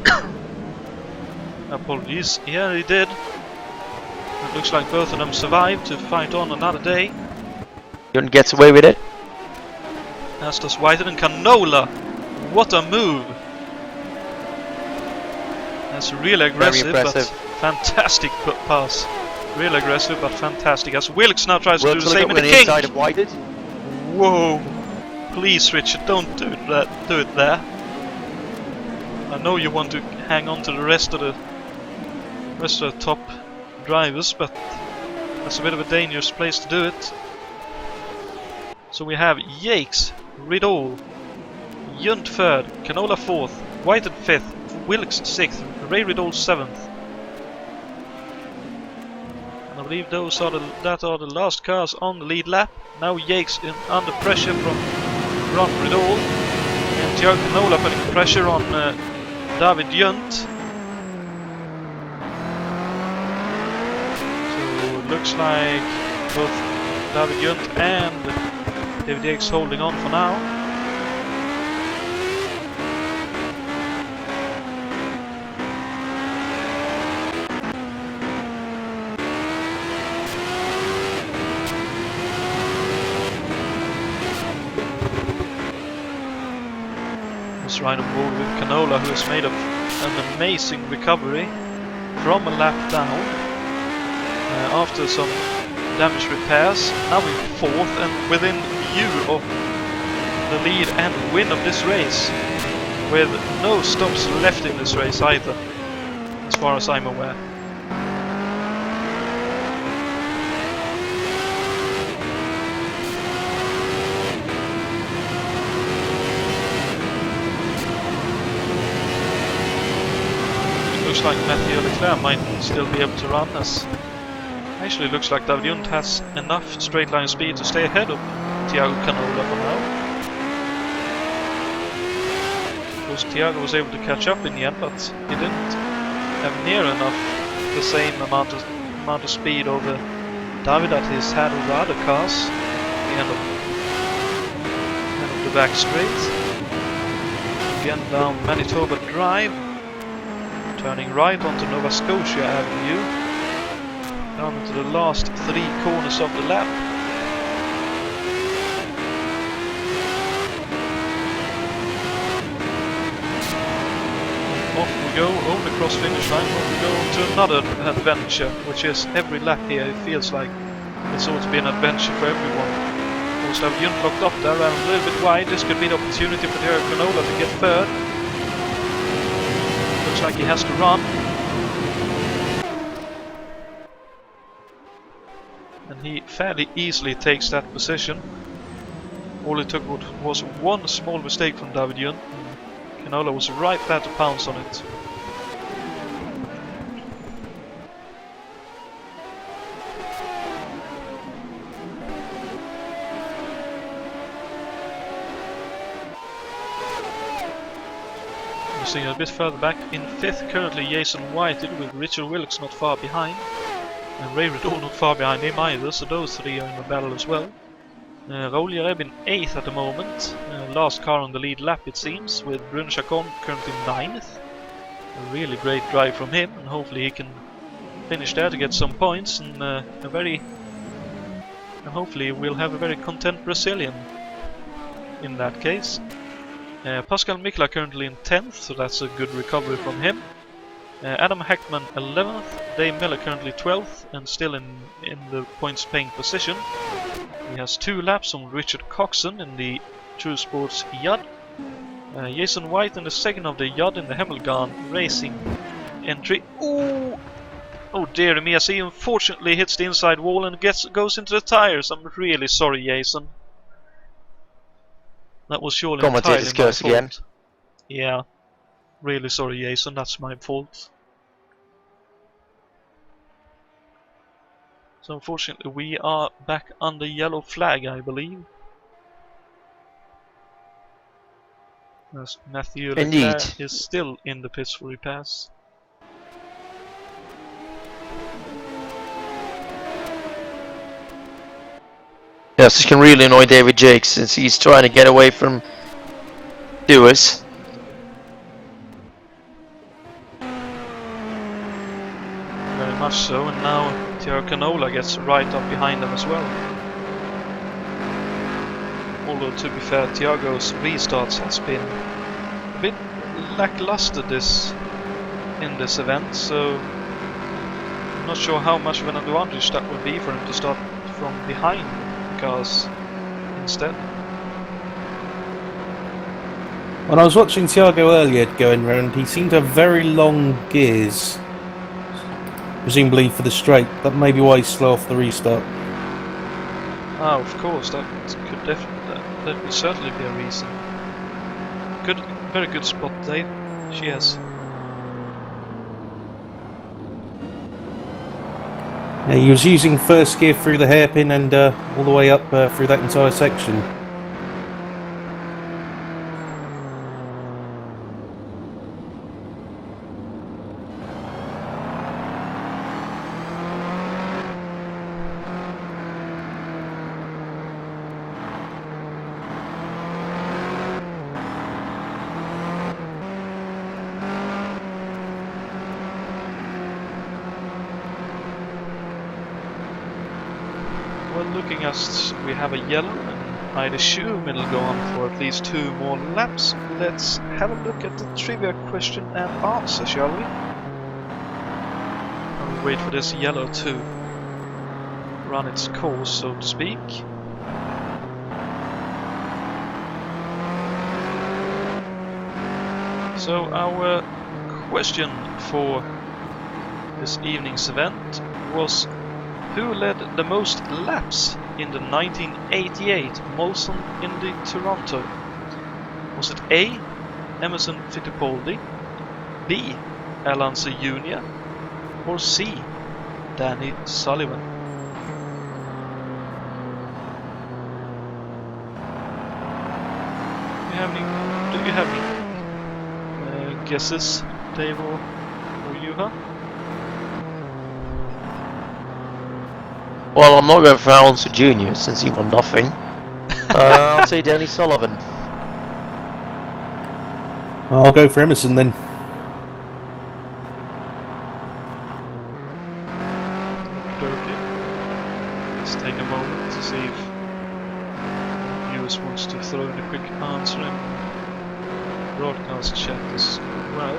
Apologies. Yeah, they did. It looks like both of them survived to fight on another day. Yount gets away with it. As does White and Canola. What a move! That's really aggressive, but fantastic pass. Really aggressive, but fantastic. As Wilkes now tries to do the same in the kink. Inside of Whited. Whoa! Please, Richard, don't do that. Do it there. I know you want to hang on to the rest of the top drivers, but that's a bit of a dangerous place to do it. So we have Yakes, Riddle, Yount third, Canola fourth, White at fifth, Wilkes sixth, Ray Riddle seventh. And I believe those are the the last cars on the lead lap. Now Yakes under pressure from Grant Riddle, and Tiago Canola putting pressure on David Yount. Looks like both David Yount and David Yakes holding on for now. Let's ride on board with Canola, who has made an amazing recovery from a lap down. After some damage repairs, now we're fourth and within view of the lead and win of this race, with no stops left in this race either, as far as I'm aware. It looks like Mathieu Leclerc might still be able to run, as actually looks like David Yount has enough straight line speed to stay ahead of Tiago Canola for now. Of course, Tiago was able to catch up in the end, but he didn't have near enough the same amount of speed over David that he's had over other cars at the end of the back straight. Again down Manitoba Drive, turning right onto Nova Scotia Avenue. Down into the last three corners of the lap. Off we go, over the cross finish line, off we go to another adventure, which is every lap here. It feels like it's ought to be an adventure for everyone. Also have Yount locked up there and a little bit wide. This could be the opportunity for Tiago Canola to get third. Looks like he has to run. and he fairly easily takes that position. All it took was one small mistake from David Yount. Canola was right there to pounce on it. We're seeing a bit further back in 5th, currently Jason Whited with Richard Wilkes not far behind. And Ray Riddle not far behind him either, so those three are in a battle as well. Raoul Jareb in 8th at the moment, last car on the lead lap it seems, with Bruno Chacon currently 9th. A really great drive from him, and hopefully he can finish there to get some points, and hopefully we'll have a very content Brazilian in that case. Pascal Mikla currently in 10th, so that's a good recovery from him. Adam Hackman 11th, Dave Miller currently 12th and still in the points paying position. He has 2 laps on Richard Coxon in the True Sports Yad. Jason White in the second of the Yad in the Hemmelgarn Racing entry. Ooh! Oh dear me, as he unfortunately hits the inside wall and goes into the tires. I'm really sorry, Jason. That was surely entirely my fault. Again. Yeah. Really sorry, Jason, that's my fault. So unfortunately we are back under yellow flag, I believe. As Matthew Leclerc is still in the pits for repairs. Yes, this can really annoy David Jakes since he's trying to get away from Dewis. Very much so, and now Tiago Canola gets right up behind them as well. Although to be fair, Tiago's restarts has been a bit lackluster in this event, so I'm not sure how much of an advantage that would be for him to start from behind the cars instead. When I was watching Tiago earlier going round, he seemed to have very long gears. Presumably for the straight, that may be why he's slow off the restart. Ah, of course, that would certainly be a reason. Very good spot, Dave. She has. Yeah, he was using first gear through the hairpin and all the way up through that entire section. Looking as we have a yellow, and I'd assume it'll go on for at least 2 more laps. Let's have a look at the trivia question and answer, shall we? And we'll wait for this yellow to run its course, so to speak. So our question for this evening's event was: who led the most laps in the 1988 Molson Indy Toronto? Was it A. Emerson Fittipaldi, B. Alonso Jr., or C. Danny Sullivan? Do you have any guesses, Dave or Juha? Well, I'm not going for Alonso Jr. since he won nothing. I'll say Danny Sullivan. I'll go for Emerson then. Okay. Let's take a moment to see if viewers wants to throw in a quick answer in broadcast chat as well.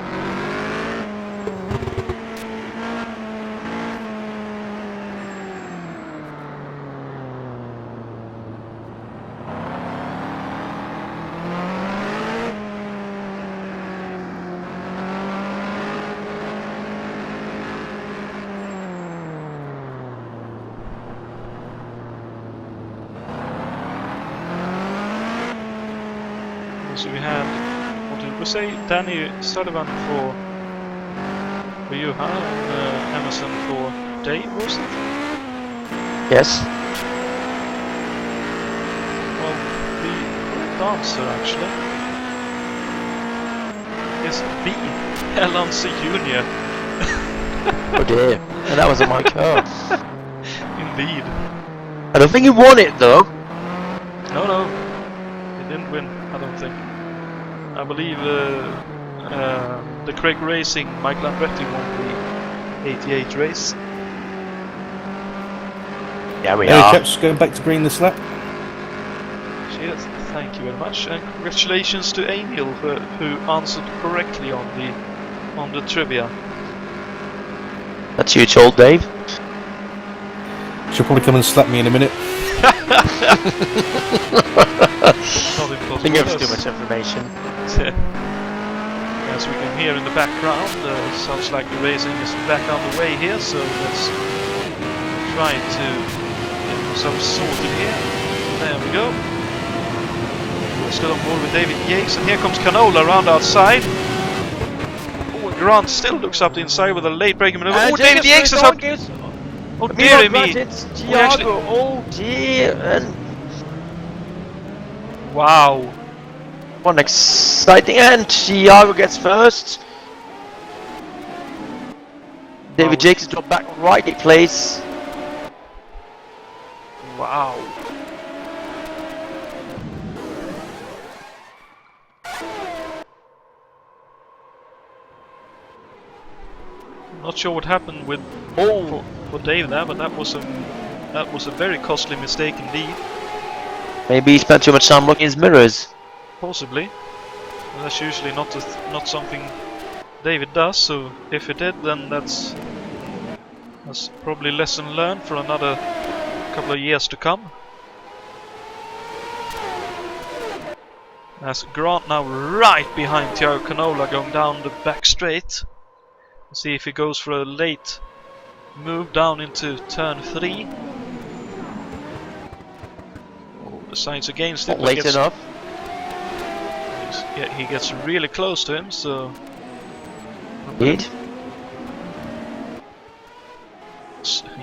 So we had, what did we say? Danny Sullivan for you, huh? And Emerson for Dave, was it? Yes. Well, the correct answer actually is B. Alonso Jr. Oh dear. And that wasn't my car. Indeed. I don't think he won it though. No, he didn't win, I don't think. I believe the Craig Racing, Michael Andretti won the 88 race. Yeah, we Anyway, are. chaps, going back to green this lap. Cheers, thank you very much, and congratulations to Emil who answered correctly on the trivia. That's you told Dave. She'll probably come and slap me in a minute. Not impossible. I think there's too much information. As we can hear in the background, sounds like the racing is back underway here, so let's try to get ourselves sorted here. There we go. We're still on board with David Yates, and here comes Canola around outside. Oh, and Grant still looks up the inside with a late braking maneuver. Oh, David Yates is up! Oh dear me! Tiago, oh dear! And wow! one exciting, and Tiago gets first. David Jakes dropped back right in place. Wow! Not sure what happened with for Dave there, but that was a very costly mistake indeed. Maybe he spent too much time looking at his mirrors. Possibly. And that's usually not something David does. So if he did, then that's probably lesson learned for another couple of years to come. As Grant now right behind Tiago Canola going down the back straight. See if he goes for a late move down into turn 3. Oh, the signs against it. Late enough. He gets really close to him, so. Indeed.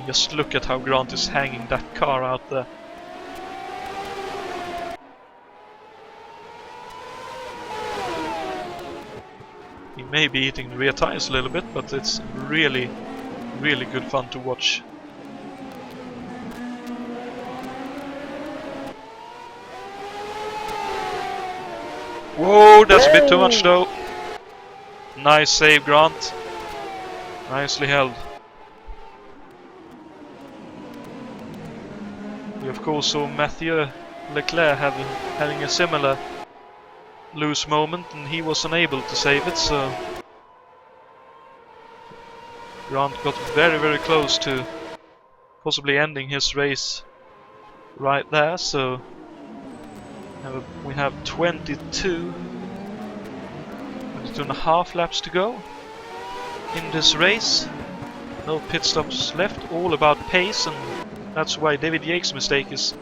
Just look at how Grant is hanging that car out there. He may be eating the rear tires a little bit, but it's really, really good fun to watch. Whoa, that's a bit too much though. Nice save, Grant. Nicely held. We of course saw Mathieu Leclerc having a similar loose moment, and he was unable to save it, so Grant got very, very close to possibly ending his race right there. So we have 22 and a half laps to go in this race. No pit stops left, all about pace, and that's why David Yates' mistake is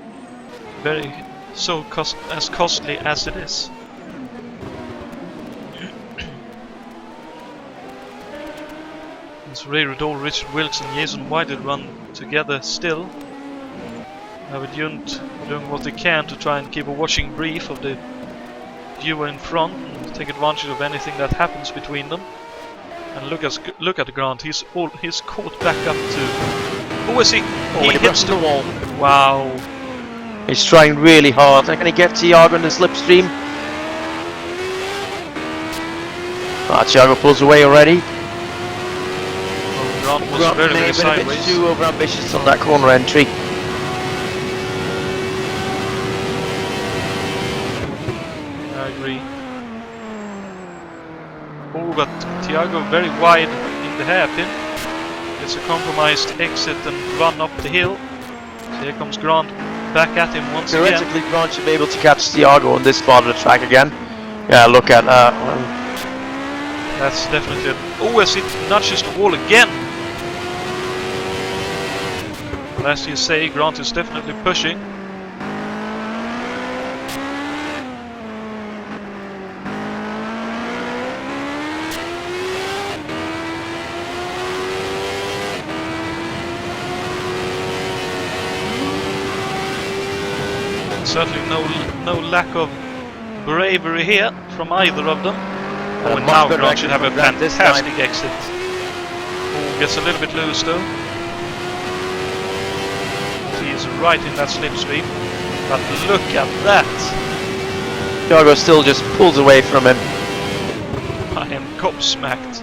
as costly as it is. As Ray Riddell, Richard Wilkes and Jason White run together still. With Yount doing what they can to try and keep a watching brief of the viewer in front and take advantage of anything that happens between them. And look at Grant, he's caught back up to... Who is he? He hits the wall. Wow. He's trying really hard. They're going to get Tiago in the slipstream. Tiago pulls away already. Grant was very, very sideways. A bit too over-ambitious on that corner entry. I agree. Oh, but Tiago very wide in the hairpin. It's a compromised exit and run up the hill. So here comes Grant back at him once again. Theoretically, Grant should be able to catch Tiago on this part of the track again. Yeah, look at that. That's definitely it. Oh, as it nudges the wall again. Well, as you say, Grant is definitely pushing. Certainly no lack of bravery here from either of them. Oh, and much now better Grant should have a exit from Grant this time. fantastic exit. Oh, gets a little bit loose though. He's right in that slipstream. But look at that! Thiago still just pulls away from him. I am gobsmacked.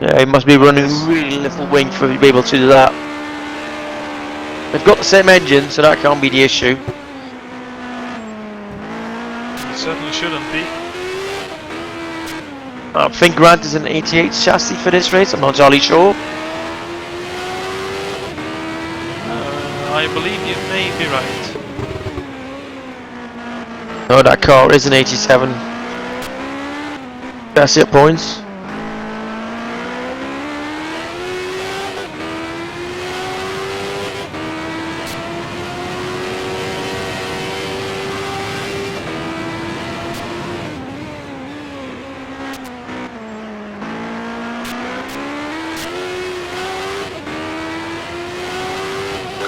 Yeah, he must be running really little wing for to be able to do that. They've got the same engine, so that can't be the issue. It certainly shouldn't be. I think Grant is an 88 chassis for this race, I'm not entirely sure. I believe you may be right. No, that car is an 87. Chassis at points.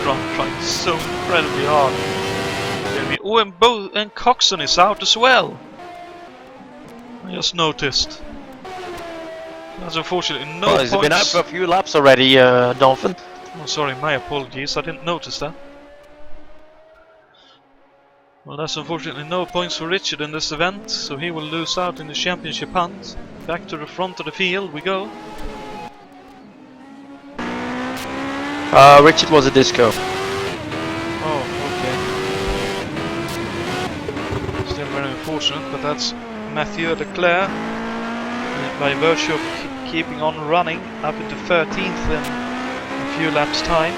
Trying so incredibly hard. Oh, and Coxon is out as well. I just noticed. That's unfortunately no points. He's been out for a few laps already, Dolphin. Oh, sorry, my apologies. I didn't notice that. Well, that's unfortunately no points for Richard in this event, so he will lose out in the championship hunt. Back to the front of the field we go. Richard was a disco. Oh, okay. Still very unfortunate, but that's Mathieu Leclerc. By virtue of keeping on running up into 13th in a few laps' time.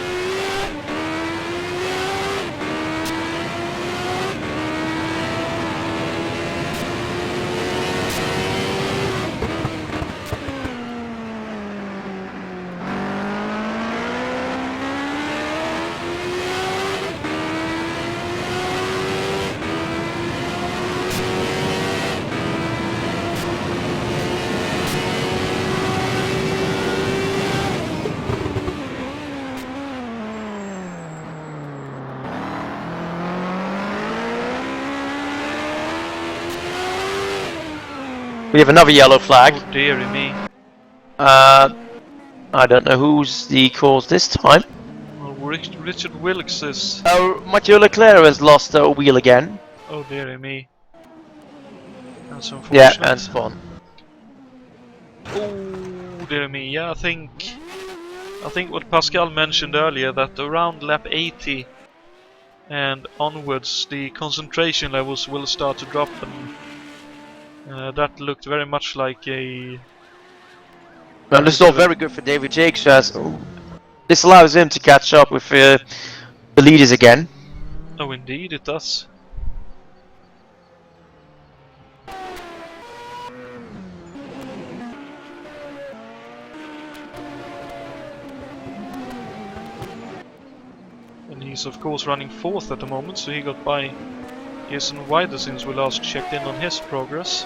We have another yellow flag. Oh, dearie me. I don't know who's the cause this time. Well, Richard Wilkes is... Mathieu Leclerc has lost a wheel again. Oh, dearie me. That's unfortunate. Yeah, and Spawn. Oh, dear me. Yeah, I think what Pascal mentioned earlier, that around lap 80 and onwards the concentration levels will start to drop, and that looked very much like a... Well, this is all very good for David Jakes, as this allows him to catch up with the leaders again. Oh, indeed it does. And he's of course running 4th at the moment, so he got by Jason Wider since we last checked in on his progress.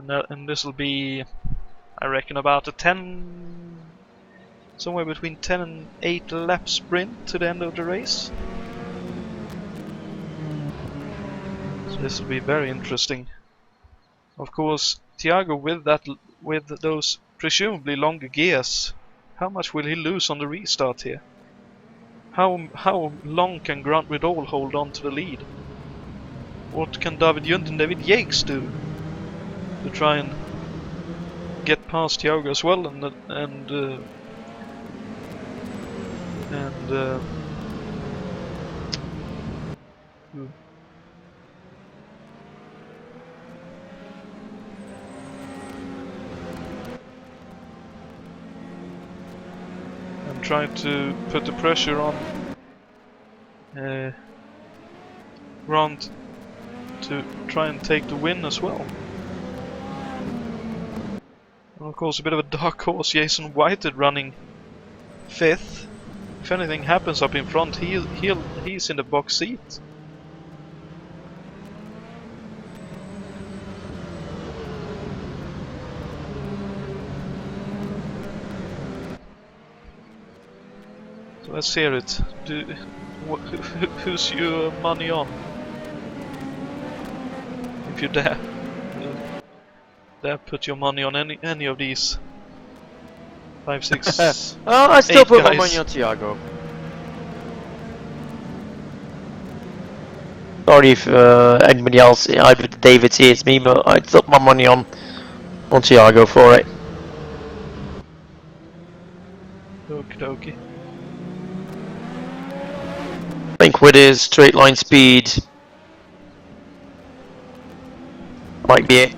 And this will be, I reckon, about a somewhere between 10 and 8 lap sprint to the end of the race. So this will be very interesting. Of course, Thiago with those presumably longer gears, how much will he lose on the restart here? How long can Grant Ridall hold on to the lead? What can David Yount and David Jakes do to try and get past Thiago as well, and try to put the pressure on Grant to try and take the win as well. And of course, a bit of a dark horse, Jason Whitehead running 5th. If anything happens up in front, he's in the box seat. So let's hear it. Who's your money on? If you dare. Dare put your money on any of these 5, 6, I still 8 put my guys. money on Thiago. Sorry if anybody else, either David hears me, but I put my money on Thiago for it. Okie dokie. I think with his straight line speed, might be it.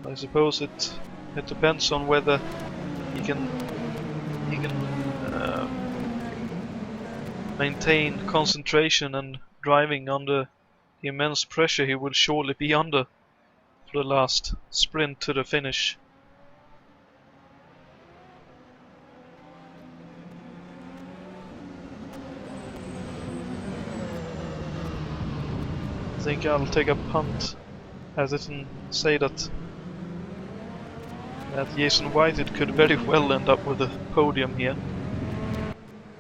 I suppose it depends on whether he can maintain concentration and driving under the immense pressure he will surely be under for the last sprint to the finish. I think I'll take a punt as it and say that Jason Whitehead could very well end up with a podium here.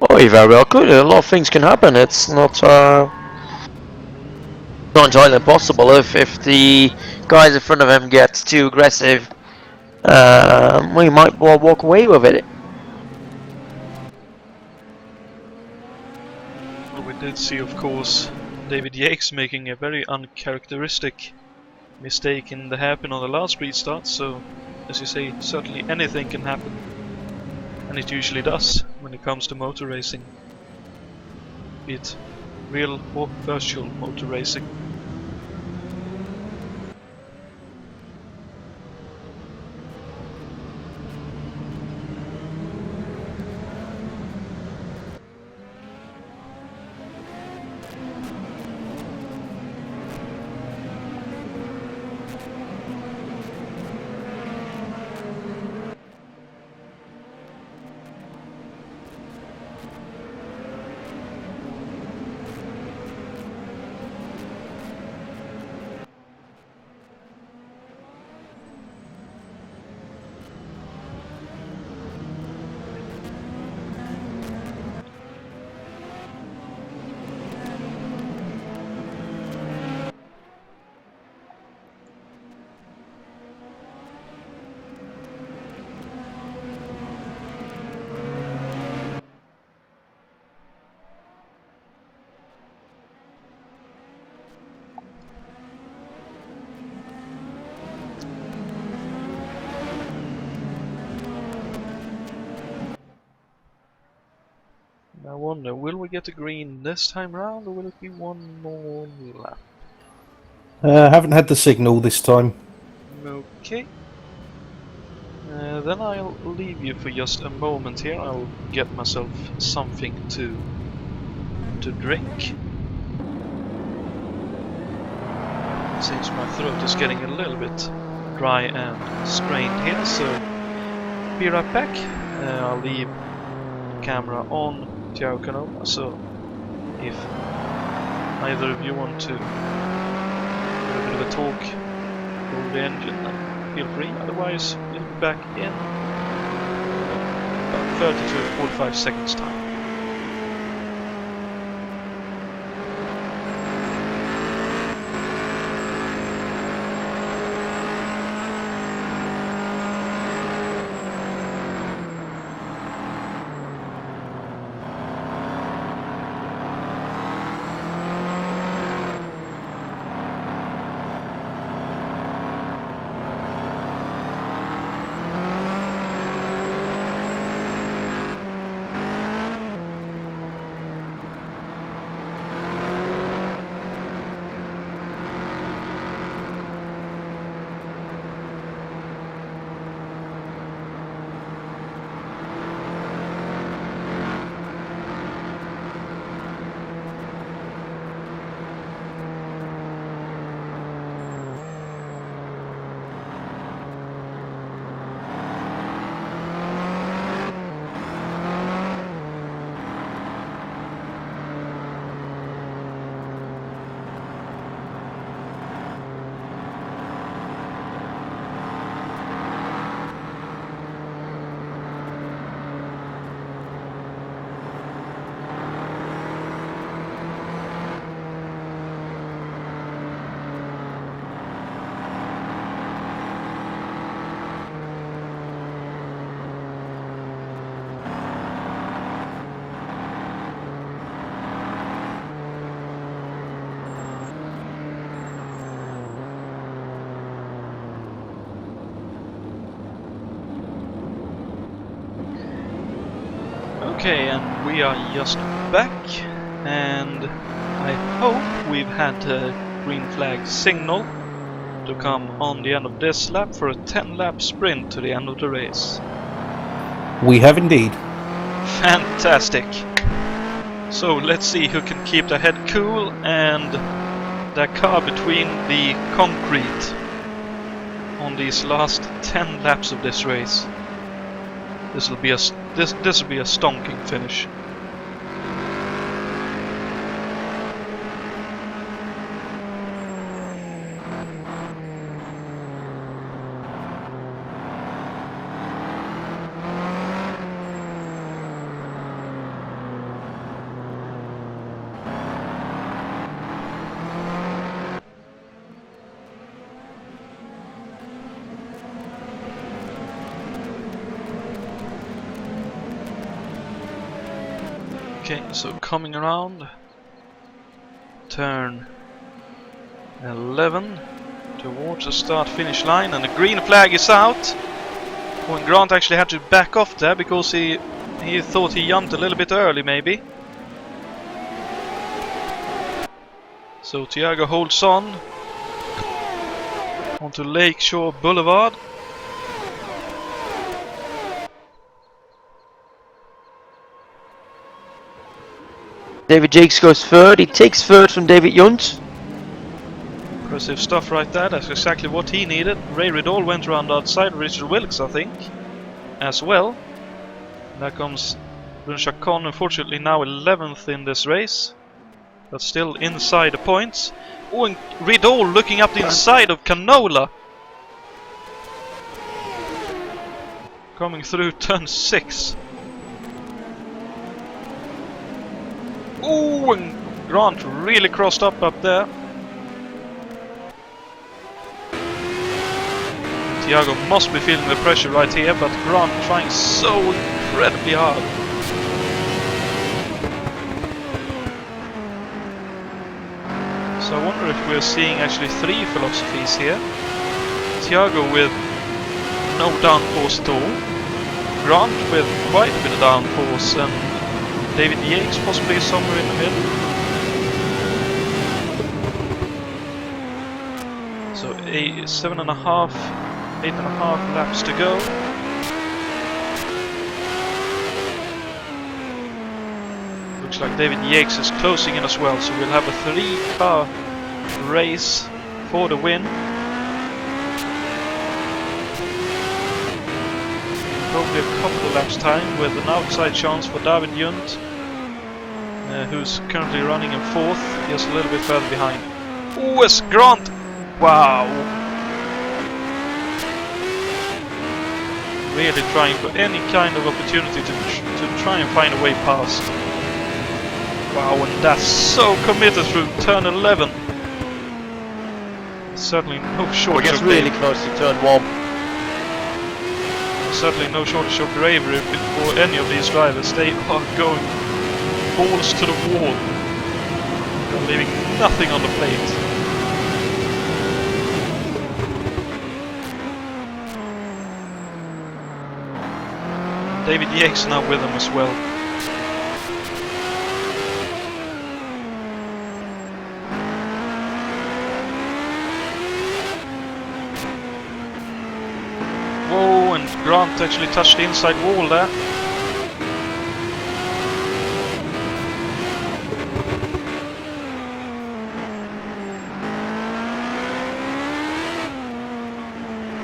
Oh, he very well could. A lot of things can happen. It's not entirely impossible if the guys in front of him gets too aggressive. We might well walk away with it. Well, we did see, of course, David Yates making a very uncharacteristic mistake in the hairpin on the last restart, so as you say, certainly anything can happen. And it usually does when it comes to motor racing. Be it real or virtual motor racing. I wonder, will we get a green this time round, or will it be one more lap? Haven't had the signal this time. Okay. Then I'll leave you for just a moment here. I'll get myself something to drink. Seems my throat is getting a little bit dry and strained here, so be right back. I'll leave the camera on Thiago Canova, so if either of you want to have a bit of a talk over the engine, then feel free. Otherwise, we'll be back in about 30 to 45 seconds time. Okay, and we are just back, and I hope we've had a green flag signal to come on the end of this lap for a 10-lap sprint to the end of the race. We have indeed. Fantastic! So let's see who can keep their head cool and their car between the concrete on these last 10 laps of this race. This will be a stonking finish. Okay, so coming around, turn 11 towards the start-finish line, and the green flag is out. When Grant actually had to back off there because he thought he jumped a little bit early, maybe. So Thiago holds on onto Lakeshore Boulevard. David Jakes goes third. He takes third from David Yount. Impressive stuff right there. That's exactly what he needed. Ray Riddle went around outside Richard Wilkes, I think, as well. And there comes Brunshak Khan, unfortunately now 11th in this race, but still inside the points. Oh, and Riddle looking up the inside of Canola. Coming through turn 6. Oh, and Grant really crossed up there. Thiago must be feeling the pressure right here, but Grant trying so incredibly hard. So I wonder if we're seeing actually 3 philosophies here. Thiago with no downforce at all. Grant with quite a bit of downforce, and David Yates possibly somewhere in the middle. So 8.5 laps to go. Looks like David Yates is closing in as well, so we'll have a 3-car race for the win. Probably a couple of laps time with an outside chance for David Yount, who's currently running in 4th, just a little bit further behind. Oh, it's Grant! Wow! Really trying for any kind of opportunity to try and find a way past. Wow, and that's so committed through turn 11. Certainly no shortage of really close to turn 1. Certainly no shortage of bravery for any of these drivers. They are going balls to the wall. They're leaving nothing on the plate. David Yates now with them as well. Whoa, and Grant actually touched the inside wall there.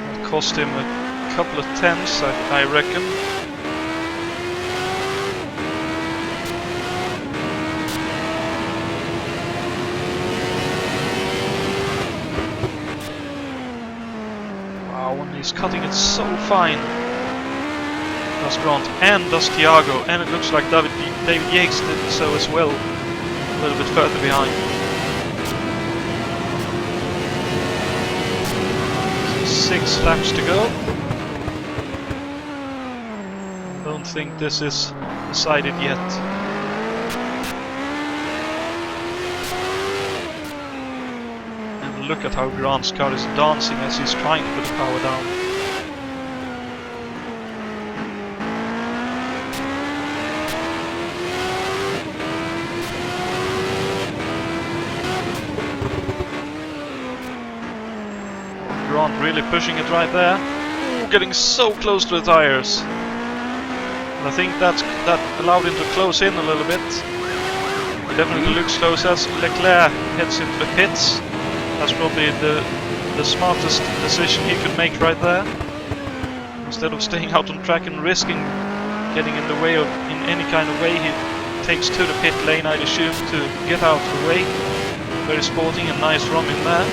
That cost him a couple of tenths, I reckon. He's cutting it so fine. Does Grant and does Thiago, and it looks like David Yates did so as well, a little bit further behind. So 6 laps to go. Don't think this is decided yet. Look at how Grant's car is dancing as he's trying to put the power down. Grant really pushing it right there. Ooh, getting so close to the tires. And I think that allowed him to close in a little bit. He definitely looks close as Leclerc heads into the pits. That's probably the smartest decision he could make right there. Instead of staying out on track and risking getting in the way of in any kind of way, he takes to the pit lane, I assume, to get out of the way. Very sporting and nice from him there.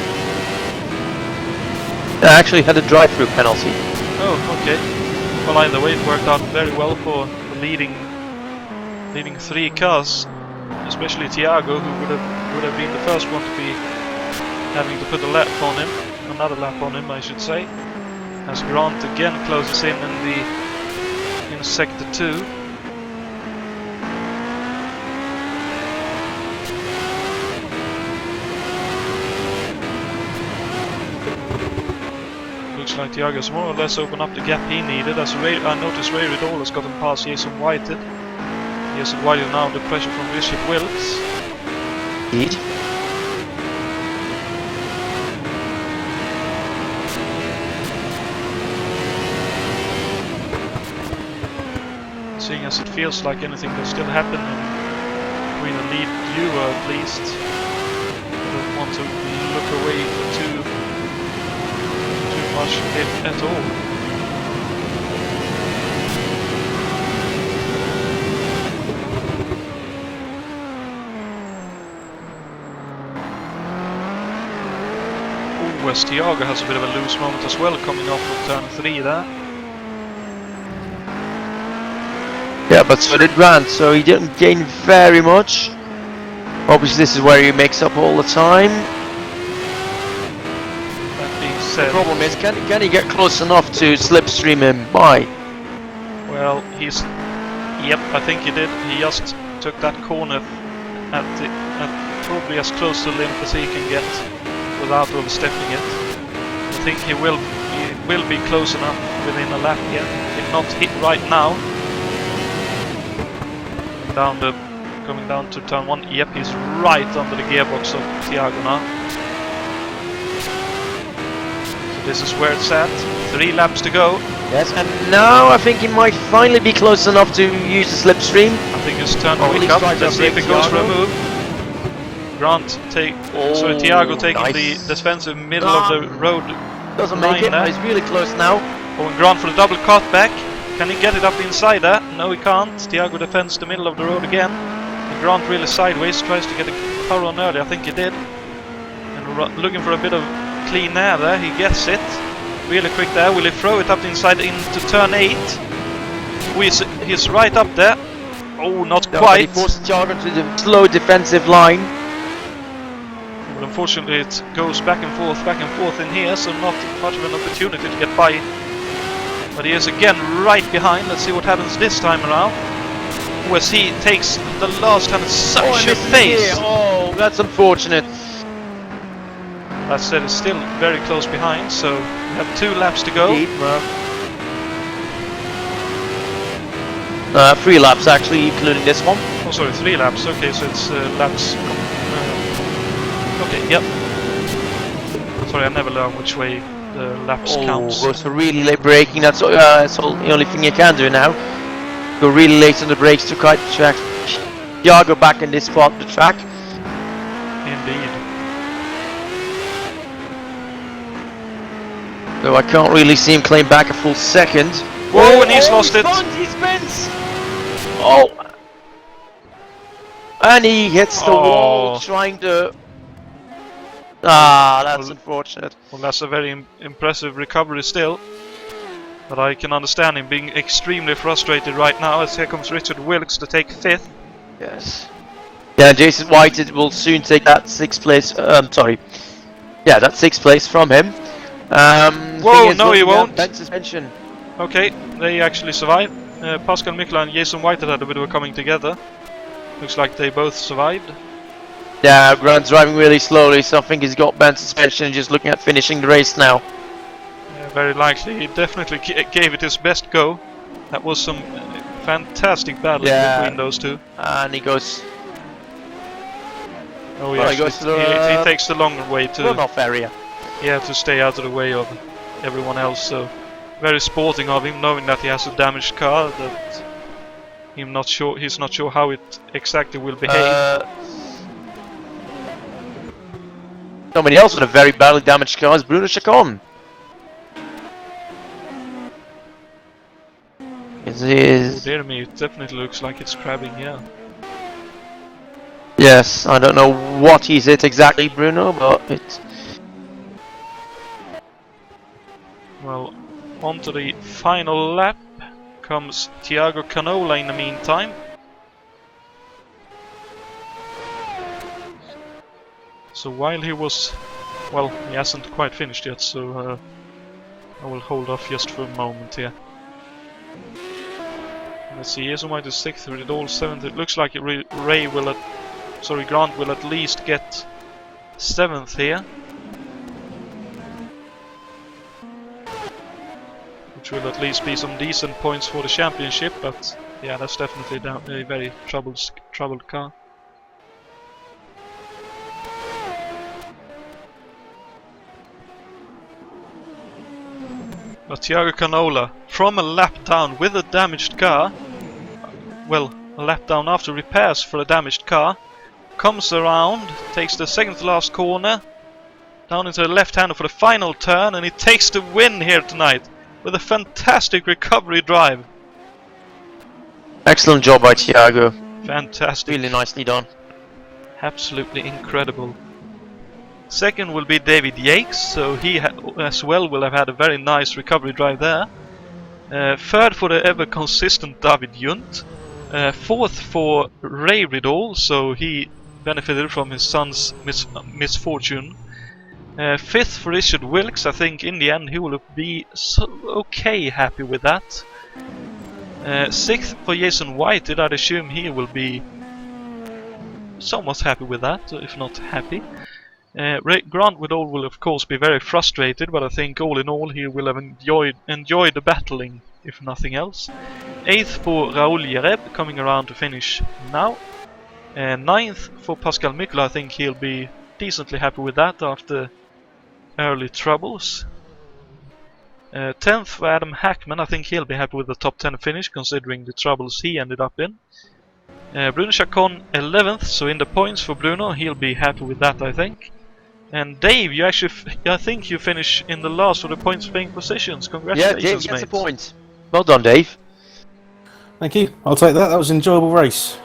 I actually had a drive-through penalty. Oh, okay. Well, either way, it worked out very well for leading 3 cars, especially Thiago, who would have been the first one to be having to put a lap on him, another lap on him, I should say. As Grant again closes in sector 2. Looks like Thiago's more or less opened up the gap he needed. As I noticed Ray Riddle has gotten past Jason Whited. Jason Whited now under pressure from Bishop Wilkes. Indeed. Seeing as it feels like anything can still happen between the lead viewer at least. I don't want to look away for too much if at all. Oh, West Thiago has a bit of a loose moment as well coming off of turn 3 there. Yeah, but so did Grant, so he didn't gain very much. Obviously this is where he makes up all the time. That being said, the problem is, can he get close enough to slipstream him by? Well, yep, I think he did. He just took that corner at probably as close to the limit as he can get without overstepping it. I think he will be close enough within a lap here, if not hit right now. Coming down to turn 1. Yep, he's right under the gearbox of Thiago now. So this is where it's at. 3 laps to go. Yes, and now I think he might finally be close enough to use the slipstream. I think it's turned quick up. Let's see if it goes for a move. Grant Thiago taking the defensive middle of the road. Doesn't make it. He's really close now. Oh, and Grant for the double cut back. Can he get it up inside there? No, he can't. Thiago defends the middle of the road again. And Grant really sideways, tries to get a car on early. I think he did. And looking for a bit of clean air there. He gets it. Really quick there. Will he throw it up inside into turn 8? He's right up there. Oh, not quite. He forced Thiago to the slow defensive line. But unfortunately it goes back and forth in here, so not much of an opportunity to get by. But he is again right behind. Let's see what happens this time around. As he takes the last time, such a pace. Oh, that's unfortunate. That said, it's still very close behind, so we have 2 laps to go. 3 laps actually, including this one. Oh, sorry, 3 laps. Okay, so it's laps. Okay, yep. Sorry, I never learn which way the laps counts. Goes for really late braking. That's all the only thing you can do now. Go really late on the brakes to cut the track. Thiago back in this part of the track. Indeed. Though I can't really see him claim back a full second. Whoa, and he's lost it. He spins. Oh, and he hits the wall trying to. Ah, that's unfortunate. Well, that's a very impressive recovery still. But I can understand him being extremely frustrated right now, as here comes Richard Wilkes to take 5th. Yes. Yeah, Jason White will soon take that 6th place. Sorry. Yeah, that 6th place from him. Whoa, no, he won't. Bent suspension. Okay, they actually survived. Pascal Mikla and Jason White had a bit of a coming together. Looks like they both survived. Yeah, Grant's driving really slowly, so I think he's got bent suspension and just looking at finishing the race now. Yeah, very likely. He definitely gave it his best go. That was some fantastic battle between those two. And he goes. Oh, he takes the long way to runoff area. he had to stay out of the way of everyone else. So very sporting of him, knowing that he has a damaged car. That he's not sure how it exactly will behave. Somebody else with a very badly damaged car is Bruno Chacon. Oh dear me, it definitely looks like it's crabbing, yeah. Yes, I don't know what he's hit exactly, Bruno, but it's... Well, onto the final lap comes Thiago Canola in the meantime. So while he was... well, he hasn't quite finished yet, so I will hold off just for a moment here. Let's see, here's a sixth, with it all 7th. It looks like Grant will at least get 7th here. Which will at least be some decent points for the championship, but yeah, that's definitely a very troubled car. But Thiago Canola, from a lap down with a damaged car, well, a lap down after repairs for a damaged car, comes around, takes the second to last corner, down into the left-hander for the final turn, and he takes the win here tonight with a fantastic recovery drive. Excellent job by Thiago. Fantastic. Really nicely done. Absolutely incredible. Second will be David Yates, so he as well will have had a very nice recovery drive there. Third for the ever consistent David Yount. Fourth for Ray Riddle, so he benefited from his son's misfortune. Fifth for Richard Wilkes. I think in the end he will be okay happy with that. Sixth for Jason White. I'd assume he will be somewhat happy with that, if not happy. Grant Woodall will of course be very frustrated, but I think all in all he will have enjoyed the battling, if nothing else. 8th for Raoul Jereb, coming around to finish now. 9th for Pascal Mikula. I think he'll be decently happy with that after early troubles. 10th for Adam Hackman. I think he'll be happy with the top 10 finish, considering the troubles he ended up in. Bruno Chacon 11th, so in the points for Bruno, he'll be happy with that, I think. And Dave, you actually, I think you finish in the last of the points playing positions. Congratulations, yeah, Dave gets mate. a point. Well done, Dave. Thank you. I'll take that. That was an enjoyable race.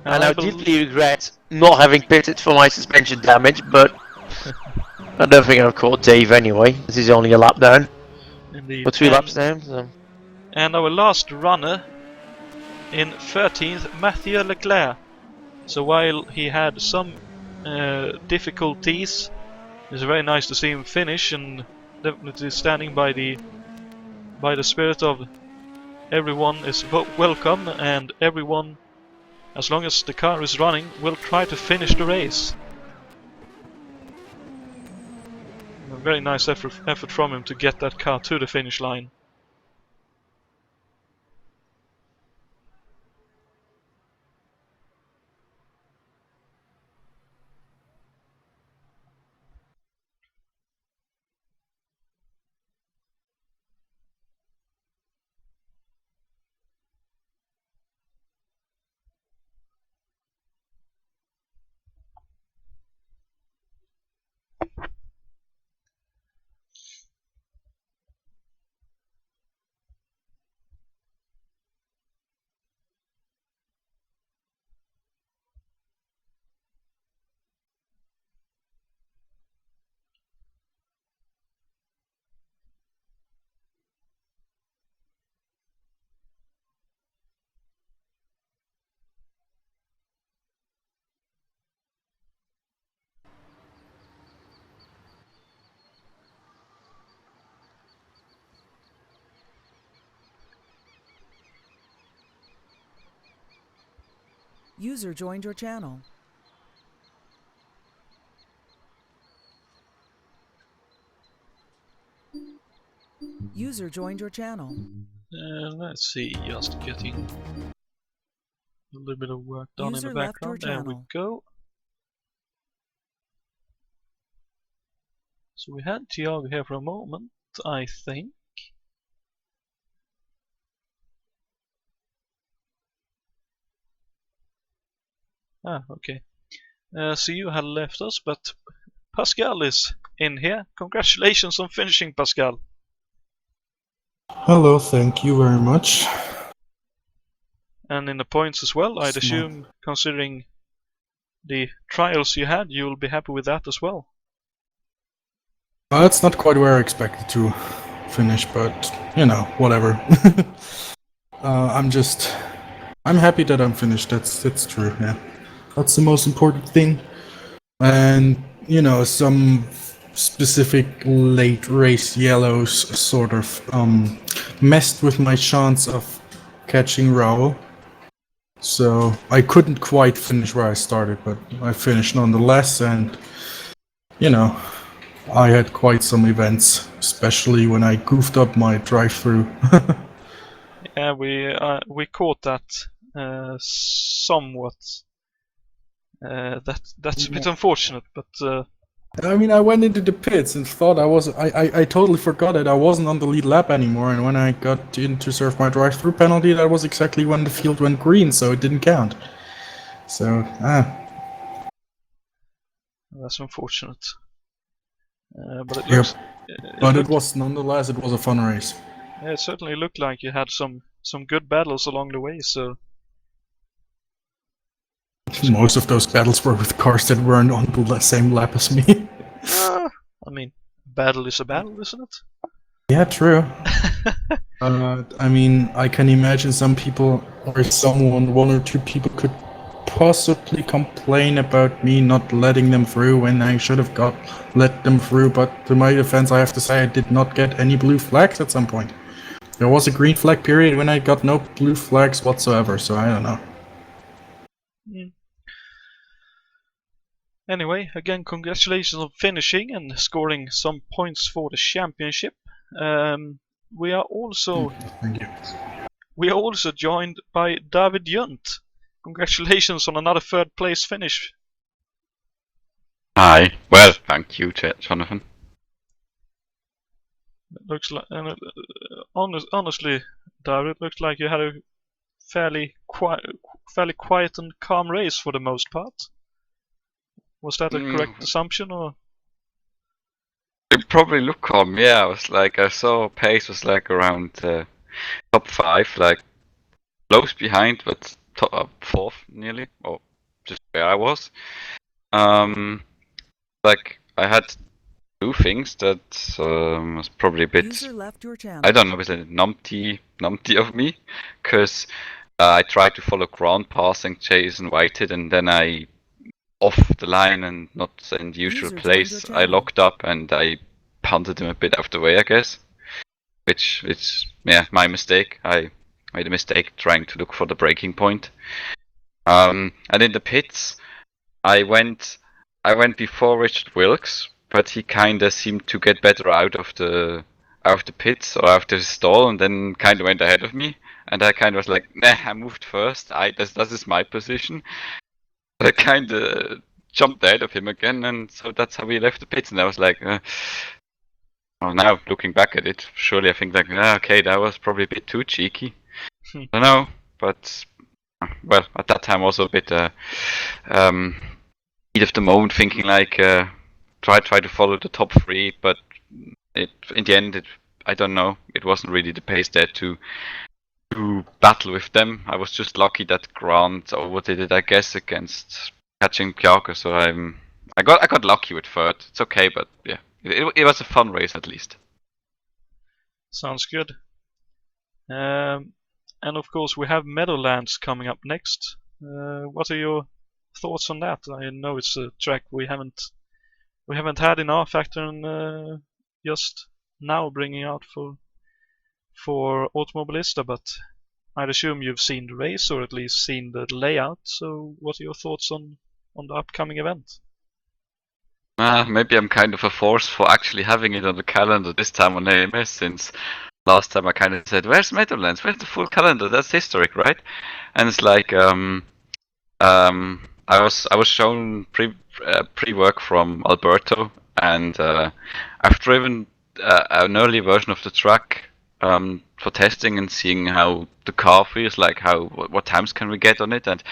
And I deeply regret not having pitted for my suspension damage, but I don't think I've caught Dave anyway. This is only a lap down. Indeed. Or 2 laps down. So. And our last runner in 13th, Mathieu Leclerc. So while he had some difficulties, it's very nice to see him finish, and definitely standing by the spirit of everyone is welcome, and everyone, as long as the car is running, will try to finish the race. A very nice effort from him to get that car to the finish line. User joined your channel. User joined your channel. Let's see, just getting a little bit of work done User in the left your background. There we channel. go. So we had Tiago here for a moment, I think. Okay. So you had left us, but Pascal is in here. Congratulations on finishing, Pascal. Hello, thank you very much. And in the points as well, I'd assume, considering the trials you had, you'll be happy with that as well. That's not quite where I expected to finish, but, you know, whatever. I'm happy that I'm finished, that's true, yeah. That's the most important thing. And, you know, some specific late race yellows sort of messed with my chance of catching Raul. So I couldn't quite finish where I started, but I finished nonetheless, and, you know, I had quite some events, especially when I goofed up my drive-through. Yeah, we caught that somewhat. That's a bit unfortunate, but I mean, I went into the pits and thought I totally forgot that I wasn't on the lead lap anymore, and when I got in to serve my drive-through penalty, that was exactly when the field went green, so it didn't count. So, that's unfortunate. But it looks. But it was nonetheless, it was a fun race. Yeah, it certainly looked like you had some good battles along the way. So most of those battles were with cars that weren't on the same lap as me. I mean, battle is a battle, isn't it? Yeah, true. I mean, I can imagine some people or one or two people could possibly complain about me not letting them through when I should have let them through, but to my defense I have to say I did not get any blue flags at some point. There was a green flag period when I got no blue flags whatsoever, so I don't know. Anyway, again, congratulations on finishing and scoring some points for the championship. We are also joined by David Yount. Congratulations on another third place finish. Hi. Well, thank you, Jonathan. It looks like, honestly, David, it looks like you had a fairly quiet and calm race for the most part. Was that a correct assumption, or? It probably looked calm. Yeah, I saw pace was like around top 5, like close behind, but top 4th nearly, or just where I was. Like I had two things that was probably a bit. I don't know, was it numpty of me, because I tried to follow ground passing Jason Whitehead, and then I off the line and not in the usual place. I locked up and I punted him a bit out of the way, I guess. Which is my mistake. I made a mistake trying to look for the breaking point. And in the pits, I went before Richard Wilkes, but he kinda seemed to get better out of the pits or out of the stall, and then kinda went ahead of me. And I kinda was like, nah, I moved first. This is my position. I kinda jumped ahead of him again, and so that's how we left the pits. And I was like, now looking back at it, surely I think like, okay, that was probably a bit too cheeky. I don't know, but well, at that time also a bit heat of the moment, thinking like try to follow the top 3, but in the end, I don't know, it wasn't really the pace there to battle with them. I was just lucky that Grant overdid it, I guess, against catching Piago. So I got lucky with third. It's okay, but yeah, it was a fun race at least. Sounds good. And of course, we have Meadowlands coming up next. What are your thoughts on that? I know it's a track we haven't had in our factor, and just now bringing out for Automobilista, but I'd assume you've seen the race or at least seen the layout. So, what are your thoughts on the upcoming event? Maybe I'm kind of a force for actually having it on the calendar this time on AMS, since last time I kind of said, "Where's Meadowlands? Where's the full calendar? That's historic, right?" And it's like I was shown pre-work from Alberto and I've driven an early version of the track for testing and seeing how the car feels, like what times can we get on it, and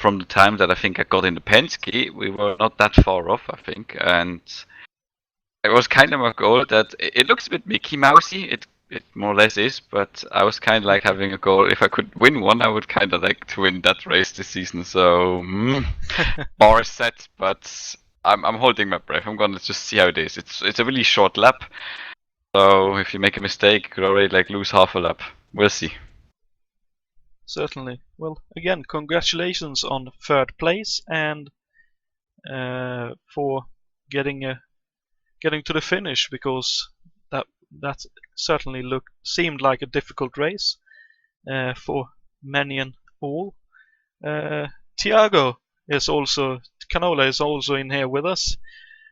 from the time that I think I got in the Penske, we were not that far off, I think, and it was kind of my goal that it looks a bit Mickey Mousey. It more or less is, but I was kind of like having a goal. If I could win one, I would kind of like to win that race this season. So bar set, but I'm holding my breath. I'm gonna just see how it is. It's a really short lap, so if you make a mistake, you could already like lose half a lap. We'll see. Certainly. Well, again, congratulations on third place and for getting to the finish, because that certainly seemed like a difficult race for many and all. Tiago Canola is also in here with us.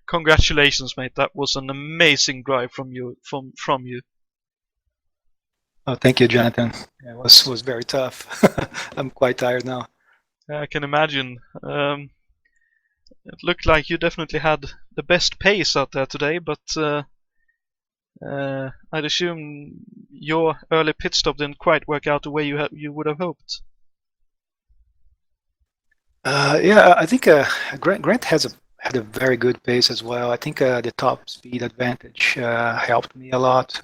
Congratulations, mate! That was an amazing drive from you. Oh, thank you, Jonathan. Yeah, it was very tough. I'm quite tired now. I can imagine. It looked like you definitely had the best pace out there today, but I'd assume your early pit stop didn't quite work out the way you would have hoped. Yeah, I think Grant had a very good pace as well. I think the top speed advantage helped me a lot,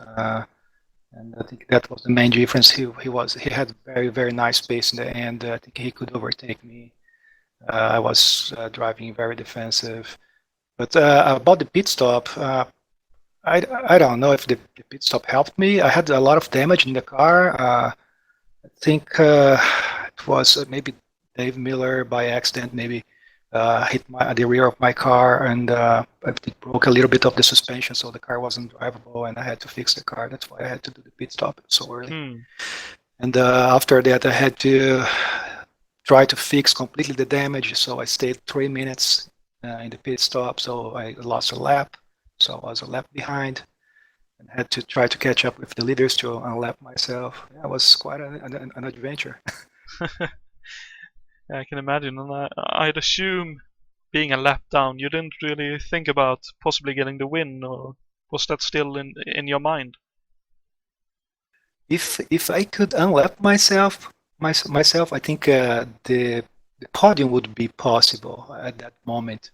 and I think that was the main difference. He had very nice pace in the end. I think he could overtake me. I was driving very defensive, but about the pit stop, I don't know if the pit stop helped me. I had a lot of damage in the car. I think it was maybe Dave Miller by accident maybe hit the rear of my car, and it broke a little bit of the suspension, so the car wasn't drivable, and I had to fix the car. That's why I had to do the pit stop so early. And after that, I had to try to fix completely the damage, so I stayed 3 minutes in the pit stop, so I lost a lap, so I was a lap behind, and had to try to catch up with the leaders to unlap myself. Yeah, it was quite an adventure. I can imagine, and I'd assume, being a lap down, you didn't really think about possibly getting the win, or was that still in your mind? If I could unlap myself, I think the podium would be possible at that moment.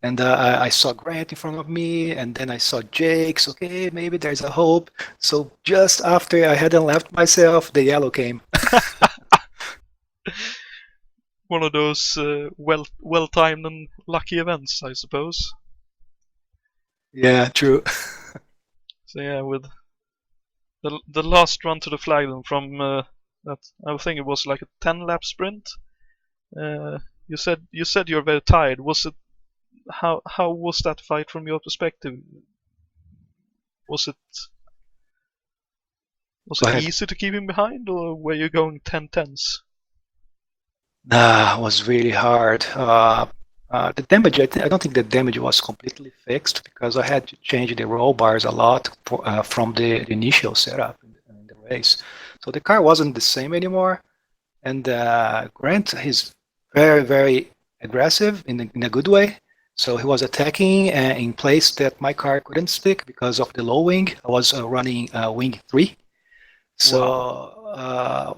And I saw Grant in front of me, and then I saw Jake's. Okay, maybe there's a hope. So just after I had unlapped myself, the yellow came. One of those well-timed and lucky events, I suppose. Yeah, true. So yeah, with the last run to the flag, then from that, I think it was like a 10-lap sprint. You said you're very tired. Was it how was that fight from your perspective? Was it easy to keep him behind, or were you going 10-10s? Nah, it was really hard. The damage, I don't think the damage was completely fixed, because I had to change the roll bars a lot from the initial setup in the race. So the car wasn't the same anymore. And Grant is very aggressive in a good way. So he was attacking in place that my car couldn't stick because of the low wing. I was running wing 3. So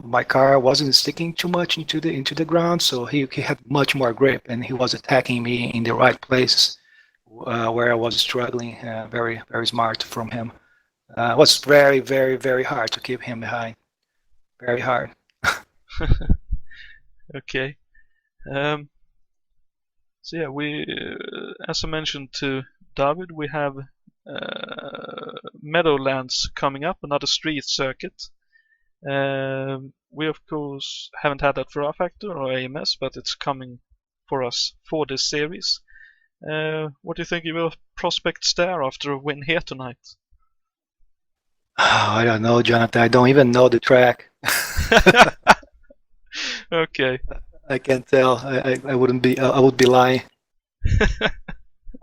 my car wasn't sticking too much into the ground, so he had much more grip, and he was attacking me in the right places where I was struggling. Very smart from him. It was very hard to keep him behind. Very hard. Okay. So yeah, we, as I mentioned to David, we have Meadowlands coming up, another street circuit. We of course haven't had that for R Factor or AMS, but it's coming for us for this series. What do you think of your prospects there after a win here tonight? I don't know, Jonathan. I don't even know the track. Okay. I can't tell. I wouldn't be. I would be lying.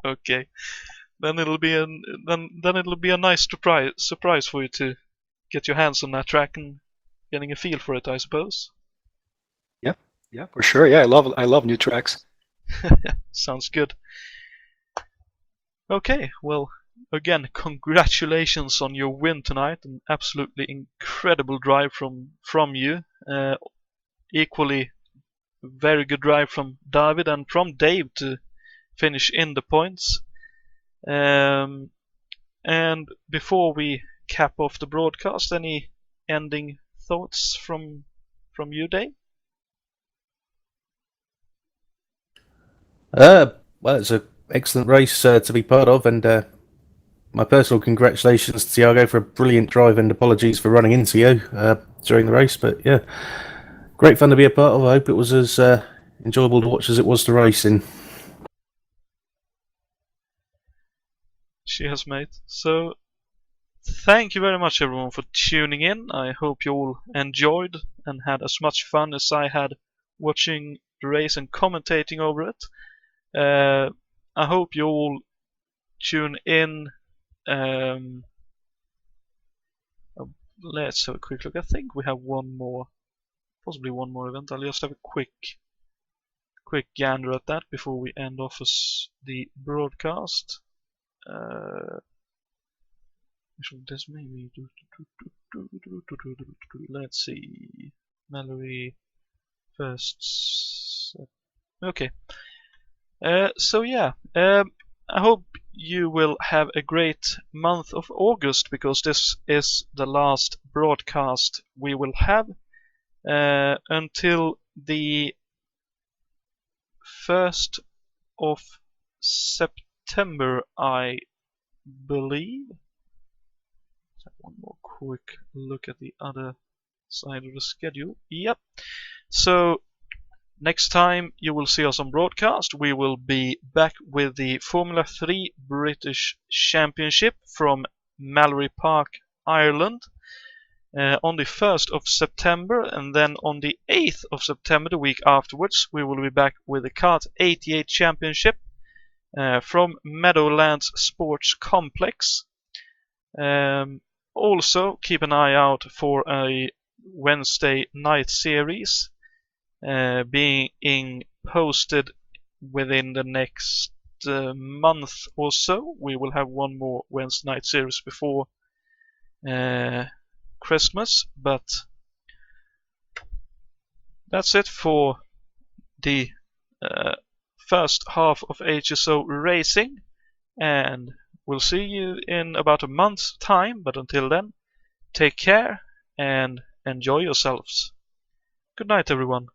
Okay. Then it'll be a nice surprise for you to get your hands on that track and getting a feel for it, I suppose. Yeah, for sure. Yeah, I love new tracks. Sounds good. Okay, well, again, congratulations on your win tonight. An absolutely incredible drive from you. Equally very good drive from David and from Dave to finish in the points. And before we cap off the broadcast, any ending thoughts from you, Dave? Well, it's an excellent race to be part of, and my personal congratulations to Tiago for a brilliant drive, and apologies for running into you during the race. But yeah, great fun to be a part of. I hope it was as enjoyable to watch as it was to race in. Cheers, mate. So, thank you very much, everyone, for tuning in. I hope you all enjoyed and had as much fun as I had watching the race and commentating over it. I hope you all tune in. Let's have a quick look. I think we have possibly one more event. I'll just have a quick gander at that before we end off the broadcast. This maybe. Let's see. Mallory first. Okay. So yeah. I hope you will have a great month of August, because this is the last broadcast we will have until the 1st of September, I believe. Let's have one more quick look at the other side of the schedule. Yep. So next time you will see us on broadcast, we will be back with the Formula 3 British Championship from Mallory Park, Ireland, on the 1st of September, and then on the 8th of September, the week afterwards, we will be back with the Kart 88 Championship from Meadowlands Sports Complex. Also, keep an eye out for a Wednesday night series being posted within the next month or so. We will have one more Wednesday night series before Christmas, but that's it for the first half of HSO Racing, and we'll see you in about a month's time. But until then, take care and enjoy yourselves. Good night, everyone.